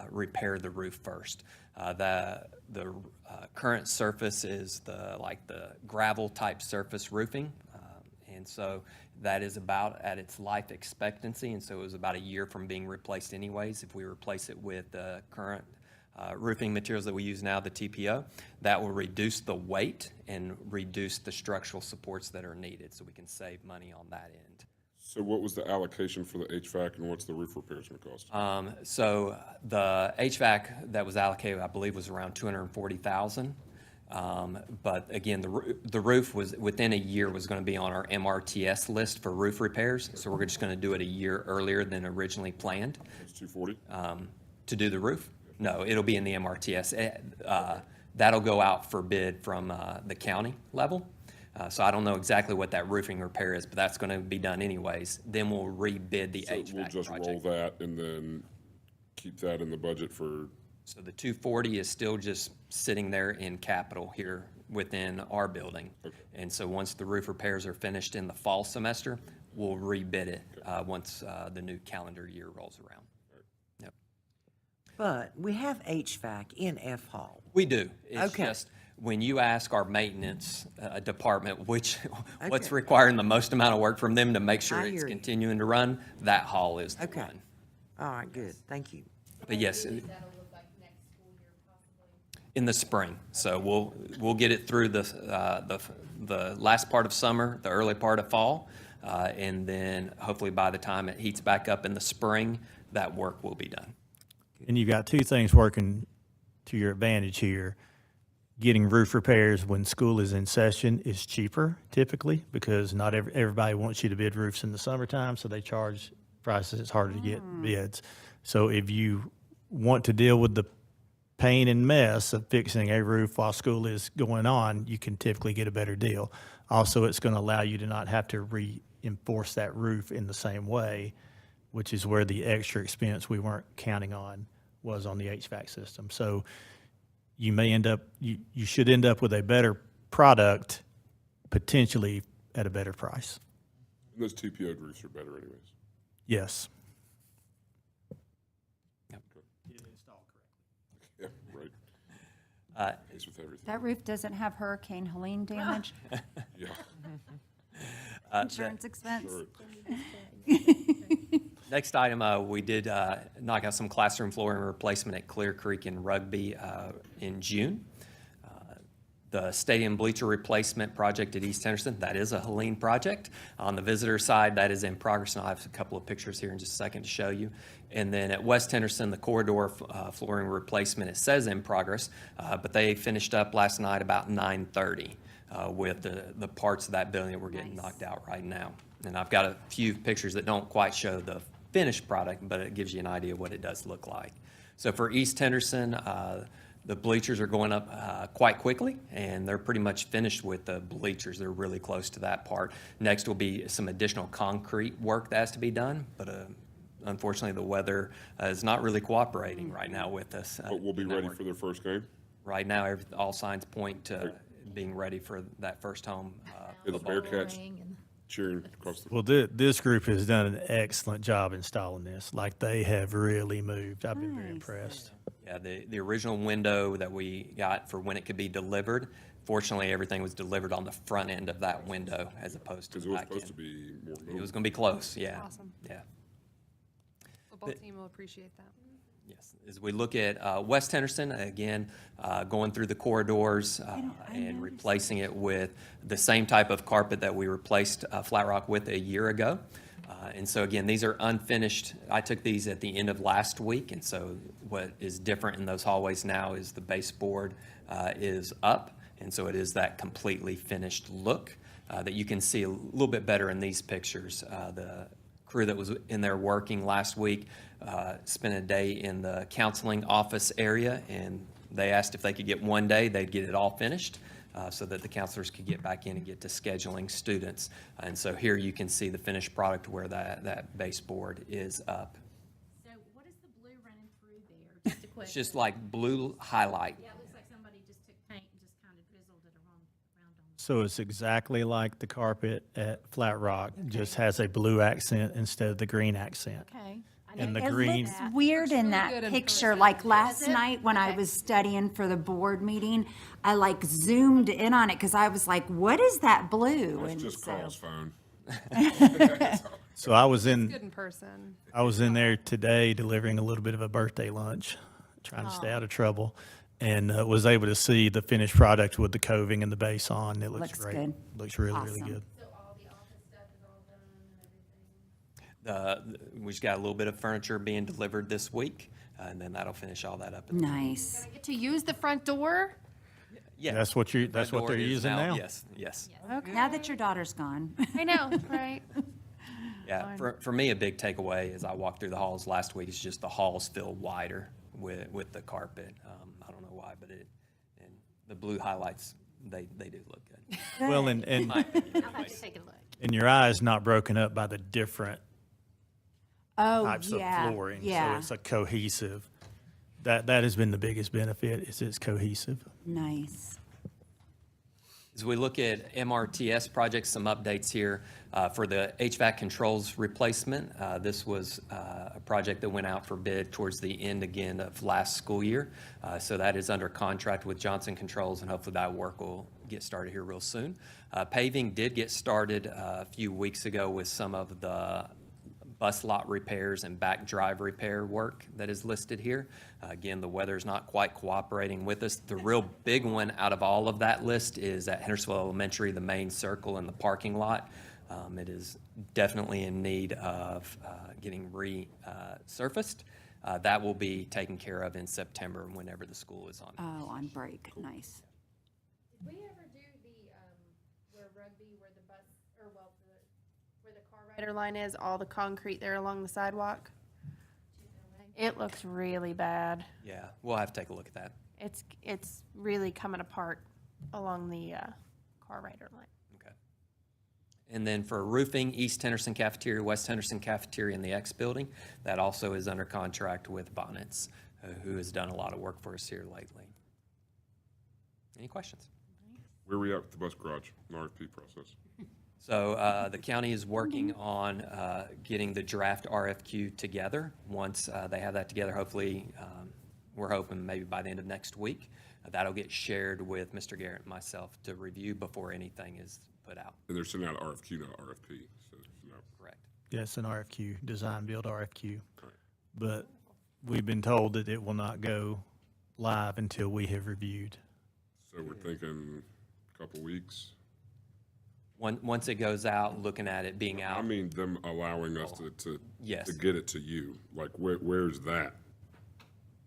repair the roof first. The current surface is the gravel type surface roofing. And so that is about at its life expectancy, and so it was about a year from being replaced anyways. If we replace it with the current roofing materials that we use now, the TPO, that will reduce the weight and reduce the structural supports that are needed, so we can save money on that end. So what was the allocation for the HVAC and what's the roof repairs going to cost? So the HVAC that was allocated, I believe, was around $240,000. But again, the roof was within a year was going to be on our MRTS list for roof repairs. So we're just going to do it a year earlier than originally planned. It's $240,000 to do the roof. No, it'll be in the MRTS. That'll go out for bid from the county level. So I don't know exactly what that roofing repair is, but that's going to be done anyways. Then we'll rebid the HVAC we'll just project. roll that and then keep that in the budget for. So the 240 is still just sitting there in capital here within our building. And so once the roof repairs are finished in the fall semester, we'll rebid it once the new calendar year rolls around. Yep. But we have HVAC in F Hall. We do. It's Okay. just, when you ask our maintenance department what's Okay. requiring the most amount of work from them to make sure I it's hear you. continuing to run, that hall is the Okay. one. All right, good, thank you. But yes, in the spring. So we'll get it through the last part of summer, the early part of fall, and then hopefully by the time it heats back up in the spring, that work will be done. And you've got two things working to your advantage here. Getting roof repairs when school is in session is cheaper typically because not everybody wants you to bid roofs in the summertime, so they charge prices. It's harder to get bids. So if you want to deal with the pain and mess of fixing a roof while school is going on, you can typically get a better deal. Also, it's going to allow you to not have to reinforce that roof in the same way, which is where the extra expense we weren't counting on was on the HVAC system. So you may end up, you should end up with a better product, potentially at a better price. And those TPO roofs are better anyways. Yes. Yeah, right. It's with everything. That roof doesn't have Hurricane Helene damage? Yeah. Insurance expense? Sure. Next item, we did knock out some classroom flooring replacement at Clear Creek and Rugby in June. The stadium bleacher replacement project at East Henderson, that is a Helene project. On the visitor side, that is in progress, and I'll have a couple of pictures here in just a second to show you. And then at West Henderson, the corridor flooring replacement, it says in progress, but they finished up last night about 9:30 with the parts of that building that were getting knocked out right now. And I've got a few pictures that don't quite show the finished product, but it gives you an idea of what it does look like. So for East Henderson, the bleachers are going up quite quickly, and they're pretty much finished with the bleachers. They're really close to that part. Next will be some additional concrete work that has to be done, but unfortunately, the weather is not really cooperating right now with us. But we'll be ready for their first game? Right now, all signs point to being ready for that first home. And the Bearcats cheering across the... Well, this group has done an excellent job installing this. Like, they have really moved. I've been very impressed. Yeah, the original window that we got for when it could be delivered, fortunately, everything was delivered on the front end of that window as opposed to the back end. Because it was supposed to be more It was going to be close, yeah. Awesome. Yeah. Football team will appreciate that. Yes, as we look at West Henderson, again, going through the corridors and replacing it with the same type of carpet that we replaced Flat Rock with a year ago. And so again, these are unfinished. I took these at the end of last week, and so what is different in those hallways now is the baseboard is up, and so it is that completely finished look that you can see a little bit better in these pictures. The crew that was in there working last week spent a day in the counseling office area, and they asked if they could get one day, they'd get it all finished. So that the counselors could get back in and get to scheduling students. And so here you can see the finished product where that baseboard is up. So what is the blue running through there? Just a question. It's just like blue highlight. Yeah, it looks like somebody just took paint and just kind of drizzled it around on. So it's exactly like the carpet at Flat Rock, just has a blue accent instead of the green accent. Okay. And the It green, looks weird in that picture, like last night when I was studying for the board meeting, I like zoomed in on it because I was like, what is that blue? It's And just so- Carl's phone. so I was Good in person. I was in there today delivering a little bit of a birthday lunch, trying to stay out of trouble, and was able to see the finished product with the coving and the base on. It looks great. good. Looks really, really Awesome. good. We just got a little bit of furniture being delivered this week, and then that'll finish all that up. Nice. Get to use the front door? Yeah. That's what Front they're door is using now. Yes. Okay. Now that your daughter's gone. I know, right? Yeah, for me, a big takeaway as I walked through the halls last week is just the halls feel wider with the carpet. I don't know why, but and the blue highlights, they do look good. Well, and I'll have to take a look. and your eye is not broken up by the different Oh, types yeah. of flooring, Yeah. so it's a cohesive. That has been the biggest benefit, is it's cohesive. Nice. As we look at MRTS projects, some updates here. For the HVAC controls replacement, this was a project that went out for bid towards the end again of last school year. So that is under contract with Johnson Controls, and hopefully that work will get started here real soon. Paving did get started a few weeks ago with some of the bus lot repairs and back drive repair work that is listed here. Again, the weather's not quite cooperating with us. The real big one out of all of that list is at Hendersonville Elementary, the main circle and the parking lot. It is definitely in need of getting resurfaced. That will be taken care of in September whenever the school is on. Oh, on break, nice. Did we ever do the, where rugby, where the bus, or well, where the car rider line is, all the concrete there along the sidewalk? It looks really bad. Yeah, we'll have to take a look at that. It's really coming apart along the car rider line. Okay. And then for roofing, East Henderson Cafeteria, West Henderson Cafeteria, and the X Building, that also is under contract with Bonnets, who has done a lot of work for us here lately. Any questions? Where are we at with the bus garage and RFP process? So the county is working on getting the draft RFQ together. Once they have that together, hopefully, we're hoping maybe by the end of next week, that'll get shared with Mr. Garrett and myself to review before anything is put out. And they're sending out RFQ, not RFP, so, no. Correct. Yeah, it's an RFQ, design build RFQ. Correct. But we've been told that it will not go live until we have reviewed. So we're thinking a couple weeks. Once it goes out, looking at it being out. I mean, them allowing us to Yes. get it to you. Like, where's that?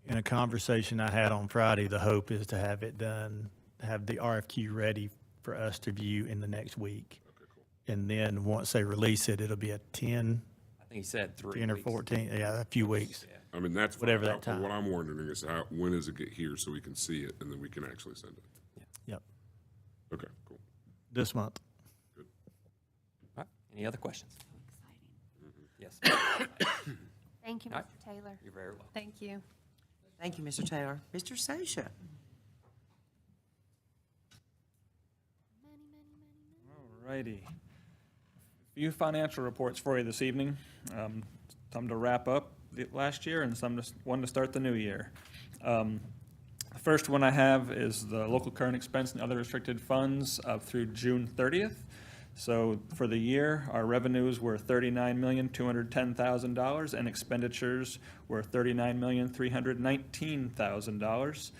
In a conversation I had on Friday, the hope is to have it done, have the RFQ ready for us to view in the next week. Okay, cool. And then once they release it, it'll be a 10, I think he said 3 10 or weeks. 14, yeah, a few weeks. Yeah. I mean, that's Whatever fine. that time. What I'm wondering is when does it get here so we can see it and then we can actually send it? Yep, Okay, cool. this month. All right. Any other questions? Yes. Thank you, All Mr. right. Taylor. You're very welcome. Thank you. Thank you, Mr. Taylor. Mr. Sosha. All righty. Few financial reports for you this evening. Some to wrap up the last year and one to start the new year. The first one I have is the local current expense and other restricted funds up through June 30th. So for the year, our revenues were $39,210,000 and expenditures were $39,319,000.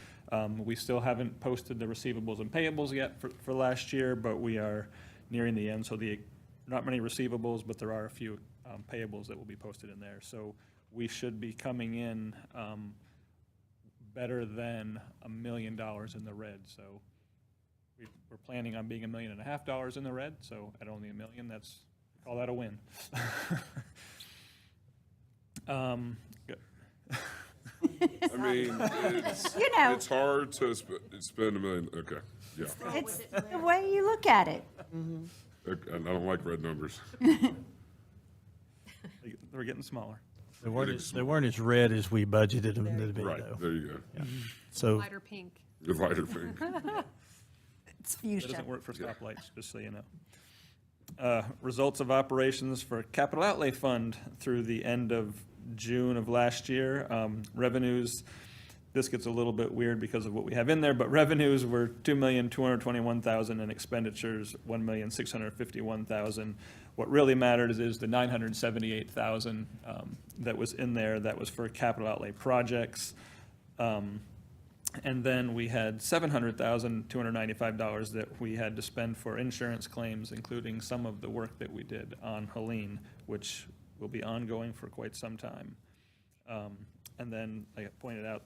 We still haven't posted the receivables and payables yet for last year, but we are nearing the end. So not many receivables, but there are a few payables that will be posted in there. So we should be coming in better than $1 million in the red. So we're planning on being $1.5 million in the red. So at only $1 million, call that a win. Good. I mean, it's hard to spend $1 million. Okay, yeah. It's the way you look at it. I don't like red numbers. They're getting smaller. They weren't as red as we budgeted them to be, Right, though. there you go. Yeah. So, Lighter pink. The lighter pink. It's That fuchsia. doesn't work for stoplights, just so you know. Results of operations for capital outlay fund through the end of June of last year. Revenues, this gets a little bit weird because of what we have in there, but revenues were $2,221,000 and expenditures $1,651,000. What really matters is the $978,000 that was in there, that was for capital outlay projects. And then we had $700,295 that we had to spend for insurance claims, including some of the work that we did on Helene, which will be ongoing for quite some time. And then, like I pointed out,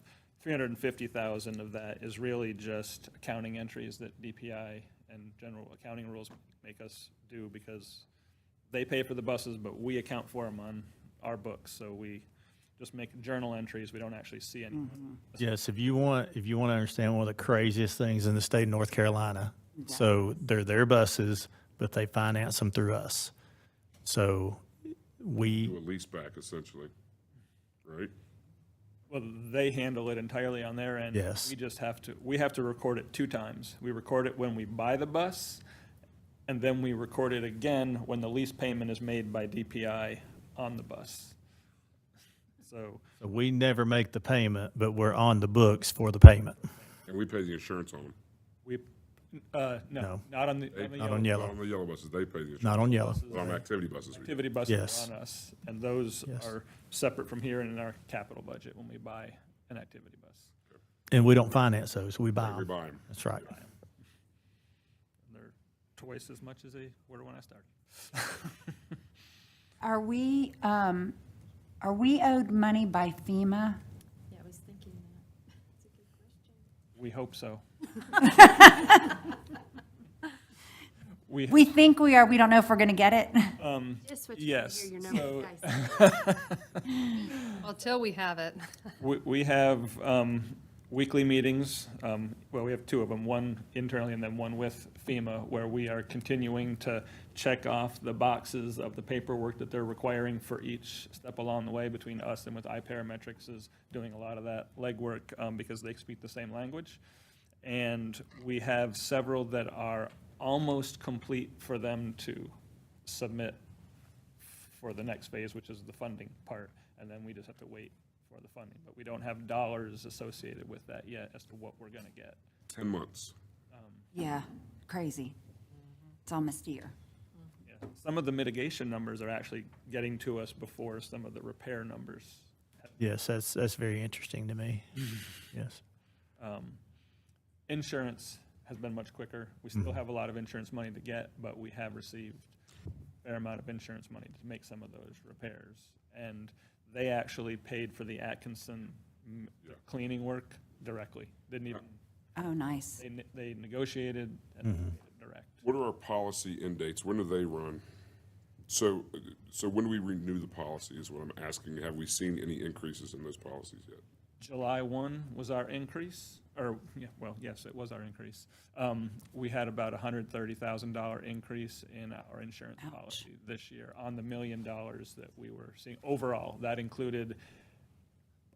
$350,000 of that is really just accounting entries that DPI and general accounting rules make us do because they pay for the buses, but we account for them on our books. So we just make journal entries. We don't actually see any. yes, if you want to understand one of the craziest things in the state of North Carolina, so they're their buses, but they finance them through us. So Do a lease back, essentially, right? Well, they handle it entirely on their end. Yes. We have to record it 2 times. We record it when we buy the bus, and then we record it again when the lease payment is made by DPI on the bus. So, So we never make the payment, but we're on the books for the payment. And we pay the insurance on them. we, No. no, not on the Not on yellow. Not on the yellow buses, they pay the insurance. Not on yellow. But on activity buses, we do. Activity buses Yes. are on us, and those Yes. are separate from here and in our capital budget when we buy an activity bus. And we don't finance those, we buy We them. buy them. That's right. And they're twice as much as they were when I started. Are we owed money by FEMA? Yeah, I was thinking that. That's a good question. We hope so. We think we are, we don't know if we're gonna get it. Just what you Yes, hear your number so- guys. Well, till we have it. We have weekly meetings, well, we have 2 of them, one internally and then one with FEMA, where we are continuing to check off the boxes of the paperwork that they're requiring for each step along the way between us and with iParametrics is doing a lot of that legwork because they speak the same language. And we have several that are almost complete for them to submit for the next phase, which is the funding part, and then we just have to wait for the funding. But we don't have dollars associated with that yet as to what we're gonna get. 10 months. Yeah, crazy. It's almost a year. Yeah. Some of the mitigation numbers are actually getting to us before some of the repair numbers. Yes, that's very interesting to me. Yes. Insurance has been much quicker. We still have a lot of insurance money to get, but we have received a fair amount of insurance money to make some of those repairs. And they actually paid for the Atkinson cleaning work directly. Didn't even, Oh, nice. they negotiated and paid it direct. What are our policy end dates? When do they run? So when do we renew the policy is what I'm asking. Have we seen any increases in those policies yet? July 1 was our increase, or, yeah, well, yes, it was our increase. We had about a $130,000 increase in our insurance policy this year on the $1 million that we were seeing overall. That included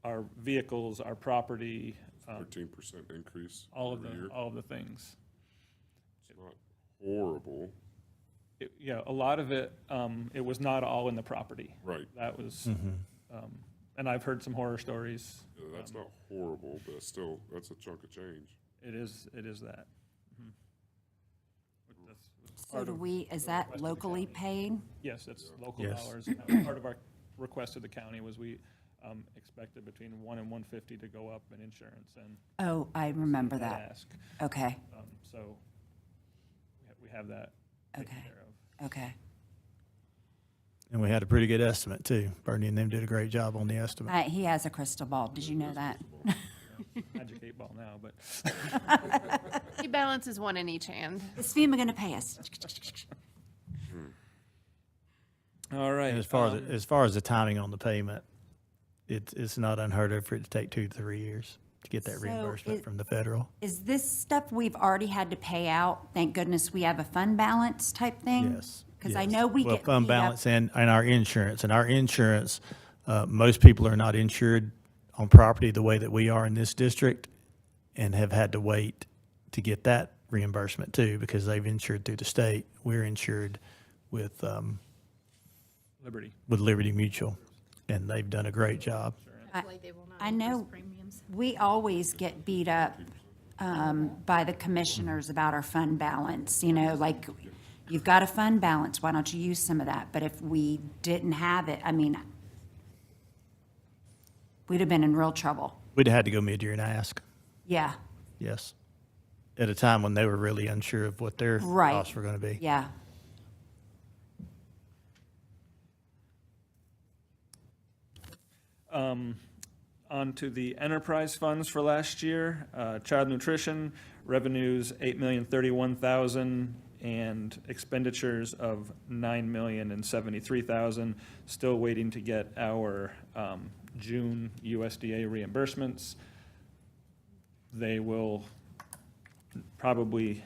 our vehicles, our property, 13% increase all of every year. all of the things. It's not horrible. Yeah, a lot of it, it was not all in the property. Right. That was, and I've heard some horror stories. Yeah, that's not horrible, but still, that's a chunk of change. It is that. Mhm. That's So part do of we, is the that request of the locally county. paid? Yes, that's local Yes. dollars. And that was part of our request to the county was we expected between 1 and 150 to go up in insurance and. Oh, I remember that. Ask. Okay, So we have that taken Okay. care of. okay. And we had a pretty good estimate too. Bernie and them did a great job on the estimate. He has a crystal ball. Did you know that? Magic 8 ball now, but He balances one in each hand. Is FEMA gonna pay us? all right. And as far as the timing on the payment, it's not unheard of for it to take 2 to 3 years to get that So reimbursement it- from the federal. Is this stuff we've already had to pay out? Thank goodness we have a fund balance type thing? Yes. Because I yes. know we Well, get fund beat up. balance and our insurance. And our insurance, most people are not insured on property the way that we are in this district and have had to wait to get that reimbursement too because they've insured through the state. We're insured with Liberty. Liberty Mutual, and they've done a great job. Hopefully they will not I increase know premiums. we always get beat up by the commissioners about our fund balance, you know, like, you've got a fund balance, why don't you use some of that? But if we didn't have it, I mean, we'd have been in real trouble. We'd have had to go mid-year and ask, Yeah, yes, at a time when they were really unsure of what their right. costs were going to be. Yeah. On to the enterprise funds for last year. Child nutrition, revenues $8,031,000 and expenditures of $9,073,000. Still waiting to get our June USDA reimbursements. They will probably,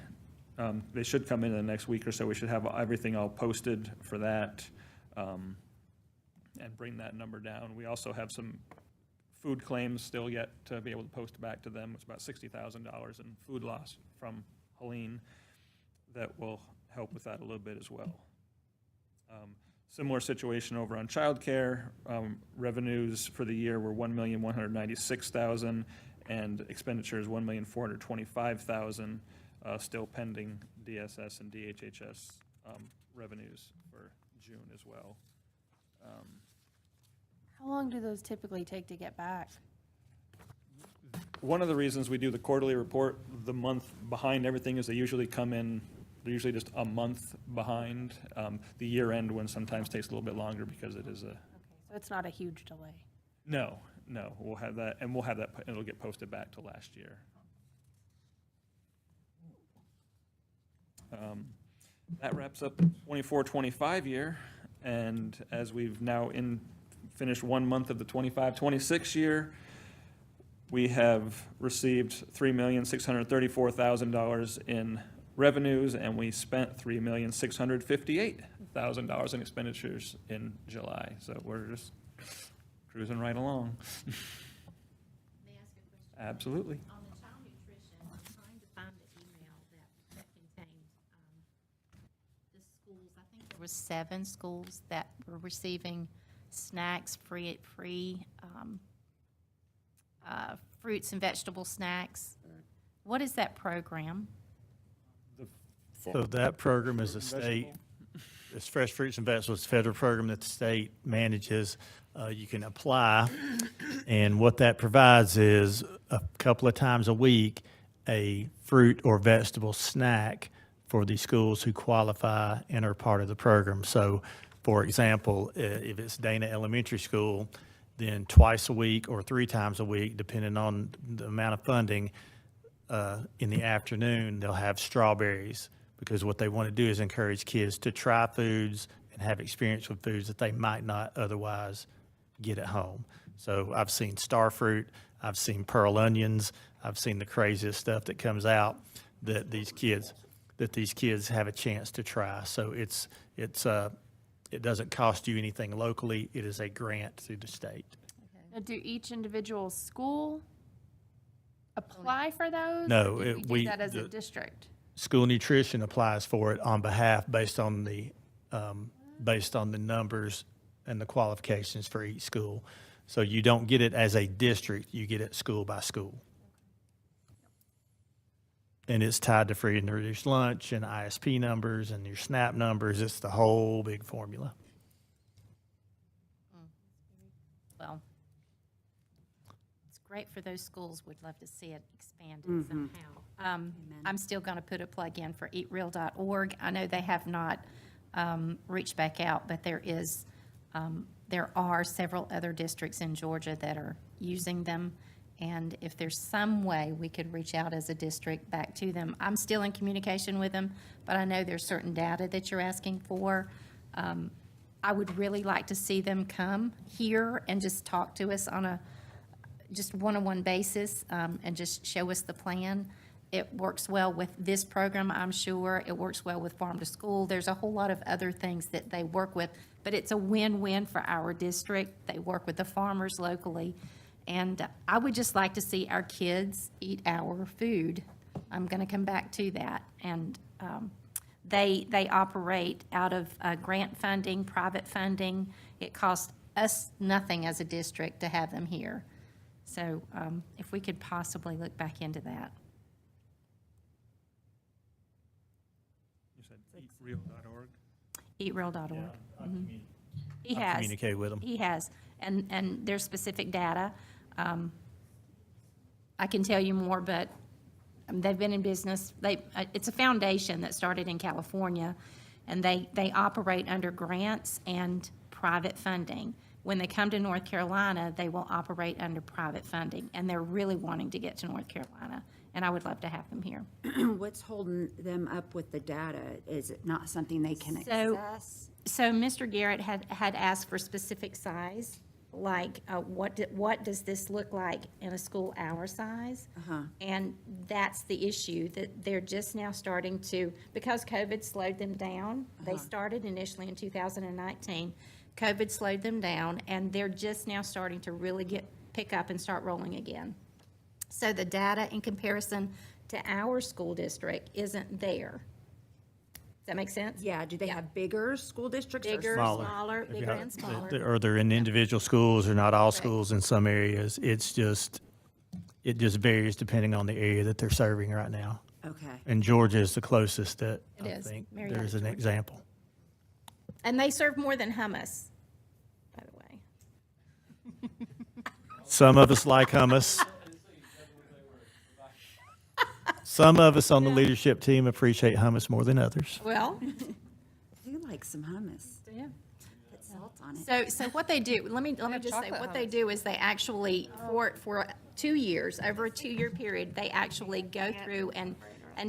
they should come in the next week or so. We should have everything all posted for that and bring that number down. We also have some food claims still yet to be able to post back to them. It's about $60,000 in food loss from Helene that will help with that a little bit as well. Similar situation over on childcare. Revenues for the year were $1,196,000 and expenditures $1,425,000, still pending DSS and DHHS revenues for June as well. How long do those typically take to get back? One of the reasons we do the quarterly report the month behind everything is they usually come in, they're usually just a month behind. The year end one sometimes takes a little bit longer because it is a. Okay, so it's not a huge delay. No, we'll have that, and we'll have that, it'll get posted back to last year. That wraps up the 24-25 year, and as we've now finished 1 month of the 25-26 year, we have received $3,634,000 in revenues, and we spent $3,658,000 in expenditures in July. So we're just cruising right along. May I ask a question? Absolutely. On the child nutrition, I'm trying to find the email that contained the schools. I think there was 7 schools that were receiving snacks, free fruits and vegetable snacks. What is that program? So that program is a state, it's Fresh Fruits and Vegetables, federal program that the state manages. You can apply, and what that provides is a couple of times a week, a fruit or vegetable snack for the schools who qualify and are part of the program. So, for example, if it's Dana Elementary School, then twice a week or 3 times a week, depending on the amount of funding, in the afternoon, they'll have strawberries, because what they want to do is encourage kids to try foods and have experience with foods that they might not otherwise get at home. So I've seen star fruit, I've seen pearl onions, I've seen the craziest stuff that comes out that these kids have a chance to try. So it doesn't cost you anything locally. It is a grant through the state. Now, do each individual school apply for those? No, or do we do that as a the district? School nutrition applies for it on behalf based on the numbers and the qualifications for each school. So you don't get it as a district, you get it school by school. And it's tied to free and reduced lunch and ISP numbers and your SNAP numbers. It's the whole big formula. Well, it's great for those schools. Would love to see it expanded somehow. I'm still going to put a plug in for eatreal.org. I know they have not reached back out, but there are several other districts in Georgia that are using them. And if there's some way we could reach out as a district back to them, I'm still in communication with them, but I know there's certain data that you're asking for. I would really like to see them come here and just talk to us on a just one-on-one basis, and just show us the plan. It works well with this program, I'm sure. It works well with Farm to School. There's a whole lot of other things that they work with, but it's a win-win for our district. They work with the farmers locally. And I would just like to see our kids eat our food. I'm going to come back to that. And they operate out of grant funding, private funding. It costs us nothing as a district to have them here. So if we could possibly look back into that. You said eatreal.org? Eatreal.org. He I've has. communicated with him. He has. And there's specific data. I can tell you more, but they've been in business. It's a foundation that started in California, and they operate under grants and private funding. When they come to North Carolina, they will operate under private funding, and they're really wanting to get to North Carolina, and I would love to have them here. What's holding them up with the data? Is it not something they can access? So Mr. Garrett had asked for specific size, like what does this look like in a school hour size? And that's the issue, that they're just now starting to, because COVID slowed them down. They started initially in 2019. COVID slowed them down, and they're just now starting to really get pick up and start rolling again. So the data in comparison to our school district isn't there. Does that make sense? Yeah, do they have bigger school districts? or Bigger, Smaller. smaller, If you bigger have- and smaller. Or they're in individual schools or not all schools in some areas. It just varies depending on the area that they're serving right now. Okay. And Georgia is the closest that It I is. think Marietta, there's an Georgia. example. And they serve more than hummus, by the way. Some of us like hummus. Some of us on the leadership team appreciate hummus more than others. Well, I do like some hummus. yeah. Put salt on it. So what they do, let me just say, chocolate what they do is they actually, for 2 years, over a 2-year period, they actually go through and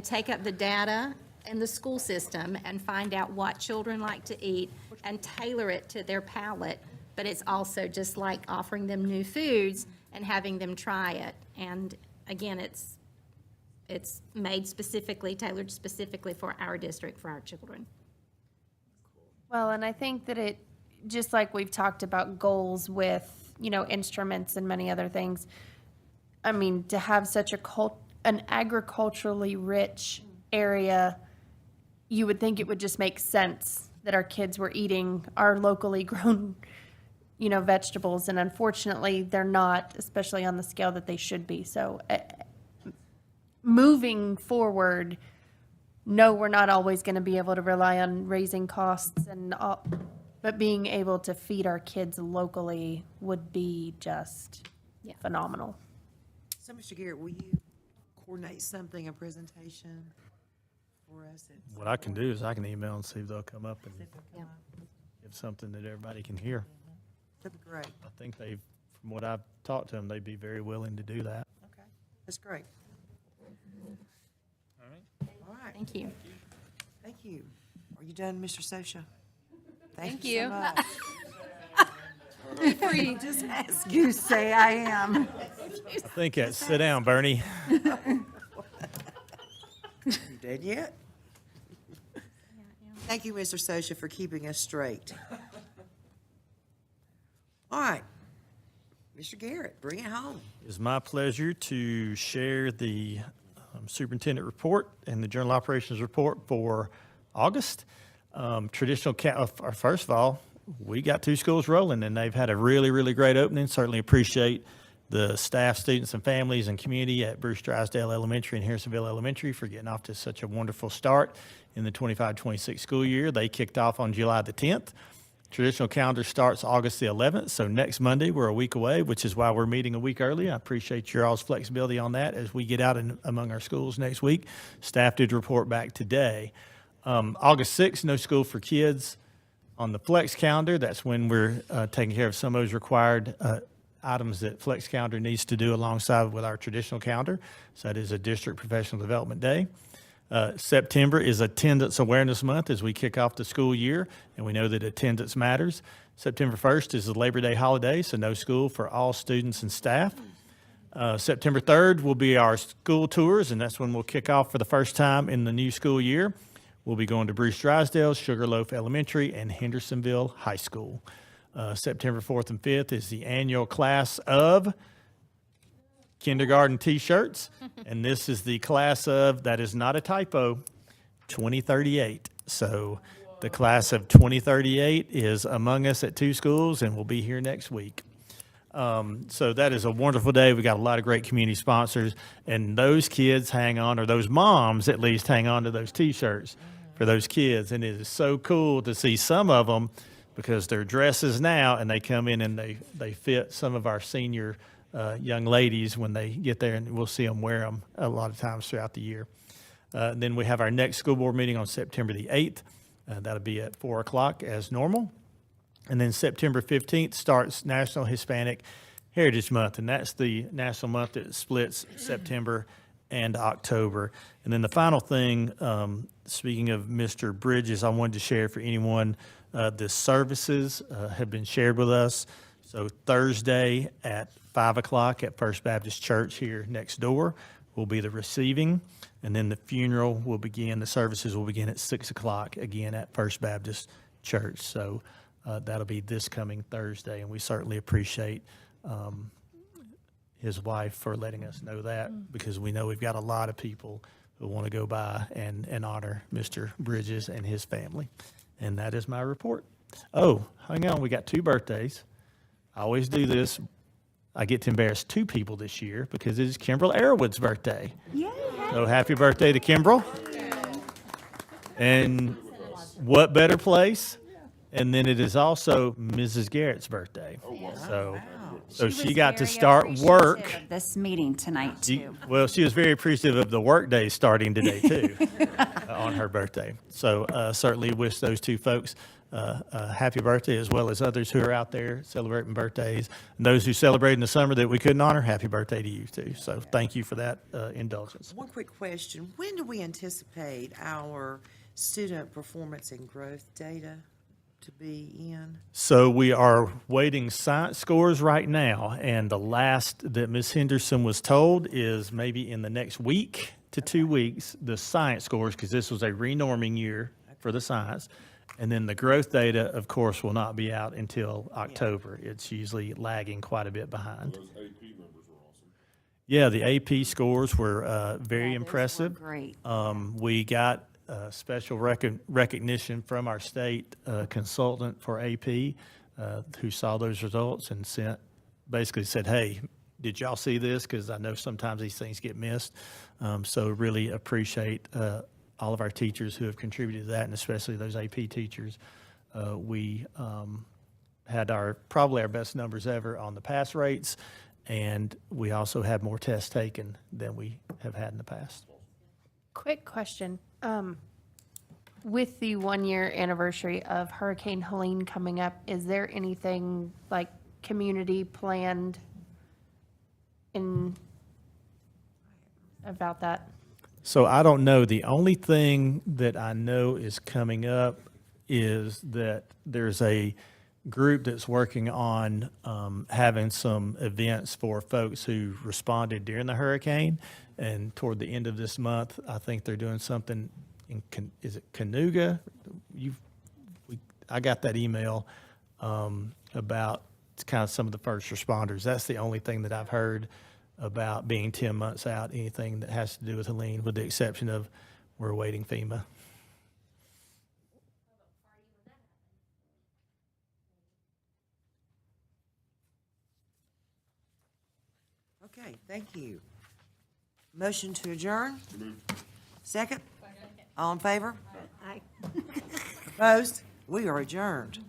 take up the data in the school system and find out what children like to eat and tailor it to their palate. But it's also just like offering them new foods and having them try it. And again, it's made specifically, tailored specifically for our district, for our children. Well, and I think that it, just like we've talked about goals with, instruments and many other things, I mean, to have such an agriculturally rich area, you would think it would just make sense that our kids were eating our locally grown, vegetables. And unfortunately, they're not, especially on the scale that they should be. So moving forward, no, we're not always going to be able to rely on raising costs and all, but being able to feed our kids locally would be just phenomenal. So, Mr. Garrett, will you coordinate something, a presentation for us? What I can do is I can email and see if they'll come up and give something that everybody can hear. That'd be great. I think from what I've talked to them, they'd be very willing to do that. Okay, that's great. All right. Thank you. Thank you. Are you done, Mr. Sosha? Thank so you. much. Free. Just ask you say I am. I think that's, sit down, Bernie. You dead yet? Thank you, Mr. Sosha, for keeping us straight. All right. Mr. Garrett, bring it home. It's my pleasure to share the superintendent report and the journal operations report for August. First of all, we got 2 schools rolling, and they've had a really, really great opening. Certainly appreciate the staff, students, and families and community at Bruce Drysdale Elementary and Harrisonville Elementary for getting off to such a wonderful start in the 25-26 school year. They kicked off on July the 10th. Traditional calendar starts August the 11th, so next Monday, we're a week away, which is why we're meeting a week early. I appreciate your all's flexibility on that as we get out among our schools next week. Staff did report back today. August 6th, no school for kids. On the flex calendar, that's when we're taking care of some of those required items that flex calendar needs to do alongside with our traditional calendar. So that is a district professional development day. September is Attendance Awareness Month as we kick off the school year, and we know that attendance matters. September 1st is the Labor Day holiday, so no school for all students and staff. September 3rd will be our school tours, and that's when we'll kick off for the first time in the new school year. We'll be going to Bruce Drysdale, Sugarloaf Elementary, and Hendersonville High School. September 4th and 5th is the annual class of kindergarten T-shirts, and this is the class of, that is not a typo, 2038. So the class of 2038 is among us at 2 schools and will be here next week. So that is a wonderful day. We got a lot of great community sponsors, and those kids hang on, or those moms at least hang on to those T-shirts for those kids. And it is so cool to see some of them because they're dresses now, and they come in and they fit some of our senior young ladies when they get there, and we'll see them wear them a lot of times throughout the year. Then we have our next school board meeting on September the 8th. That'll be at 4 o'clock as normal. And then September 15th starts National Hispanic Heritage Month, and that's the national month that splits September and October. And then the final thing, speaking of Mr. Bridges, I wanted to share for anyone, the services have been shared with us. So Thursday at 5 o'clock at First Baptist Church here next door will be the receiving, and then the funeral will begin, the services will begin at 6 o'clock again at First Baptist Church. So that'll be this coming Thursday, and we certainly appreciate his wife for letting us know that, because we know we've got a lot of people who want to go by and honor Mr. Bridges and his family. And that is my report. Oh, hang on, we got 2 birthdays. I always do this. I get to embarrass 2 people this year because it is Kimbrell Airwood's birthday. So happy birthday to Kimbrell. And what better place? And then it is also Mrs. Garrett's birthday. So she got to start work. This meeting tonight, too. Well, she was very appreciative of the work day starting today, too, on her birthday. So certainly wish those 2 folks a happy birthday, as well as others who are out there celebrating birthdays. And those who celebrate in the summer that we couldn't honor, happy birthday to you, too. So thank you for that indulgence. One quick question. When do we anticipate our student performance and growth data to be in? So we are waiting science scores right now, and the last that Ms. Henderson was told is maybe in the next week to 2 weeks, the science scores, because this was a renorming year for the science. And then the growth data, of course, will not be out until October. It's usually lagging quite a bit behind. Those AP numbers were awesome. Yeah, the AP scores were very impressive. Great. We got special recognition from our state consultant for AP who saw those results and basically said, hey, did y'all see this? Because I know sometimes these things get missed. So really appreciate all of our teachers who have contributed to that, and especially those AP teachers. We had probably our best numbers ever on the pass rates, and we also had more tests taken than we have had in the past. Quick question. With the 1-year anniversary of Hurricane Helene coming up, is there anything like community planned about that? So I don't know. The only thing that I know is coming up is that there's a group that's working on having some events for folks who responded during the hurricane. And toward the end of this month, I think they're doing something is it Canoga? I got that email about kind of some of the first responders. That's the only thing that I've heard about being 10 months out, anything that has to do with Helene, with the exception of we're awaiting FEMA. Okay, thank you. Motion to adjourn? Second? All in favor? Aye. Opposed? We are adjourned.